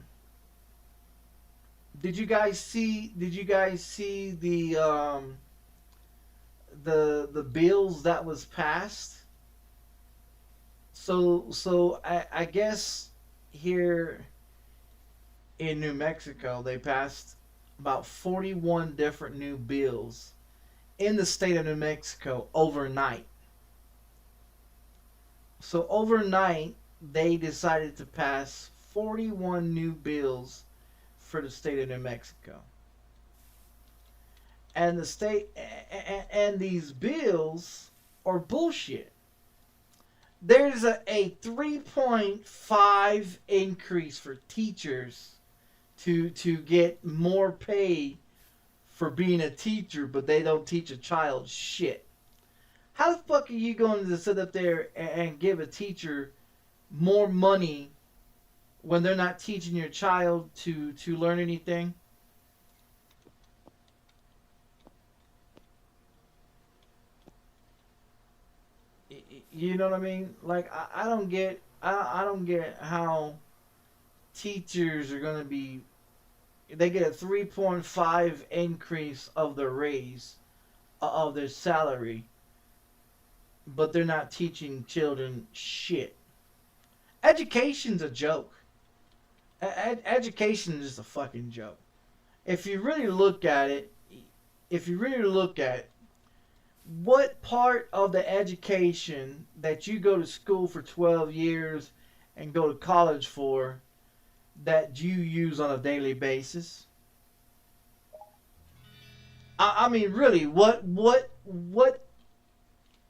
did you guys see the bills that was passed? So I guess here in New Mexico they passed about 41 different new bills in the state of New Mexico overnight. So overnight they decided to pass 41 new bills for the state of New Mexico. And the state and these bills are bullshit. There's a 3.5 increase for teachers to get more pay for being a teacher, but they don't teach a child shit. How the fuck are you going to sit up there and give a teacher more money when they're not teaching your child to learn anything? You know what I mean? Like I don't get I don't get how teachers are gonna be. They get a 3.5 increase of their raise of their salary, but they're not teaching children shit. Education's a joke. Education is just a fucking joke. If you really look at it, if you really look at what part of the education that you go to school for 12 years and go to college for that you use on a daily basis? I mean, really, what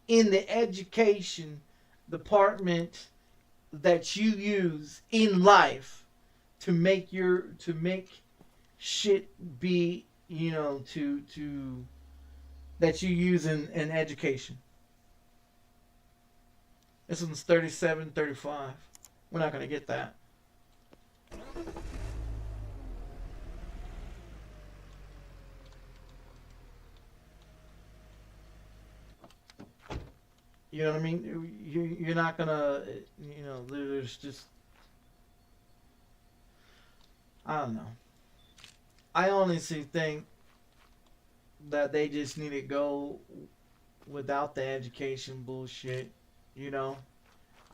in the education department that you use in life to make shit be, you know, to that you use in education? This one's 37, 35. We're not gonna get that. You know what I mean? You're not gonna, you know, there's just, I don't know. I honestly think that they just need to go without the education bullshit, you know?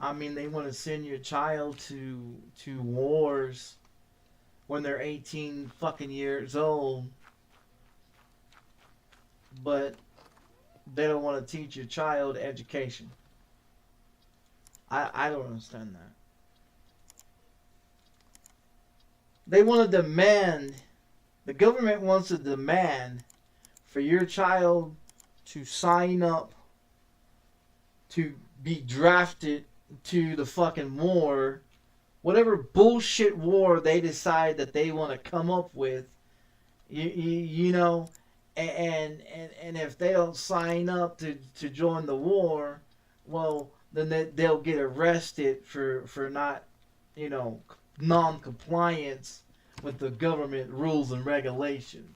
I mean, they want to send your child to wars when they're 18 fucking years old, but they don't want to teach your child education. I don't understand that. They want to demand, the government wants to demand for your child to sign up to be drafted to the fucking war, whatever bullshit war they decide that they want to come up with, you know, and if they don't sign up to join the war, well, then they'll get arrested for not, you know, non-compliance with the government rules and regulations.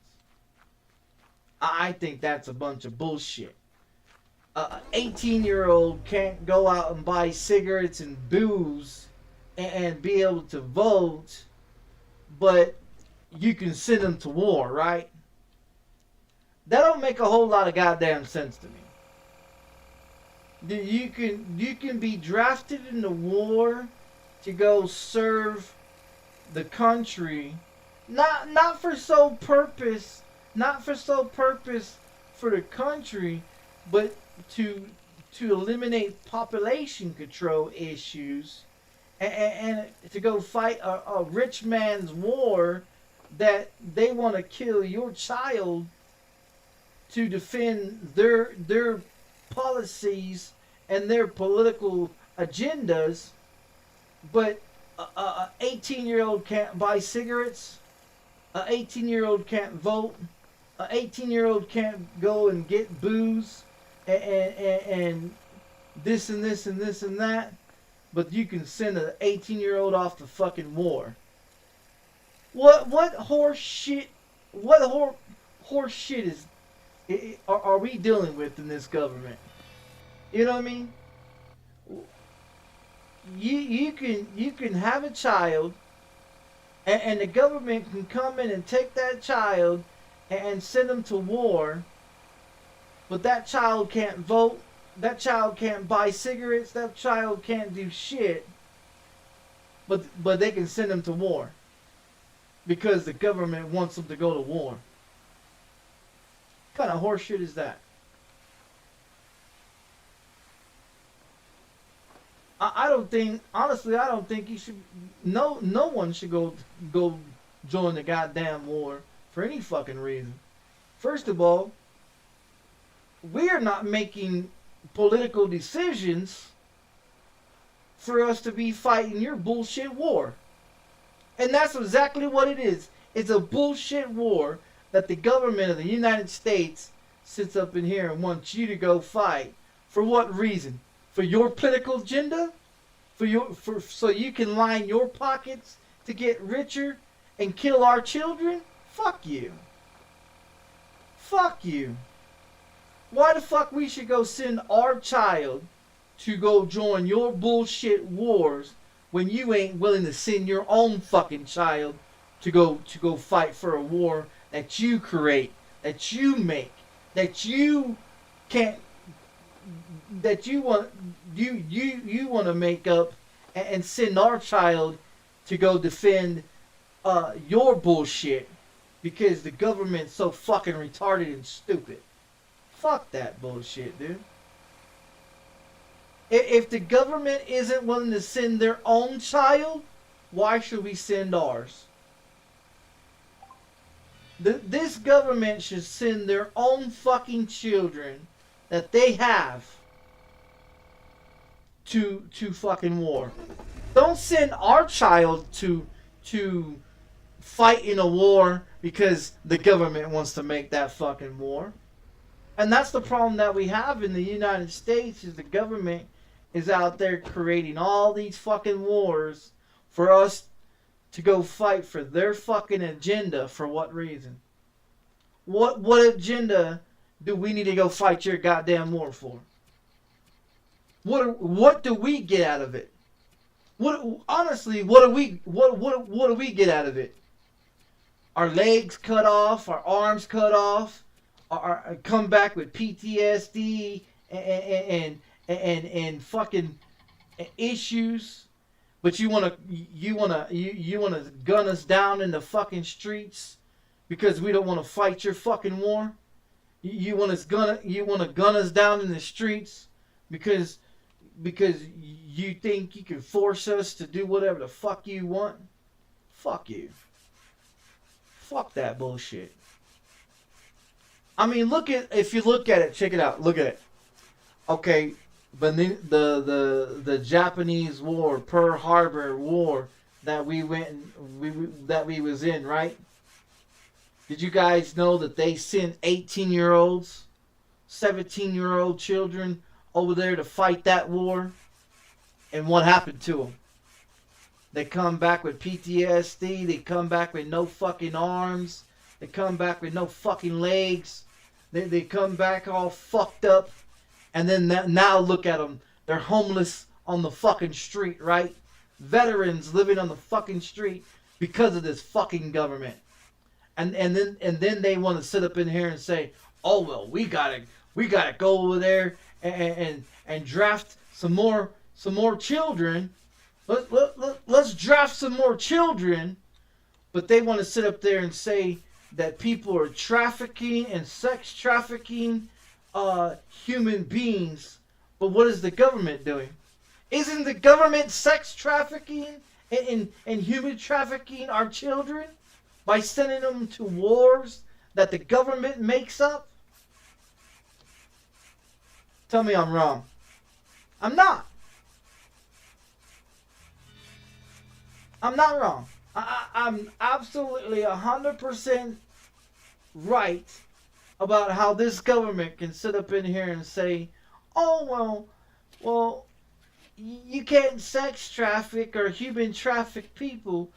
I think that's a bunch of bullshit. An 18-year-old can't go out and buy cigarettes and booze and be able to vote, but you can send them to war, right? That don't make a whole lot of goddamn sense to me. You can be drafted into war to go serve the country, not for sole purpose, not for sole purpose for the country, but to eliminate population control issues, and to go fight a rich man's war that they want to kill your child to defend their policies and their political agendas, but a 18-year-old can't buy cigarettes, a 18-year-old can't vote, a 18-year-old can't go and get booze and this and this and this and that, but you can send an 18-year-old off to fucking war. What horse shit? What horse shit are we dealing with in this government? You know what I mean? You can have a child, and the government can come in and take that child and send them to war, but that child can't vote, that child can't buy cigarettes, that child can't do shit, but they can send them to war because the government wants them to go to war. What kind of horseshit is that? I don't think, honestly, I don't think you should. No one should go join the goddamn war for any fucking reason. First of all, we are not making political decisions for us to be fighting your bullshit war. And that's exactly what it is. It's a bullshit war that the government of the United States sits up in here and wants you to go fight. For what reason? For your political agenda? So you can line your pockets to get richer and kill our children? Fuck you. Fuck you. Why the fuck we should go send our child to go join your bullshit wars when you ain't willing to send your own fucking child to go fight for a war that you create, that you make, that you can't, that you want to make up and send our child to go defend your bullshit because the government's so fucking retarded and stupid. Fuck that bullshit, dude. If the government isn't willing to send their own child, why should we send ours? This government should send their own fucking children that they have to fucking war. Don't send our child to fight in a war because the government wants to make that fucking war. And that's the problem that we have in the United States, is the government is out there creating all these fucking wars for us to go fight for their fucking agenda. For what reason? What agenda do we need to go fight your goddamn war for? What do we get out of it? Honestly, what do we get out of it? Our legs cut off, our arms cut off, our come back with PTSD and fucking issues, but you wanna gun us down in the fucking streets because we don't want to fight your fucking war. You wanna gun us down in the streets because you think you can force us to do whatever the fuck you want. Fuck you. Fuck that bullshit. I mean, if you look at it, check it out. Look at it. Okay, but the Japanese war, Pearl Harbor war that we was in, right? Did you guys know that they sent 18-year-olds, 17-year-old children over there to fight that war? And what happened to them? They come back with PTSD. They come back with no fucking arms. They come back with no fucking legs. They come back all fucked up. And then now look at them. They're homeless on the fucking street, right? Veterans living on the fucking street because of this fucking government. And then they want to sit up in here and say, oh well, we gotta go over there and draft some more children. Let's draft some more children. But they want to sit up there and say that people are trafficking and sex trafficking human beings. But what is the government doing? Isn't the government sex trafficking and human trafficking our children? By sending them to wars that the government makes up? Tell me I'm wrong. I'm not. I'm not wrong. I'm absolutely 100% right about how this government can sit up in here and say, oh, well, you can't sex traffic or human traffic people,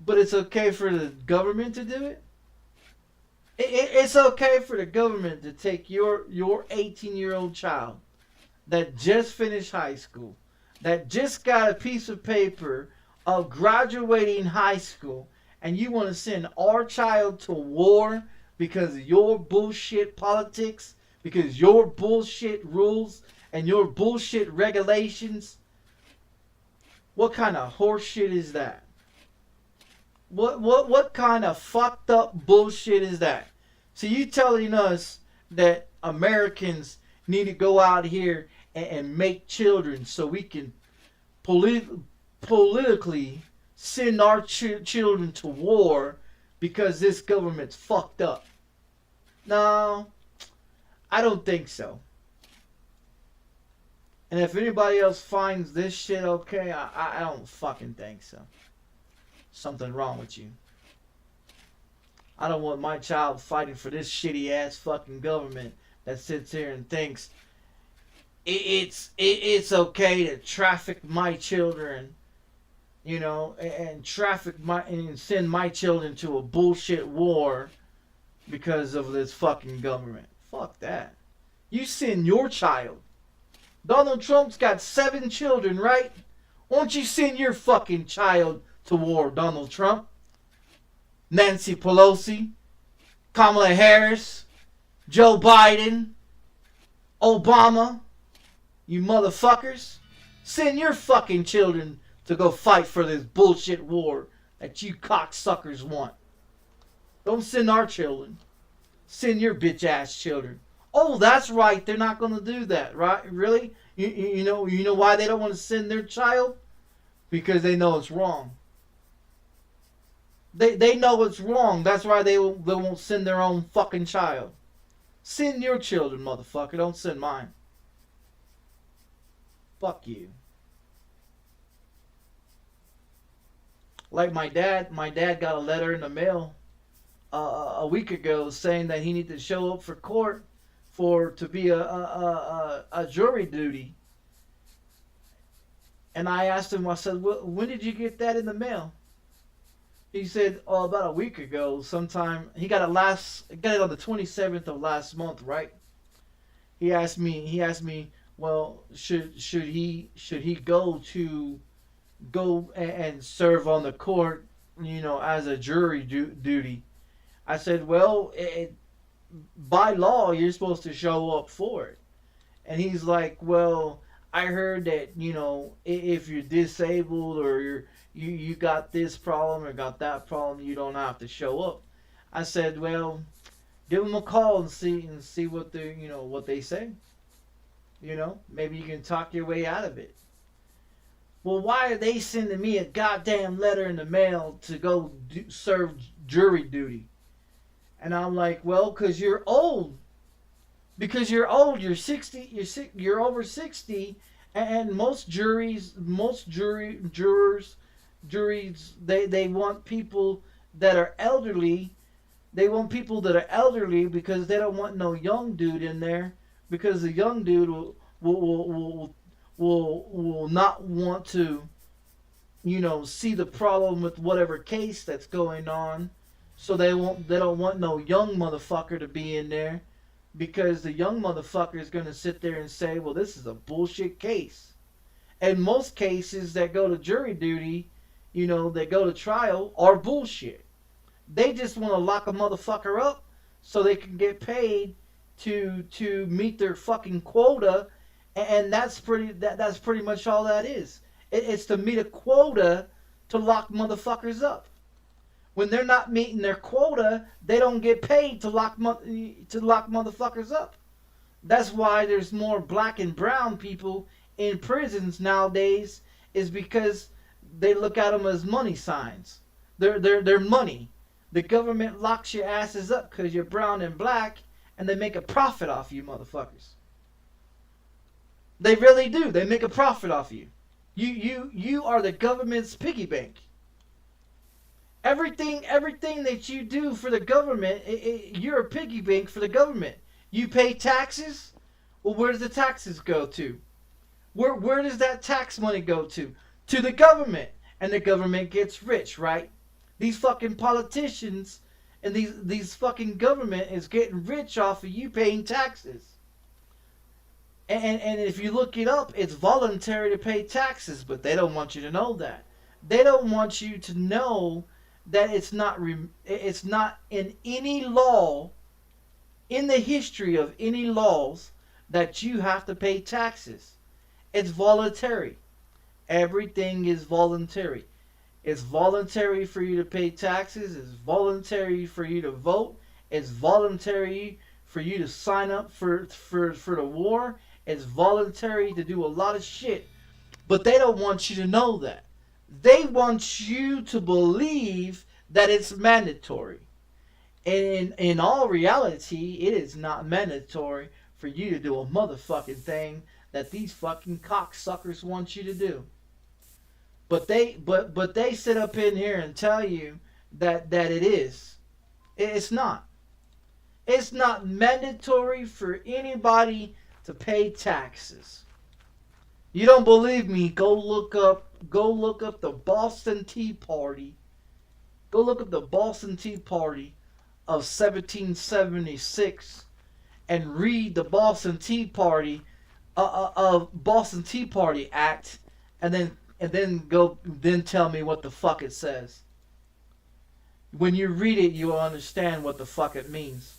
but it's okay for the government to do it? It's okay for the government to take your 18-year-old child that just finished high school, that just got a piece of paper of graduating high school, and you want to send our child to war because of your bullshit politics, because your bullshit rules and your bullshit regulations? What kind of horseshit is that? What kind of fucked up bullshit is that? So you telling us that Americans need to go out here and make children so we can politically send our children to war because this government's fucked up? No, I don't think so. And if anybody else finds this shit okay, I don't fucking think so. Something wrong with you. I don't want my child fighting for this shitty ass fucking government that sits here and thinks it's okay to traffic my children, you know, and send my children to a bullshit war because of this fucking government. Fuck that. You send your child. Donald Trump's got 7 children, right? Won't you send your fucking child to war, Donald Trump? Nancy Pelosi, Kamala Harris, Joe Biden, Obama, you motherfuckers. Send your fucking children to go fight for this bullshit war that you cocksuckers want. Don't send our children. Send your bitch ass children. Oh, that's right. They're not going to do that, right? Really? You know why they don't want to send their child? Because they know it's wrong. They know it's wrong. That's why they won't send their own fucking child. Send your children, motherfucker. Don't send mine. Fuck you. Like my dad got a letter in the mail a week ago saying that he needed to show up for court to be a jury duty. And I asked him, I said, when did you get that in the mail? He said, oh, about a week ago, sometime. He got it on the 27th of last month, right? He asked me, well, should he go and serve on the court, you know, as a jury duty? I said, well, by law, you're supposed to show up for it. And he's like, well, I heard that, you know, if you're disabled or you got this problem or got that problem, you don't have to show up. I said, well, give them a call and see what they say. You know, maybe you can talk your way out of it. Well, why are they sending me a goddamn letter in the mail to go serve jury duty? And I'm like, well, because you're old. Because you're old. You're 60. You're over 60. And most juries, they want people that are elderly. They want people that are elderly because they don't want no young dude in there. Because the young dude will not want to, you know, see the problem with whatever case that's going on. So they don't want no young motherfucker to be in there, because the young motherfucker is going to sit there and say, well, this is a bullshit case. And most cases that go to jury duty, you know, that go to trial, are bullshit. They just want to lock a motherfucker up so they can get paid to meet their fucking quota, and that's pretty much all that is. It's to meet a quota to lock motherfuckers up. When they're not meeting their quota, they don't get paid to lock motherfuckers up. That's why there's more black and brown people in prisons nowadays, is because they look at them as money signs. They're money. The government locks your asses up because you're brown and black, and they make a profit off you motherfuckers. They really do. They make a profit off you. You are the government's piggy bank. Everything that you do for the government, you're a piggy bank for the government. You pay taxes. Well, where does the taxes go to? Where does that tax money go to? To the government, and the government gets rich, right? These fucking politicians and these fucking government is getting rich off of you paying taxes. And if you look it up, it's voluntary to pay taxes, but they don't want you to know that. They don't want you to know that it's not in any law, in the history of any laws, that you have to pay taxes. It's voluntary. Everything is voluntary. It's voluntary for you to pay taxes. It's voluntary for you to vote. It's voluntary for you to sign up for the war. It's voluntary to do a lot of shit. But they don't want you to know that. They want you to believe that it's mandatory. And in all reality, it is not mandatory for you to do a motherfucking thing that these fucking cocksuckers want you to do. But they sit up in here and tell you that it is. It's not. It's not mandatory for anybody to pay taxes. You don't believe me? Go look up the Boston Tea Party. Go look up the Boston Tea Party of 1776 and read the Boston Tea Party of Boston Tea Party Act, and then tell me what the fuck it says. When you read it, you'll understand what the fuck it means.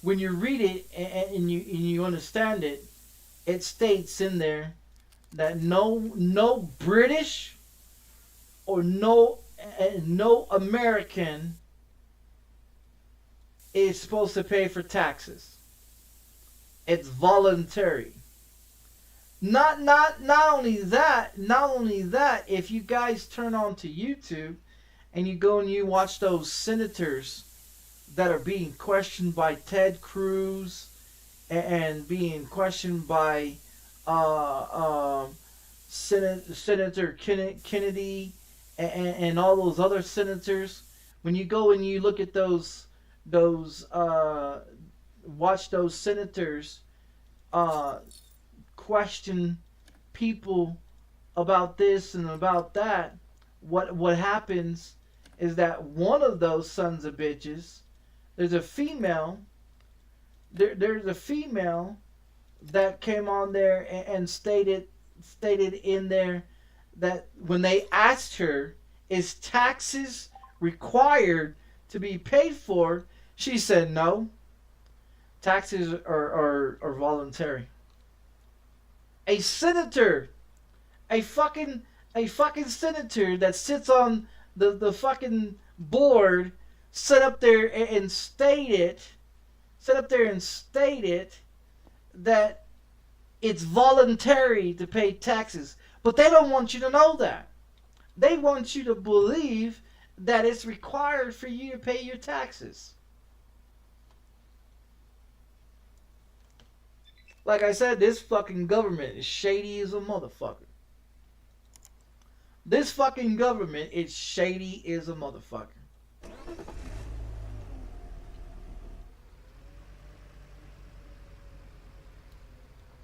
When you read it and you understand it, it states in there that no British or no American is supposed to pay for taxes. It's voluntary. Not only that, if you guys turn on to YouTube and you go and you watch those senators that are being questioned by Ted Cruz and being questioned by Senator Kennedy and all those other senators, when you go and you look at watch those senators question people about this and about that, what happens is that one of those sons of bitches, there's a female that came on there and stated in there that when they asked her, is taxes required to be paid for, she said no. Taxes are voluntary. A senator, a fucking senator that sits on the fucking board, sit up there and stated that it's voluntary to pay taxes. But they don't want you to know that. They want you to believe that it's required for you to pay your taxes. Like I said, this fucking government is shady as a motherfucker. This fucking government is shady as a motherfucker.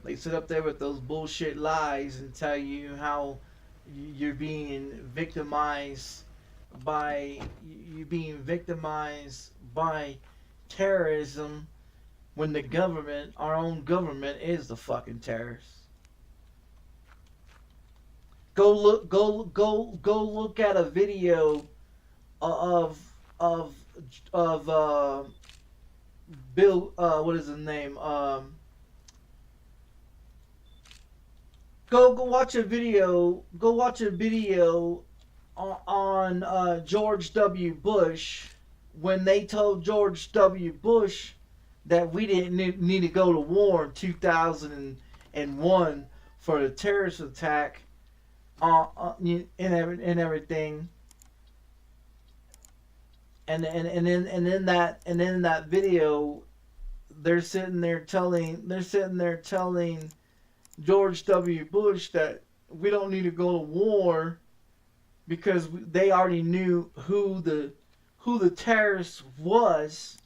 They sit up there with those bullshit lies and tell you how you're being victimized by terrorism, when the government, our own government, is the fucking terrorists. Go look at a video of Bill, what is his name? Go watch a video. Go watch a video on George W. Bush, when they told George W. Bush that we didn't need to go to war in 2001 for the terrorist attack and everything. and then that video, they're sitting there telling George W. Bush that we don't need to go to war because they already knew who the terrorist was,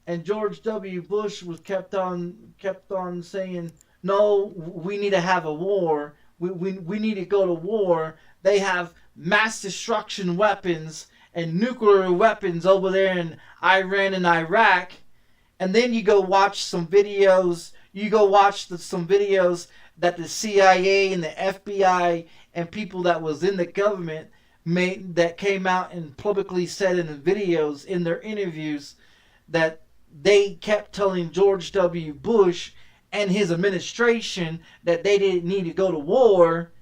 and George W. Bush was kept on saying, no, we need to have a war. We need to go to war. They have mass destruction weapons and nuclear weapons over there in Iran and Iraq. And then you go watch some videos. Some videos that the CIA and the FBI and people that was in the government that came out and publicly said in the videos in their interviews that they kept telling George W. Bush and his administration that they didn't need to go to war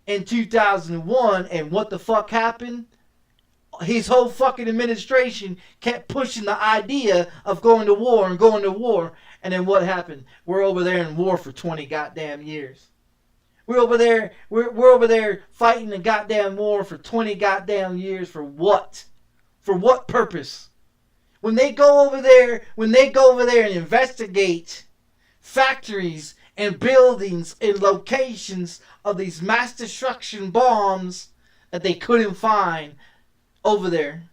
in 2001. And what the fuck happened? His whole fucking administration kept pushing the idea of going to war and going to war. And then what happened? We're over there in war for 20 goddamn years. We're over there fighting the goddamn war for 20 goddamn years. For what? For what purpose? When they go over there and investigate factories and buildings and locations of these mass destruction bombs that they couldn't find over there.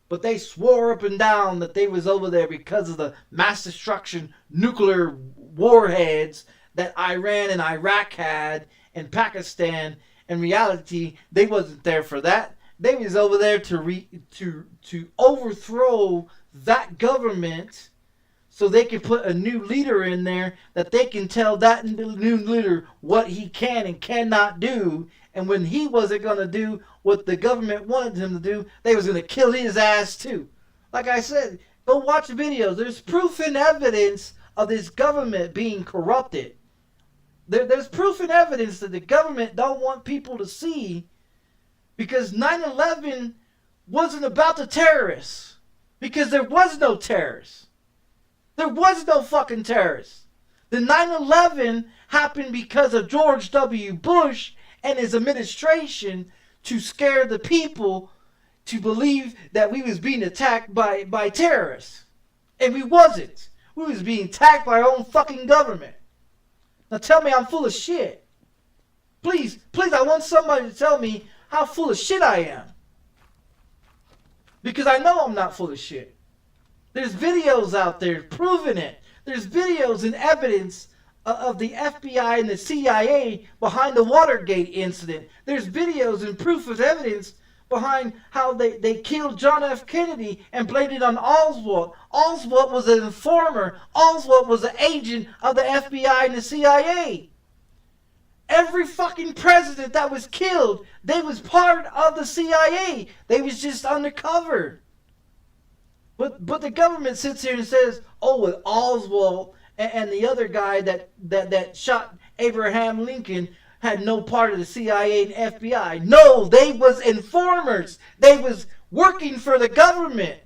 But they swore up and down that they was over there because of the mass destruction nuclear warheads that Iran and Iraq had and Pakistan. In reality, they wasn't there for that. They was over there to overthrow that government so they can put a new leader in there that they can tell that new leader what he can and cannot do. And when he wasn't going to do what the government wanted him to do, they was going to kill his ass too. Like I said, go watch the videos. There's proof and evidence of this government being corrupted. There's proof and evidence that the government don't want people to see, because 9/11 wasn't about the terrorists. Because there was no terrorists. There was no fucking terrorists. The 9/11 happened because of George W. Bush and his administration to scare the people to believe that we was being attacked by terrorists. And we wasn't. We was being attacked by our own fucking government. Now tell me I'm full of shit. Please, I want somebody to tell me how full of shit I am. Because I know I'm not full of shit. There's videos out there proving it. There's videos and evidence of the FBI and the CIA behind the Watergate incident. There's videos and proof of evidence behind how they killed John F. Kennedy and blamed it on Oswald. Oswald was an informer. Oswald was an agent of the FBI and the CIA. Every fucking president that was killed, they was part of the CIA. They was just undercover. But the government sits here and says, oh, with Oswald and the other guy that shot Abraham Lincoln had no part of the CIA and FBI. No, they was informers. They was working for the government.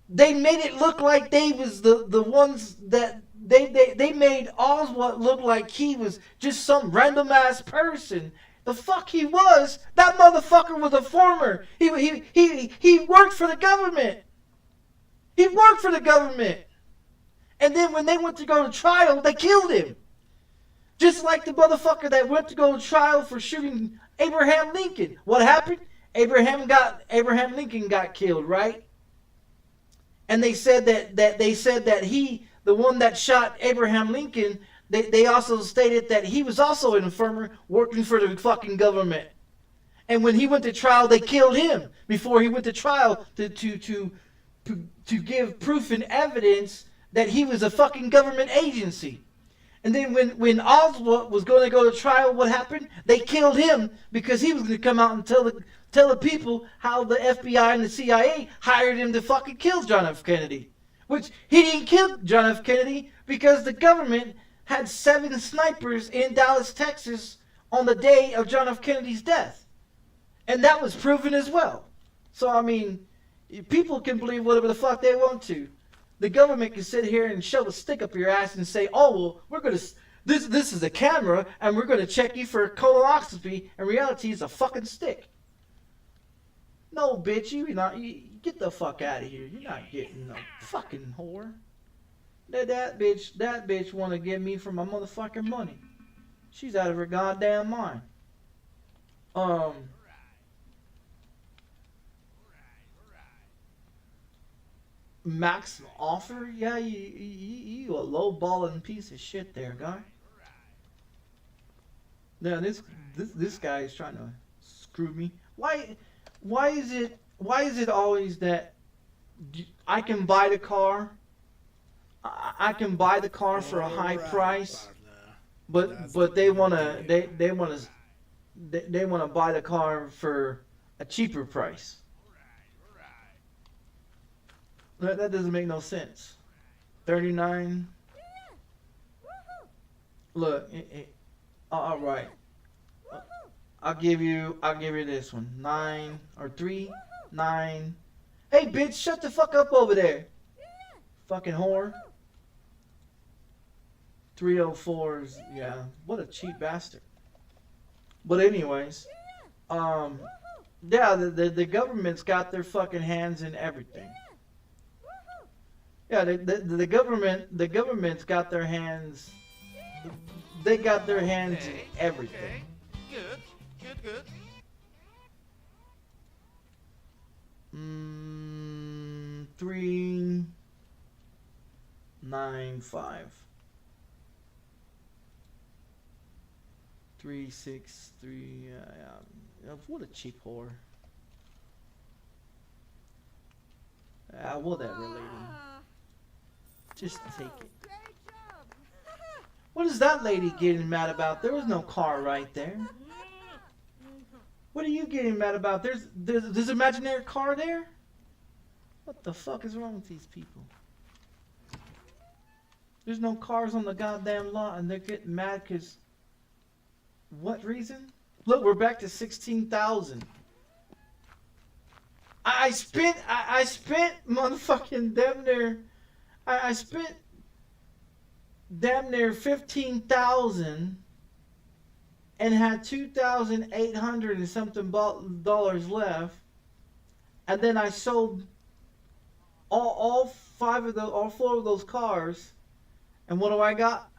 They made it look like they was the ones that they made Oswald look like he was just some random ass person. The fuck he was. That motherfucker was a former. He worked for the government. He worked for the government. And then when they went to go to trial, they killed him. Just like the motherfucker that went to go to trial for shooting Abraham Lincoln. What happened? Abraham Lincoln got killed, right? And they said that he, the one that shot Abraham Lincoln, they also stated that he was also an informer working for the fucking government. And when he went to trial, they killed him before he went to trial to give proof and evidence that he was a fucking government agency. And then when Oswald was going to go to trial, what happened? They killed him because he was going to come out and tell the people how the FBI and the CIA hired him to fucking kill John F. Kennedy. Which he didn't kill John F. Kennedy because the government had 7 snipers in Dallas, Texas on the day of John F. Kennedy's death. And that was proven as well. So, I mean, people can believe whatever the fuck they want to. The government can sit here and shove a stick up your ass and say, oh, well, we're going to, this is a camera and we're going to check you for colonoscopy. In reality, it's a fucking stick. No, bitch, you not. You get the fuck out of here. You're not getting no fucking whore. That bitch want to get me for my motherfucking money. She's out of her goddamn mind. Max offer? Yeah, you a low balling piece of shit there, guy. Now this guy is trying to screw me. Why is it always that I can buy the car? I can buy the car for a high price, but they wanna buy the car for a cheaper price. That doesn't make no sense. 39. Look, all right. I'll give you this one. 9 or 3, 9. Hey, bitch, shut the fuck up over there. Fucking whore. 304s, yeah. What a cheap bastard. But anyways, yeah, the government's got their fucking hands in everything. Yeah, the government's got their hands. They got their hands in everything. Good. 395. 363. What a cheap whore. What that relating? Just take it. What is that lady getting mad about? There was no car right there. What are you getting mad about? There's an imaginary car there? What the fuck is wrong with these people? There's no cars on the goddamn lot and they're getting mad because... What reason? Look, we're back to 16,000. I spent motherfucking damn near... I spent damn near 15,000 and had 2,800 and something dollars left, and then I sold all four of those cars, and what do I got?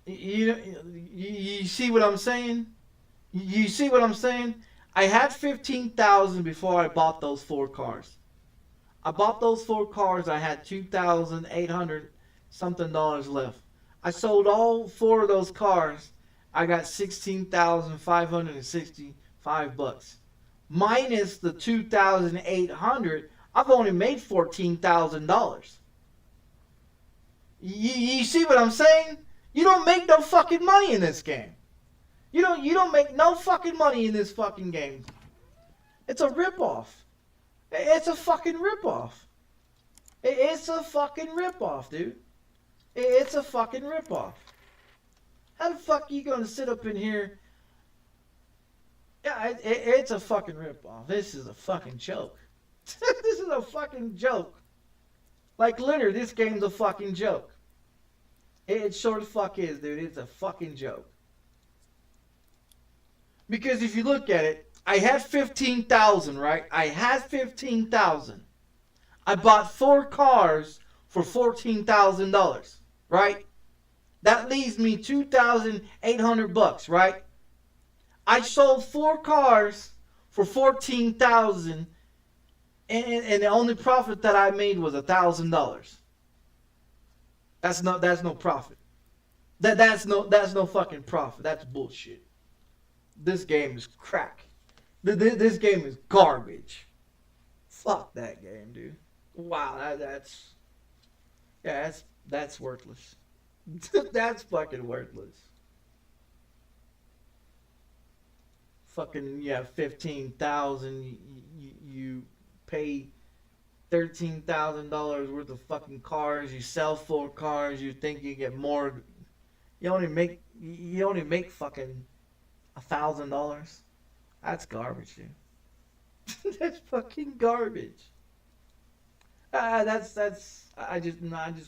You see what I'm saying? You see what I'm saying? I had 15,000 before I bought those 4 cars. I bought those 4 cars. I had 2,800 something dollars left. I sold all 4 of those cars. I got 16,565 bucks. Minus the 2,800, I've only made $14,000. You see what I'm saying? You don't make no fucking money in this game. You don't make no fucking money in this fucking game. It's a ripoff. It's a fucking ripoff. It's a fucking ripoff, dude. It's a fucking ripoff. How the fuck are you gonna sit up in here? Yeah, it's a fucking ripoff. This is a fucking joke. This is a fucking joke. Like literally, this game's a fucking joke. It sure the fuck is, dude. It's a fucking joke. Because if you look at it, I had 15,000, right? I had 15,000. I bought 4 cars for $14,000, right? That leaves me 2,800 bucks, right? I sold 4 cars for 14,000, and the only profit that I made was $1,000. That's no profit. That's no fucking profit. That's bullshit. This game is crack. This game is garbage. Fuck that game, dude. Wow, that's worthless. That's fucking worthless. Fucking, yeah, 15,000. You pay $13,000 worth of fucking cars. You sell 4 cars. You think you get more. You only make fucking $1,000. That's garbage, dude. That's fucking garbage. I just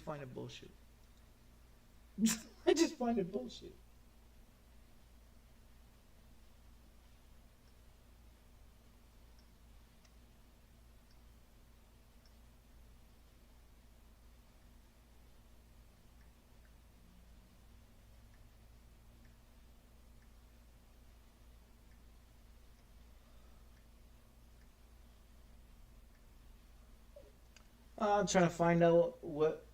find it bullshit. I just find it bullshit. I'm trying to find out what.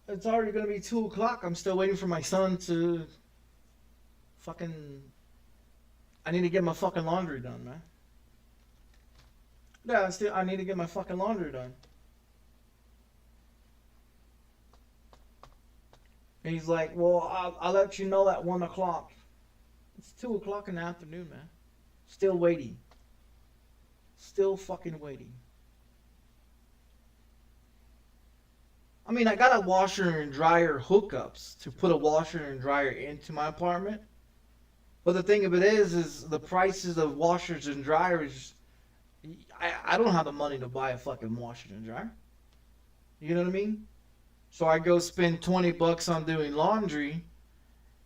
It's already gonna be 2 o'clock. I'm still waiting for my son to. Fucking. I need to get my fucking laundry done, man. Yeah, I need to get my fucking laundry done. And he's like, well, I'll let you know at 1 o'clock. It's 2 o'clock in the afternoon, man. Still waiting. Still fucking waiting. I mean, I got a washer and dryer hookups to put a washer and dryer into my apartment. But the thing of it is the prices of washers and dryers, I don't have the money to buy a fucking washer and dryer. You know what I mean? So I go spend 20 bucks on doing laundry,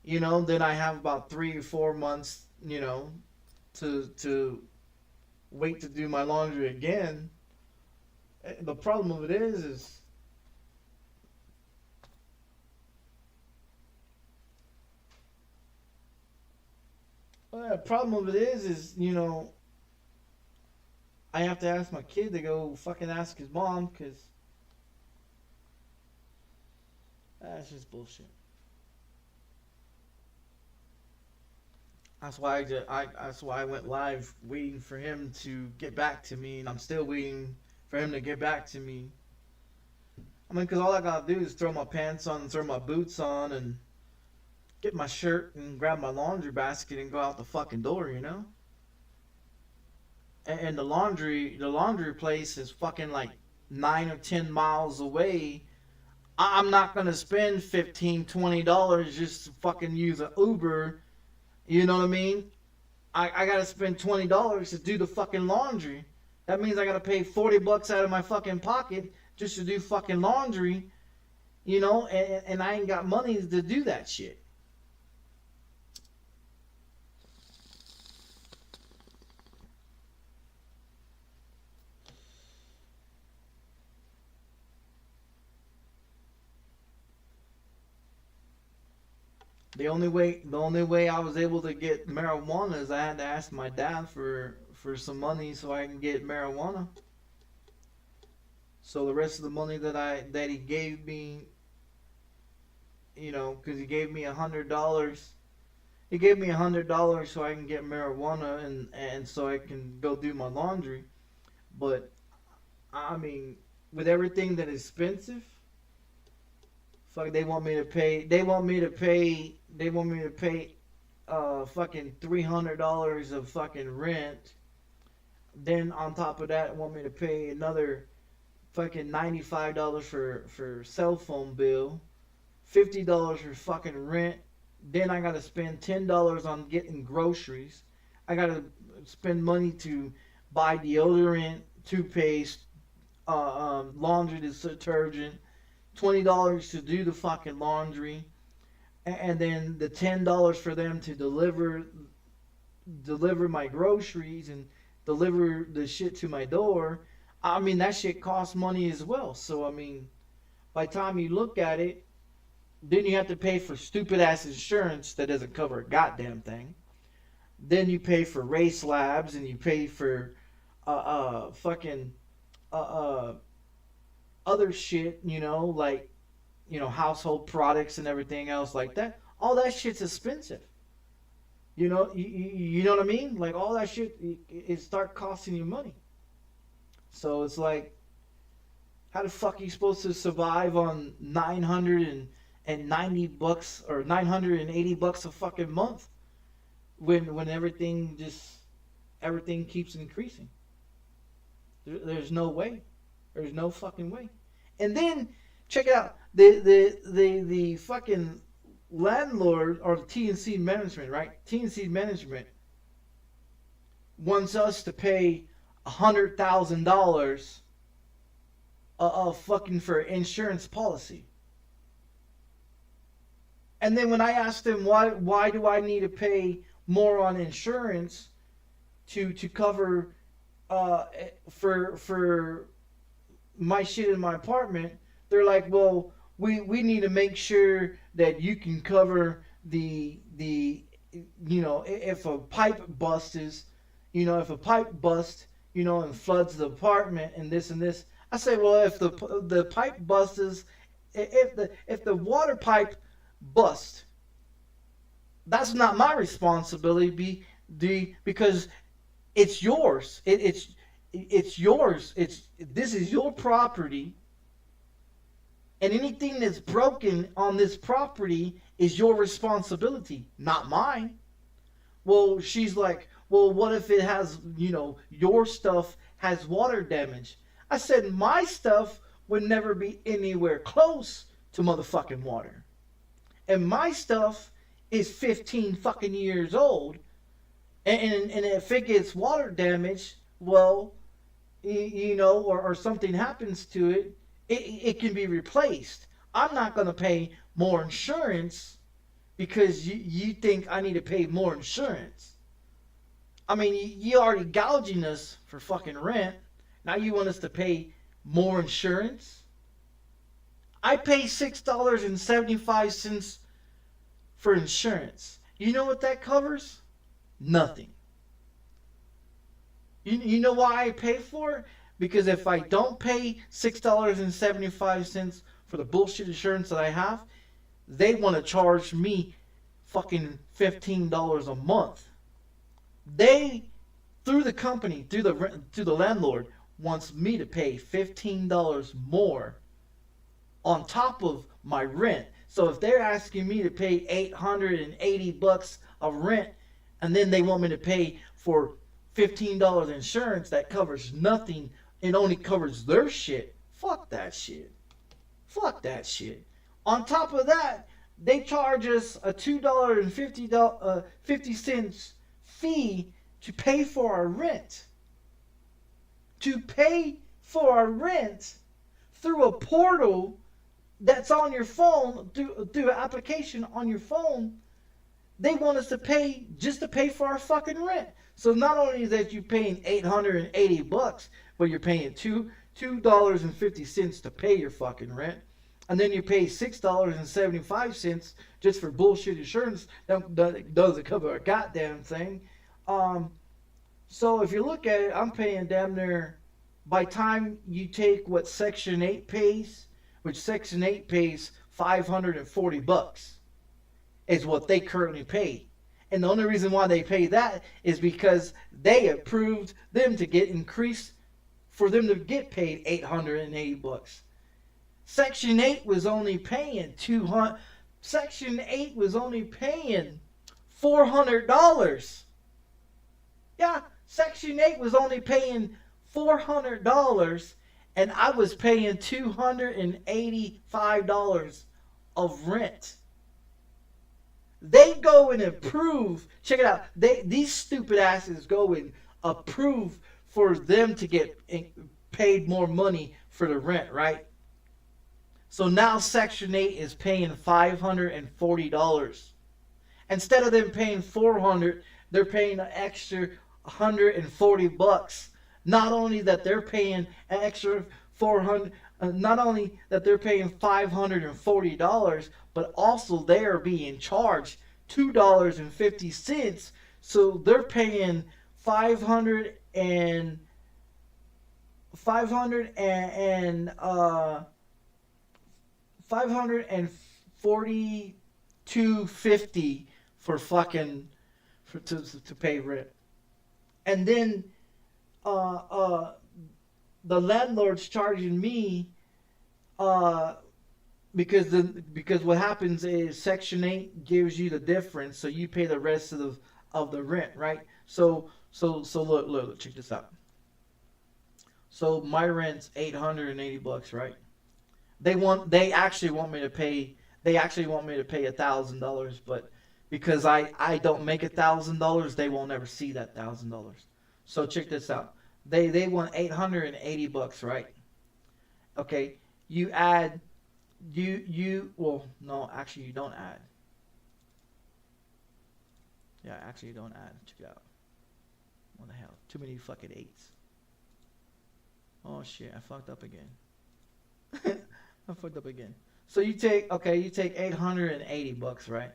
you know, then I have about 3 or 4 months, you know, to wait to do my laundry again. The problem of it is the problem of it is, you know, I have to ask my kid to go fucking ask his mom, because that's just bullshit. That's why I went live waiting for him to get back to me, and I'm still waiting for him to get back to me. I mean, because all I gotta do is throw my pants on, throw my boots on, and get my shirt and grab my laundry basket and go out the fucking door, you know? And the laundry place is fucking like 9 or 10 miles away. I'm not gonna spend $15, $20 just to fucking use an Uber. You know what I mean? I gotta spend $20 to do the fucking laundry. That means I gotta pay 40 bucks out of my fucking pocket just to do fucking laundry. You know, and I ain't got money to do that shit. The only way I was able to get marijuana is I had to ask my dad for some money so I can get marijuana. So the rest of the money that he gave me, you know, because he gave me $100. He gave me $100 so I can get marijuana and so I can go do my laundry. But I mean, with everything that is expensive, fuck, they want me to pay fucking $300 of fucking rent. Then on top of that, want me to pay another fucking $95 for cell phone bill, $50 for fucking rent. Then I gotta spend $10 on getting groceries. I gotta spend money to buy deodorant, toothpaste, laundry detergent, $20 to do the fucking laundry, and then the $10 for them to deliver my groceries and deliver the shit to my door. I mean, that shit costs money as well. So I mean, by the time you look at it, then you have to pay for stupid ass insurance that doesn't cover a goddamn thing. Then you pay for race labs, and you pay for fucking other shit, you know, like, you know, household products and everything else like that. All that shit's expensive. You know, you know what I mean? Like, all that shit, it start costing you money. So it's like, how the fuck are you supposed to survive on 990 bucks or 980 bucks a fucking month when everything keeps increasing? There's no way. There's no fucking way. And then check it out. The fucking landlord, or the TNC management, right? TNC management wants us to pay $100,000 fucking for insurance policy. And then when I asked them why do I need to pay more on insurance to cover for my shit in my apartment, they're like, well, we need to make sure that you can cover the you know, if a pipe busts, you know, and floods the apartment and this, I say, well, if the pipe busts, if the water pipe busts, that's not my responsibility. Because it's yours. It's yours. This is your property, and anything that's broken on this property is your responsibility, not mine. Well, she's like, well, what if it has, your stuff has water damage? I said, my stuff would never be anywhere close to motherfucking water. And my stuff is 15 fucking years old. And if it gets water damage, well, or something happens to it, it can be replaced. I'm not going to pay more insurance because you think I need to pay more insurance. I mean, you already gouging us for fucking rent. Now you want us to pay more insurance? I pay $6.75 for insurance. You know what that covers? Nothing. You know why I pay for it? Because if I don't pay $6.75 for the bullshit insurance that I have, they want to charge me fucking $15 a month. They, through the company, through the landlord, wants me to pay $15 more on top of my rent. So if they're asking me to pay $880 of rent, and then they want me to pay for $15 insurance that covers nothing, it only covers their shit. Fuck that shit. Fuck that shit. On top of that, they charge us a $2.50 fee to pay for our rent. To pay for our rent through a portal that's on your phone, through an application on your phone. They want us to pay just to pay for our fucking rent. So not only is that you paying $880, but you're paying $2.50 to pay your fucking rent. And then you pay $6.75 just for bullshit insurance that doesn't cover a goddamn thing. So if you look at it, I'm paying damn near, by time you take what Section 8 pays, which Section 8 pays $540, is what they currently pay. And the only reason why they pay that is because they approved them to get increased, for them to get paid $880. Section 8 was only paying Section 8 was only paying $400. Yeah, Section 8 was only paying $400, and I was paying $285 of rent. They go and approve. Check it out. These stupid asses go and approve for them to get paid more money for the rent, right? So now Section 8 is paying $540. Instead of them paying $400, they're paying an extra $140. Not only that they're paying an extra $400, not only that they're paying $540, but also they are being charged $2.50. So they're paying $542.50 for fucking to pay rent. And then the landlord's charging me because what happens is Section 8 gives you the difference, so you pay the rest of the rent, right? So look, check this out. So my rent's $880, right? They actually want me to pay $1,000, but because I don't make $1,000, they won't ever see that $1,000. So check this out. They want $880, right? Okay, you add well, no, actually you don't add. Yeah, actually you don't add. Check it out. What the hell? Too many fucking 8s. Oh shit, I fucked up again. I fucked up again. So you take $880, right?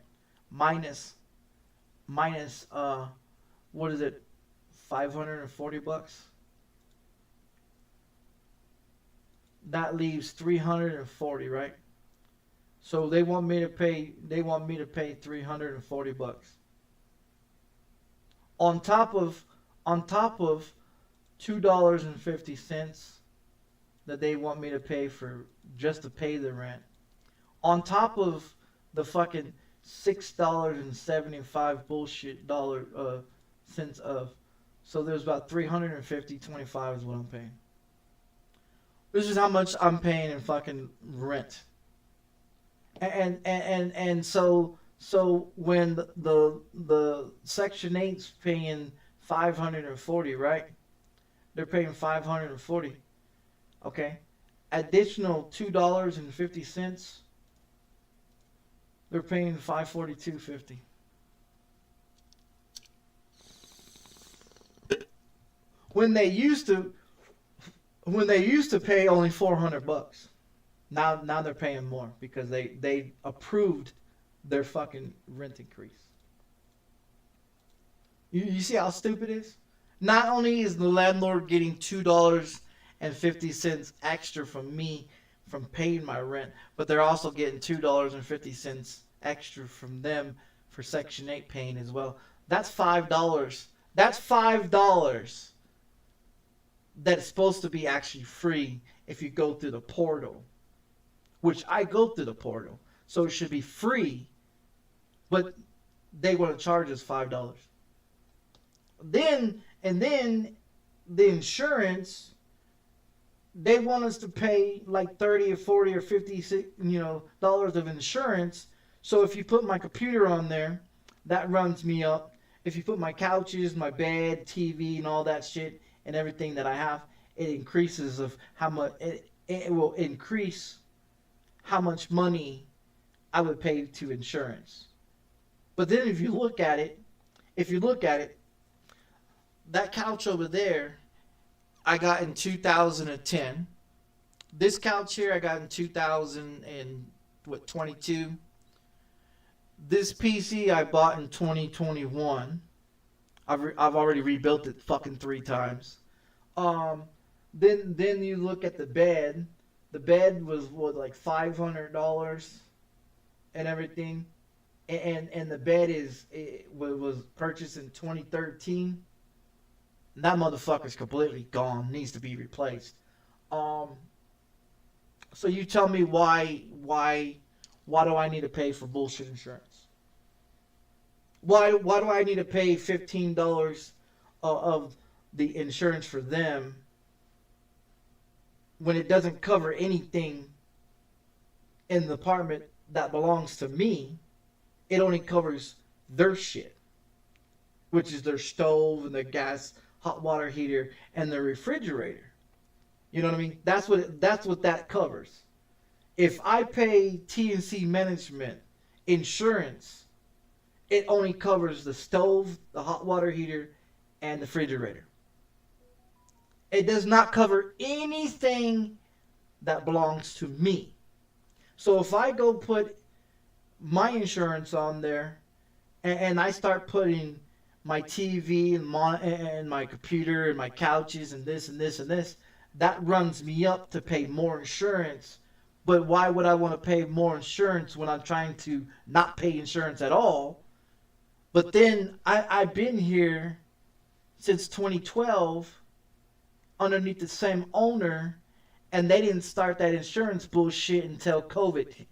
Minus what is it? $540? that leaves 340, right? So they want me to pay 340 bucks. On top of $2.50 that they want me to pay for just to pay the rent. On top of the fucking $6.75 bullshit cents of. So there's about 350.25 is what I'm paying. This is how much I'm paying in fucking rent. And so when the Section 8's paying 540, right? They're paying 540. Okay? Additional $2.50. They're paying 542.50. When they used to pay only 400 bucks. Now they're paying more because they approved their fucking rent increase. You see how stupid it is? Not only is the landlord getting $2.50 extra from me from paying my rent, but they're also getting $2.50 extra from them for Section 8 paying as well. That's $5. That's $5 that's supposed to be actually free if you go through the portal, which I go through the portal, so it should be free, but they want to charge us $5. Then the insurance, they want us to pay like 30 or 40 or 50, dollars of insurance. So if you put my computer on there, that runs me up. If you put my couches, my bed, TV, and all that shit, and everything that I have, it increases of how much it will increase how much money I would pay to insurance. But then if you look at it, that couch over there, I got in 2010. This couch here I got in 2022. This PC I bought in 2021. I've already rebuilt it fucking 3 times. Then you look at the bed. The bed was like $500 and everything, and the bed was purchased in 2013. That motherfucker's completely gone. Needs to be replaced. So you tell me why do I need to pay for bullshit insurance? Why do I need to pay $15 of the insurance for them when it doesn't cover anything in the apartment that belongs to me? It only covers their shit, which is their stove and their gas, hot water heater, and their refrigerator. You know what I mean? That's what that covers. If I pay T&C Management insurance, it only covers the stove, the hot water heater, and the refrigerator. It does not cover anything that belongs to me. So if I go put my insurance on there and I start putting my TV and my computer and my couches and this and this and this, that runs me up to pay more insurance. But why would I want to pay more insurance when I'm trying to not pay insurance at all? But then I've been here since 2012 underneath the same owner, and they didn't start that insurance bullshit until COVID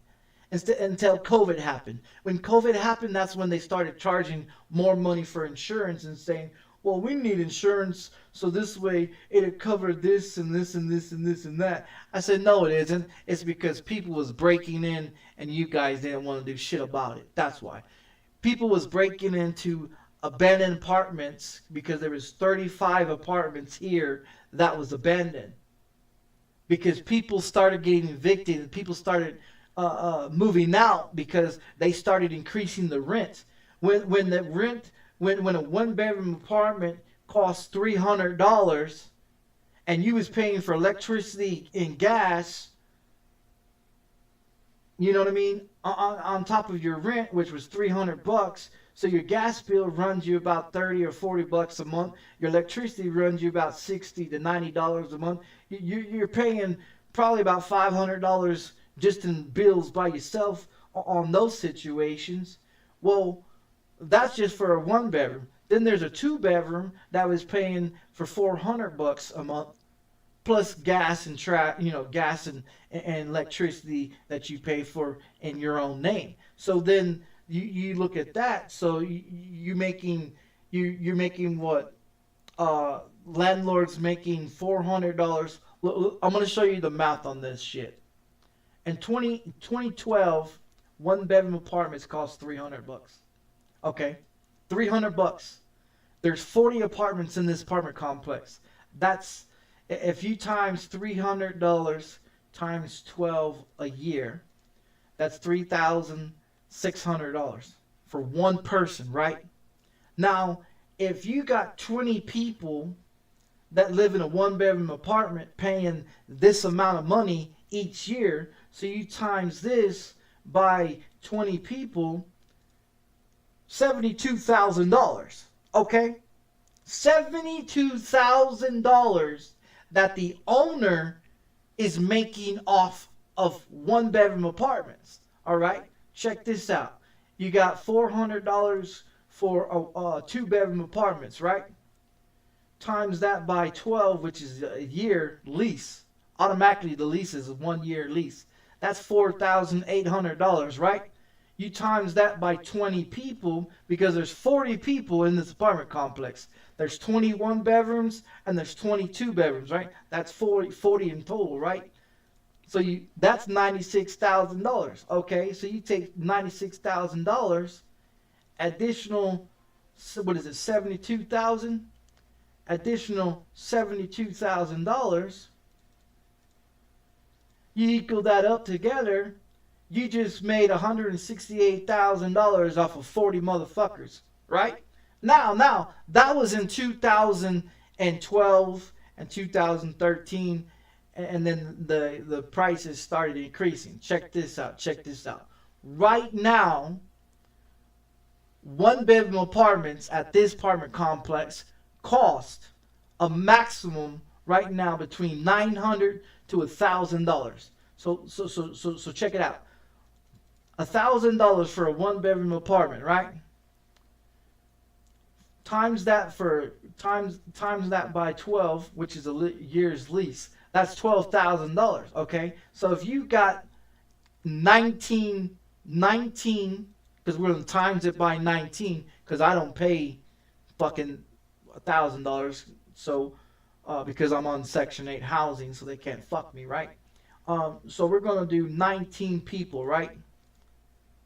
happened. When COVID happened, that's when they started charging more money for insurance and saying, well, we need insurance so this way it'll cover this and this and this and this and that. I said, no, it isn't. It's because people was breaking in and you guys didn't want to do shit about it. That's why. People was breaking into abandoned apartments because there was 35 apartments here that was abandoned. Because people started getting evicted and people started moving out because they started increasing the rent. When a 1-bedroom apartment costs $300 and you was paying for electricity and gas, you know what I mean, on top of your rent, which was $300, so your gas bill runs you about $30 or $40 a month. Your electricity runs you about $60 to $90 a month. You're paying probably about $500 just in bills by yourself on those situations. Well, that's just for a 1 bedroom. Then there's a 2 bedroom that was paying for $400 a month, plus gas and gas and electricity that you pay for in your own name. So then you look at that. So you're making what landlords making $400. I'm gonna show you the math on this shit. In 2012, 1 bedroom apartments cost $300. Okay, $300. There's 40 apartments in this apartment complex. That's, if you times $300 times 12 a year, that's $3,600 for one person, right? Now, if you got 20 people that live in a 1 bedroom apartment paying this amount of money each year, so you times this by 20 people, $72,000. Okay? $72,000 that the owner is making off of 1 bedroom apartments. All right? Check this out. You got $400 for 2 bedroom apartments, right? Times that by 12, which is a year lease. Automatically, the lease is a 1-year lease. That's $4,800, right? You times that by 20 people, because there's 40 people in this apartment complex. There's 21 bedrooms and there's 22 bedrooms, right? That's 40 in total, right? So that's $96,000. Okay, so you take $96,000, additional, what is it, 72,000? Additional $72,000. You equal that up together, you just made $168,000 off of 40 motherfuckers, right? Now, that was in 2012 and 2013, and then the prices started increasing. Check this out. Right now, 1 bedroom apartments at this apartment complex cost a maximum right now between $900 to $1,000. So check it out. $1,000 for a 1 bedroom apartment, right? Times that by 12, which is a year's lease. That's $12,000. Okay, so if you got 19, because we're gonna times it by 19, because I don't pay fucking $1,000, so because I'm on Section 8 housing, so they can't fuck me, right? So we're gonna do 19 people, right?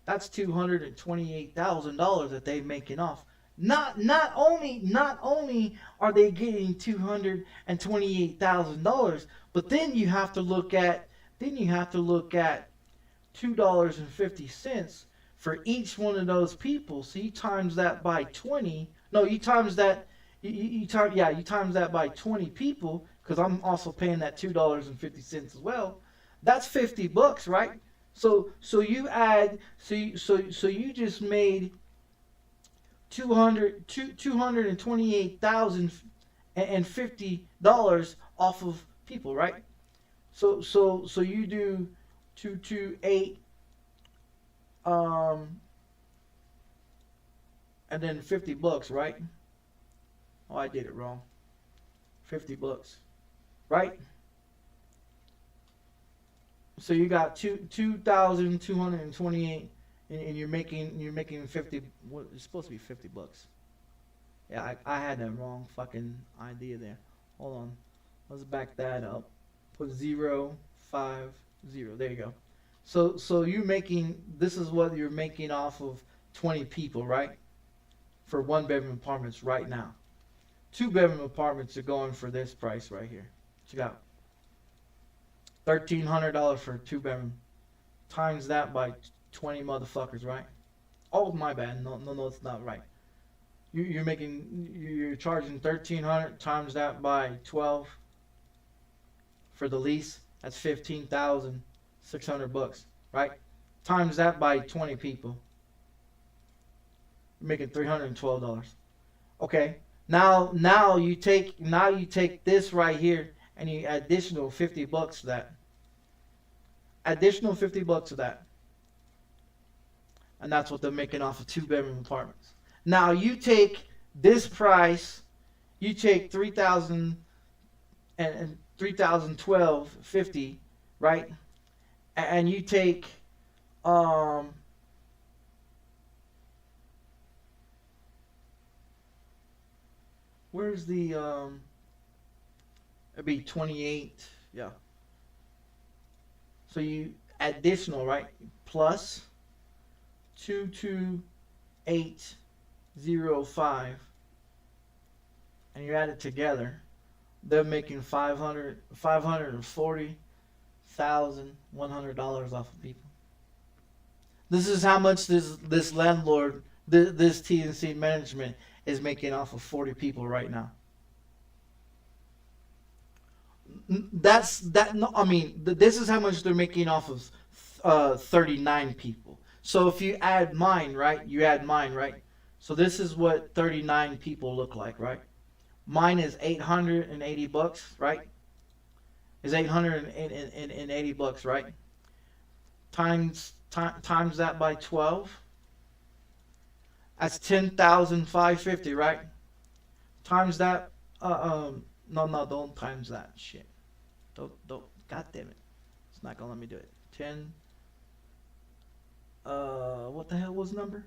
That's $228,000 that they're making off. Not only are they getting $228,000, but then you have to look at $2.50 for each one of those people. So you times that by 20. No, you times that by 20 people, because I'm also paying that $2.50 as well. That's $50, right? So you just made $228,050 off of people, right? So you do 228 and then $50, right? Oh, I did it wrong. $50, right? So you got 2,228, and you're making 50. What, it's supposed to be $50. Yeah, I had that wrong fucking idea there. Hold on, let's back that up. Put 050. There you go. So you're making, this is what you're making off of 20 people, right? For 1 bedroom apartments right now. 2 bedroom apartments are going for this price right here. Check out. $1,300 for a 2 bedroom. Times that by 20 motherfuckers, right? Oh, my bad. No, it's not right. You're charging $1,300 times that by 12 for the lease. That's $15,600, right? Times that by 20 people. You're making $312. Okay. Now you take this right here and you additional $50 to that. additional $50 of that. And that's what they're making off of 2-bedroom apartments. Now you take this price, you take 3,000 and 3,012.50, right? And you take where's the it'd be 28, yeah. So you additional, right? Plus 22805, and you add it together, they're making $540,100 off of people. This is how much this landlord, this TNC management is making off of 40 people right now. That's that. No, I mean, this is how much they're making off of 39 people. So if you add mine, right? You add mine, right? So this is what 39 people look like, right? Mine is $880, right? Is $880, right? Times that by 12. That's 10,550, right? Times that. No, don't times that shit. Don't. God damn it! It's not gonna let me do it. 10. What the hell was the number?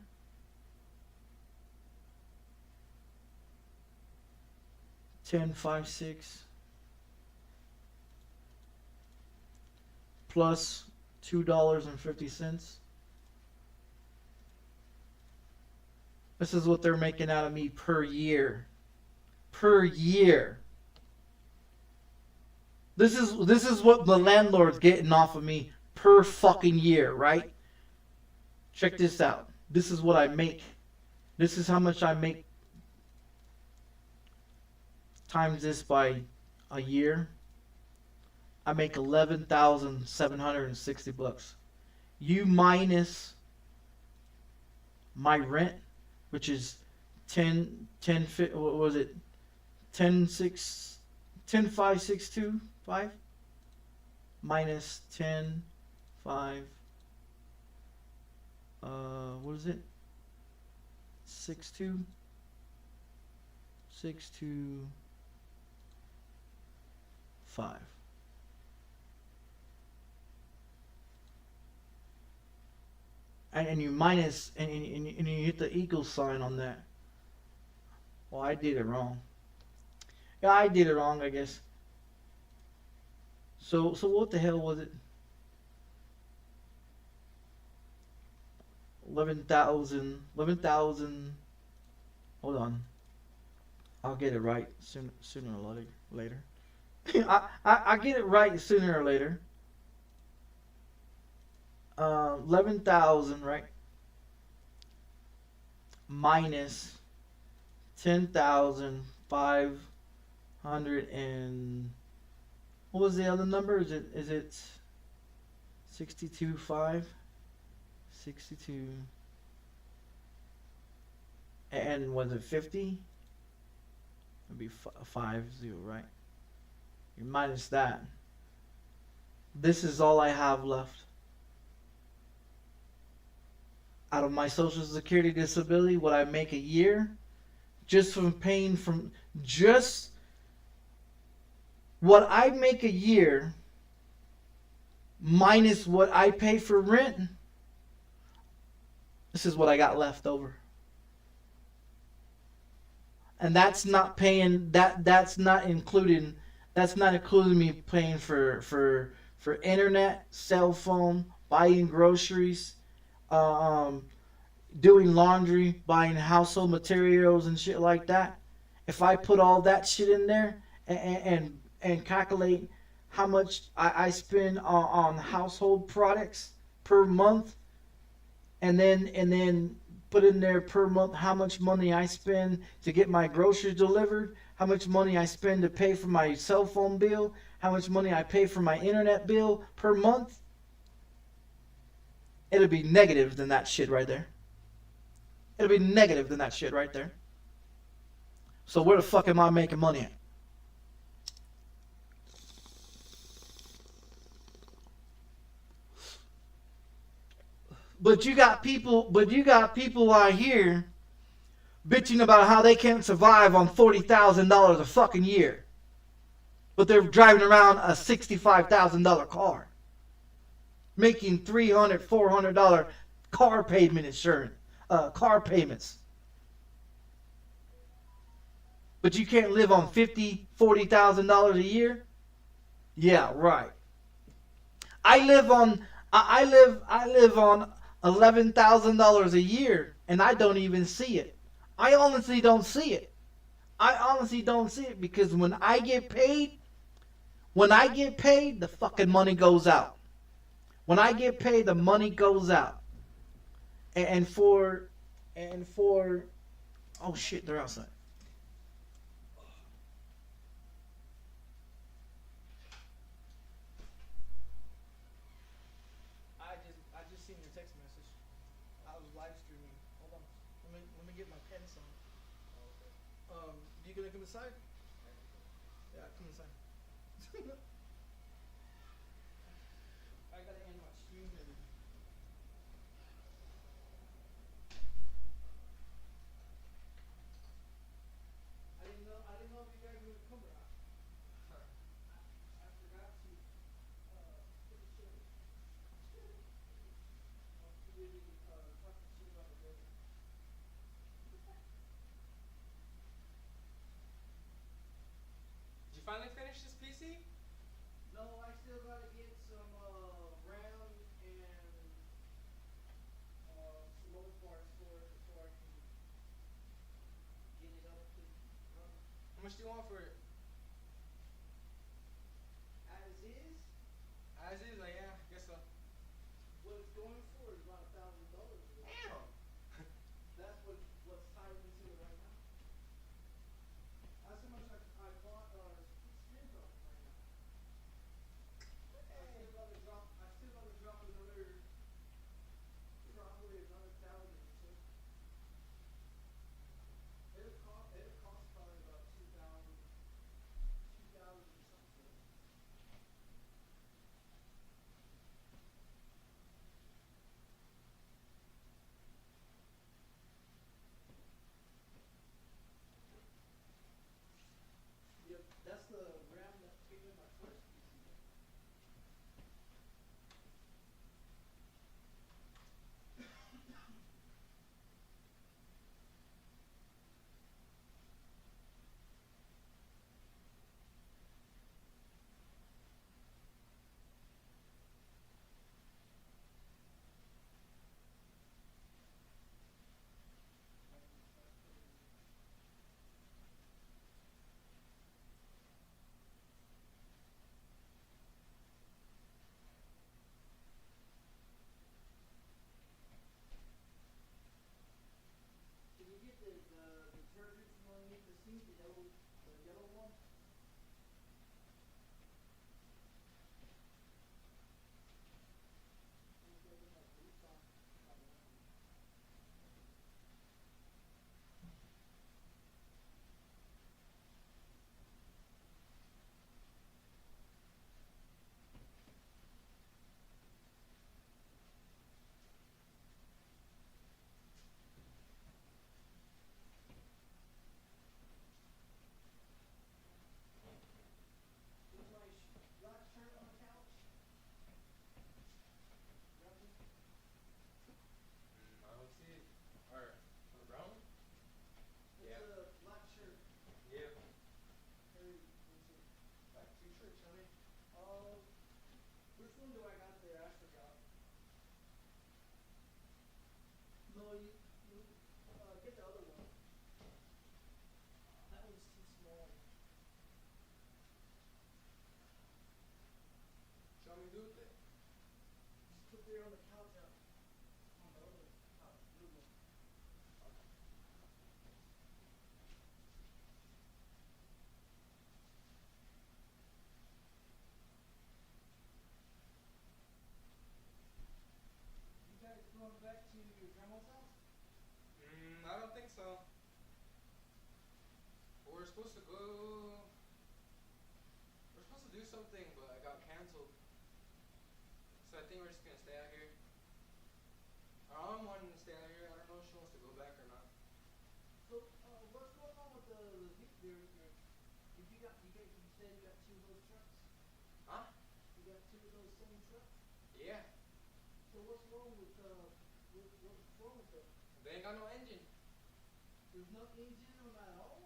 $10.56 plus $2.50. This is what they're making out of me per year. Per year. This is what the landlord's getting off of me per fucking year, right? Check this out. This is what I make. This is how much I make. Times this by a year. I make $11,760. You minus my rent, which is 10 what was it? 10,562.5 minus 10.5 what is it? 6.5. And you minus and you hit the equal sign on that. Well, I did it wrong. Yeah, I did it wrong, I guess. So what the hell was it? 11,000. Hold on. I'll get it right sooner or later. I get it right sooner or later. 11,000, right? Minus 10,500 and what was the other number? Is it 62.5? 62 and was it 50? It'd be 50, right? You minus that. This is all I have left. Out of my Social Security disability, what I make a year, just from paying from just what I make a year minus what I pay for rent, this is what I got left over. And that's not paying that's not including me paying for internet, cell phone, buying groceries, doing laundry, buying household materials and shit like that. If I put all that shit in there and calculate how much I spend on household products per month, and then put in there per month how much money I spend to get my groceries delivered, how much money I spend to pay for my cell phone bill, how much money I pay for my internet bill per month, it'll be negative than that shit right there. It'll be negative than that shit right there. So where the fuck am I making money at? But you got people out here bitching about how they can't survive on $40,000 a fucking year. But they're driving around a $65,000 car, making $300-400 car payment insurance, car payments. But you can't live on $50,000-40,000 a year? Yeah, right. I live on $11,000 a year, and I don't even see it. I honestly don't see it. I honestly don't see it because when I get paid, the fucking money goes out. When I get paid, the money goes out. And for, oh shit, they're outside. I just seen your text message. I was live streaming. Hold on. Let me get my pants on. You gonna come inside? Yeah, come inside. I gotta end my stream and everything. I didn't know if you guys were gonna come or not. I forgot to put the shit in. Really talking shit about the building. Did you finally finish this PC? No, I still gotta get some RAM and some other parts for it before I can get it up to run. How much do you want for it? As is, As is, like, yeah, I guess so. what it's going for is about $1,000. Damn! That's what's tied into it right now. That's how much I bought skins on it right now. I still gotta drop another probably another 1,000 or so. It'll cost probably about 2,000 or something. Yep, that's the RAM that came in my first PC. Did you get the detergent from underneath the sink, the yellow one? With my black shirt on the couch. I don't see it. Or, on the brown one? It's Yeah. a black shirt. Yeah. Very, Like 2 shirts, honey. which one do I got there? I forgot. No, you get the other one. That one's too small. Show me do it then. Just put there on the couch out. On the other couch, blue one. You guys going back to your grandma's house? I don't think so. We're supposed to go. We're supposed to do something, but it got canceled. So I think we're just gonna stay out here. You said you got two of those trucks? Huh? You got two of those same trucks? Yeah. So what's wrong with what's wrong with them? They ain't got no engine. There's no engine on that at all?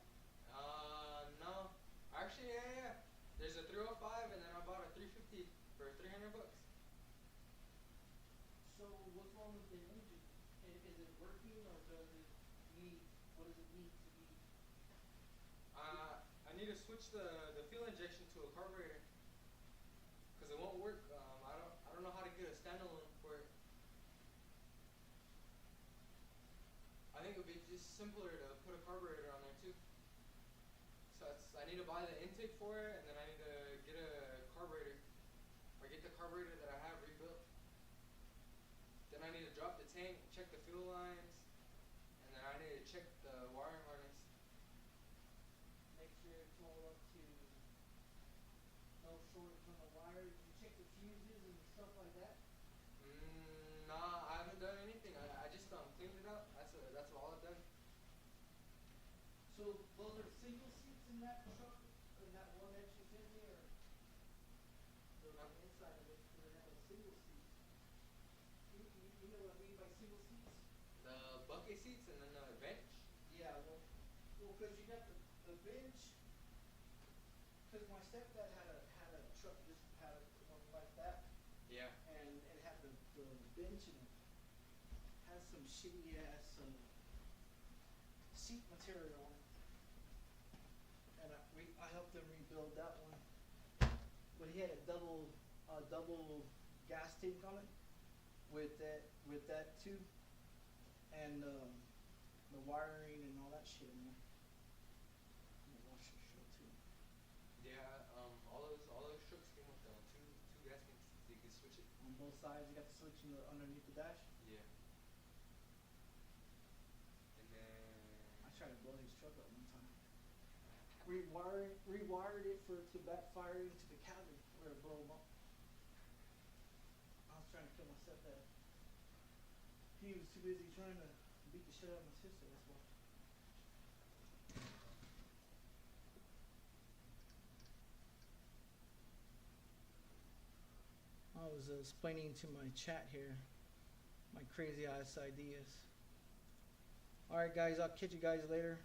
No. Actually, yeah. There's a 305 and then I bought a 350 for $300. So what's wrong with the engine? Is it working or does it need, what does it need to be? I need to switch the fuel injection to a carburetor. Cause it won't work. I don't know how to get a standalone for it. I think it would be just simpler to put a carburetor on there too. So I need to buy the intake for it, and then I need to get a carburetor, or get the carburetor that I have rebuilt. Then I need to drop the tank, check the fuel lines, and then I need to check the wiring harness. Make sure it's all up to no shortage on the wires. You check the fuses and stuff like that? Nah, I haven't done anything. I just cleaned it up. That's all I've done. So those are single seats in that truck, in that one that you sent me, or on the inside of it, do they have a single seat? You know what I mean by single seats? The bucket seats and then the bench. Yeah, well, cause you got the bench, cause my stepdad had a truck, just had one like that, Yeah. and it had the bench and it has some shitty ass seat material on it. And I helped him rebuild that one. But he had a double gas tank on it with that too. And the wiring and all that shit in there. I'm gonna wash the show too. Yeah. All those trucks came with two gas tanks, so you can switch it. On both sides, you got the switch underneath the dash. Yeah. And then I tried to blow his truck up one time. Rewired it to backfire into the cabin or to blow him up. I was trying to kill my stepdad. He was too busy trying to beat the shit out of my sister, that's why. I was explaining to my chat here my crazy ass ideas. Alright guys, I'll catch you guys later.